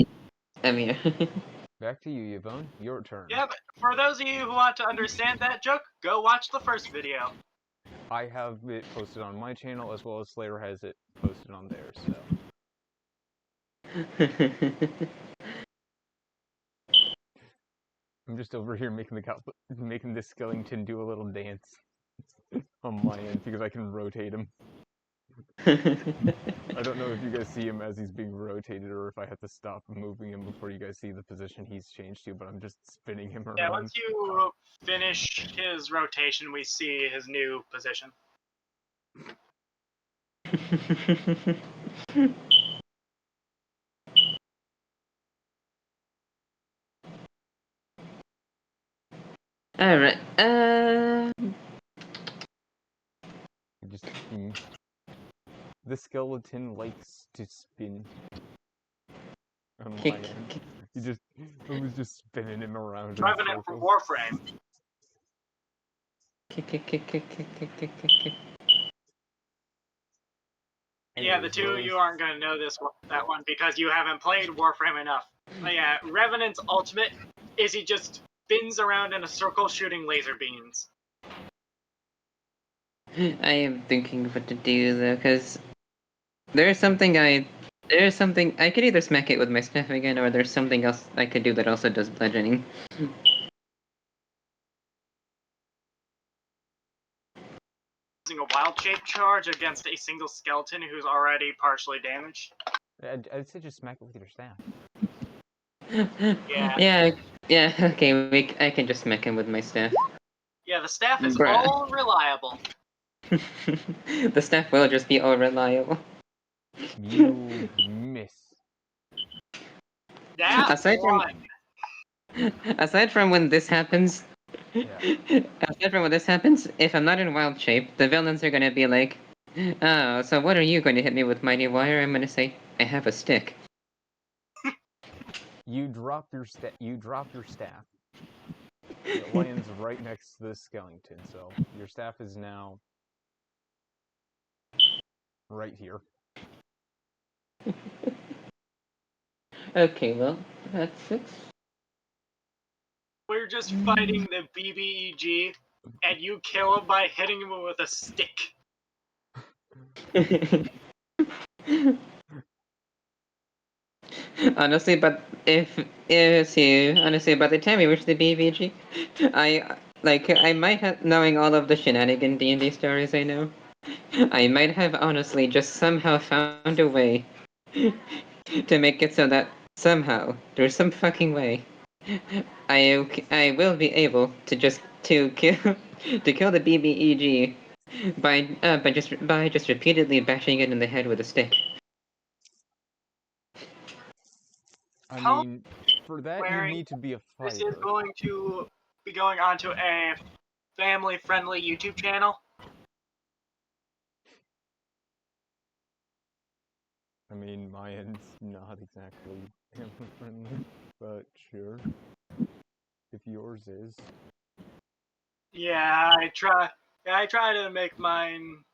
I'm here.
Back to you, Yvonne. Your turn.
Yeah, but for those of you who want to understand that joke, go watch the first video.
I have it posted on my channel as well as Slayer has it posted on theirs, so. I'm just over here making this skeleton do a little dance on my end because I can rotate him. I don't know if you guys see him as he's being rotated or if I have to stop moving him before you guys see the position he's changed to, but I'm just spinning him
Yeah,
around.
once you finish his rotation, we see his new position.
Alright,
Just spin. The skeleton likes to spin. On my end. I was just spinning him around in
Driving it for
circles.
Warframe. Yeah, the
Anyways,
two of you
Rose.
aren't going to know that one because you haven't played Warframe enough. But yeah, Revenant's ultimate is he just spins around in a circle shooting laser beams.
I am thinking what to do though, because there's something I could either smack it with my staff again, or there's something else I could do that also does bludgeoning.
Using a wild shape charge against a single skeleton who's already partially damaged.
I'd say just smack it with your staff.
Yeah.
Yeah, okay, I can just smack him with my staff.
Yeah, the staff is
Bruh.
all reliable.
The staff will just be all reliable.
You miss.
That
Aside
one.
Aside from when this happens,
Yeah.
aside from when this happens, if I'm not in wild shape, the villains are gonna be like, "Oh, so what are you going to hit me with, mighty wire?" I'm gonna say, "I have a stick."
You drop your staff. It lands right next to the skeleton, so your staff is now right here.
Okay, well, that's 6.
We're just fighting the BBEG, and you kill him by hitting him with a stick.
Honestly, but honestly, by the time we reach the BVG, I might have, knowing all of the shenanigan D&D stories I know, I might have honestly just somehow found a way to make it so that somehow, there's some fucking way, I will be able to kill the BBEG by just repeatedly bashing it in the head with a stick.
I
How
mean, for that you
wearing
need to be a
this is
fighter.
going to be going onto a family-friendly YouTube channel.
I mean, my end's not exactly family friendly, but sure. If yours is.
Yeah, I try to make mine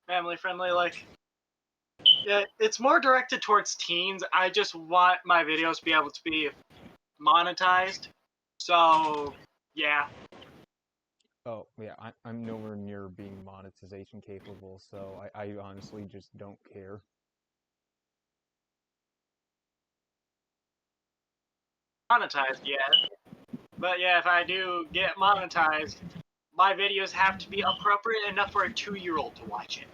family-friendly. Like, yeah, it's more directed towards teens. I just want my videos to be able to be monetized. So, yeah.
Oh, yeah, I'm nowhere near being monetization capable, so I honestly just don't care.
Monetized yet. But yeah, if I do get monetized, my videos have to be appropriate enough for a 2-year-old to watch it.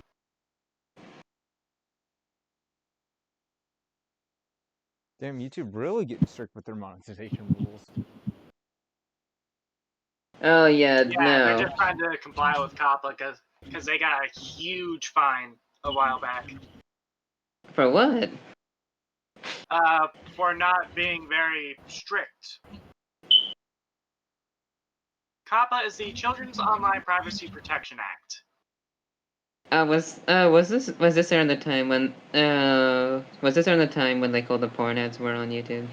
Damn, YouTube really getting strict with their monetization rules.
Oh yeah,
Yeah, they're
no.
just trying to comply with COPPA because they got a huge fine a while back
For what?
for not being very strict. COPPA is the Children's Online Privacy Protection Act.
Was this around the time when like all the porn ads were on YouTube?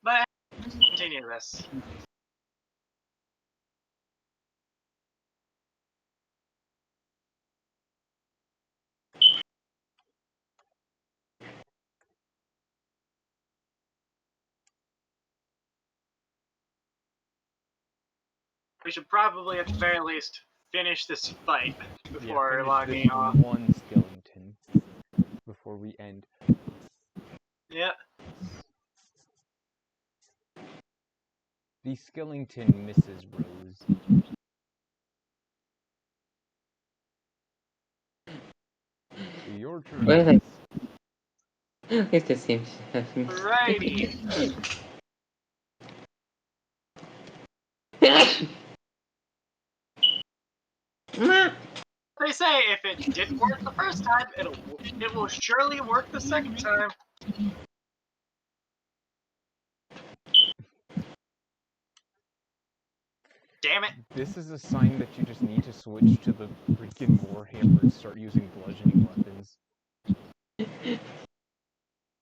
But continue this. We should probably, at the very least, finish this fight before
Finish
logging
this
off.
one skeleton before we end.
Yep.
The skeleton misses Rose. Your turn.
Well,
Yes.
at least it seems to have me.
Alrighty. They say if it didn't work the first time, it will surely work the second time. Damn it.
This is a sign that you just need to switch to the freaking Warhammer and start using bludgeoning weapons.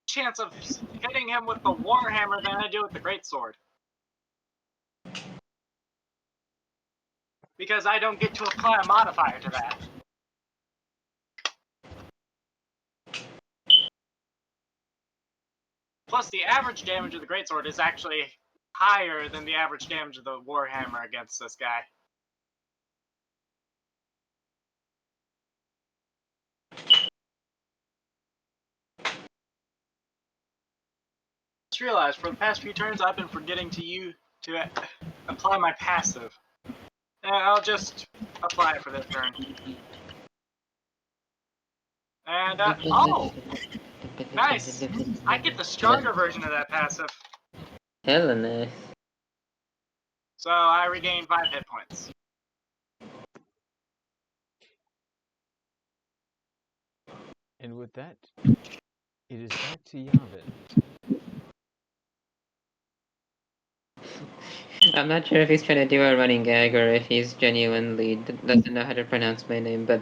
Chance of hitting him with the Warhammer than I do with the Greatsword. Because I don't get to apply a modifier to that. Plus, the average damage of the Greatsword is actually higher than the average damage of the Warhammer against this guy. Just realized, for the past few turns, I've been forgetting to apply my passive. And I'll just apply it for this turn. And, oh! Nice! I get the stronger version of that passive.
Hella nice.
So I regain 5 hit points.
And with that, it is back to Yvonne.
I'm not sure if he's trying to do a running gag or if he's genuinely doesn't know how to pronounce my name, but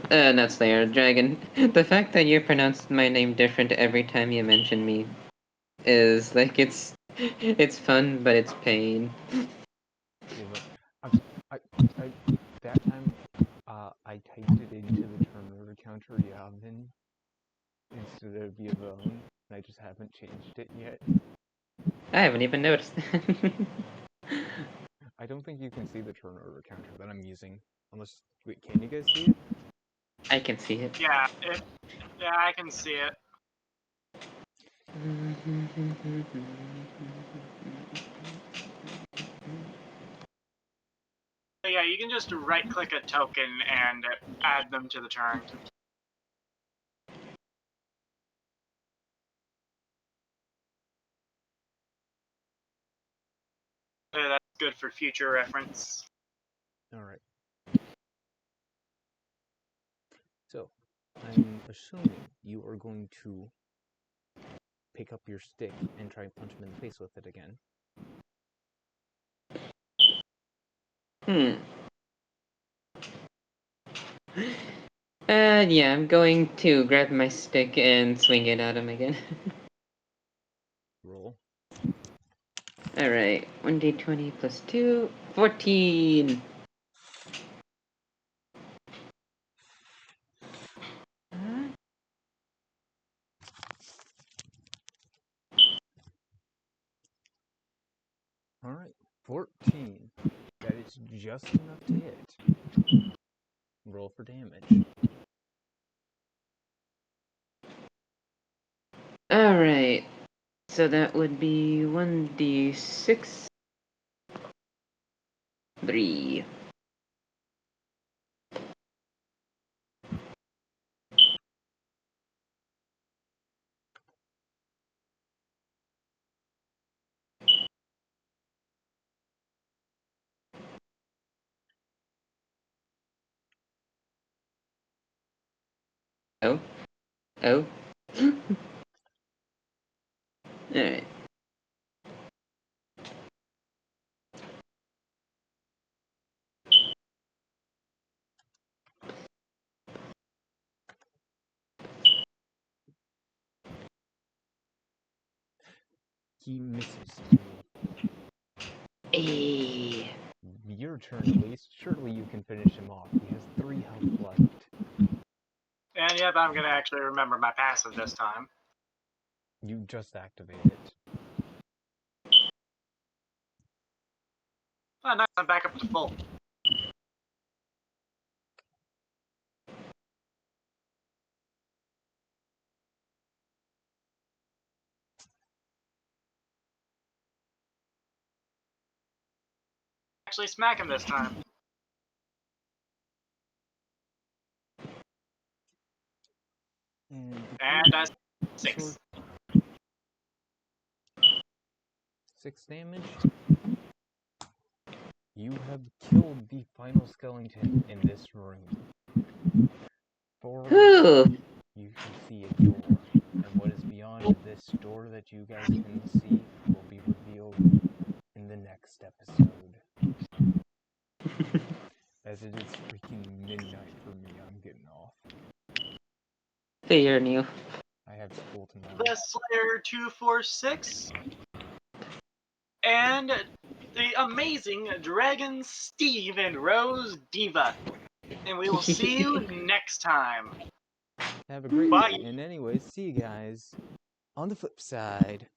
not Slayer, Dragon. The fact that you pronounced my name different every time you mention me is like it's fun, but it's pain.
Yeah, but that time, I typed it into the turn counter Yavin instead of Yvonne, and I just haven't changed it yet.
I haven't even noticed.
I don't think you can see the turn order counter that I'm using. Unless, wait, can you guys see it?
I can see it.
Yeah, I can see it. But yeah, you can just right-click a token and add them to the turn. That's good for future reference.
Alright. So, I'm assuming you are going to pick up your stick and try and punch him in the face with it again.
Yeah, I'm going to grab my stick and swing it at him again.
Roll.
Alright, 1d20 plus 2, 14!
Alright, 14. That is just enough to hit. Roll for damage.
Alright, so that would be 1d6. 3. Oh. Oh. Alright.
He misses.
Hey.
Your turn, Eleise. Surely you can finish him off. He has 3 health left.
And yep, I'm gonna actually remember my passive this time.
You just activated it.
Oh, nice, I'm back up to full. Actually smack him this time. And 6.
Sword. 6 damage. You have killed the final skeleton in this room. Forward,
Whew.
you can see a door, and what is beyond this door that you guys can see will be revealed in the next episode. As it is freaking midnight for me, I'm getting off.
Fair new.
I have school tomorrow.
The Slayer 246. And the amazing Dragon Steve and RoseDiva. And we will see you next time.
Have a great
Bye.
night, and anyways, see you guys on the flip side.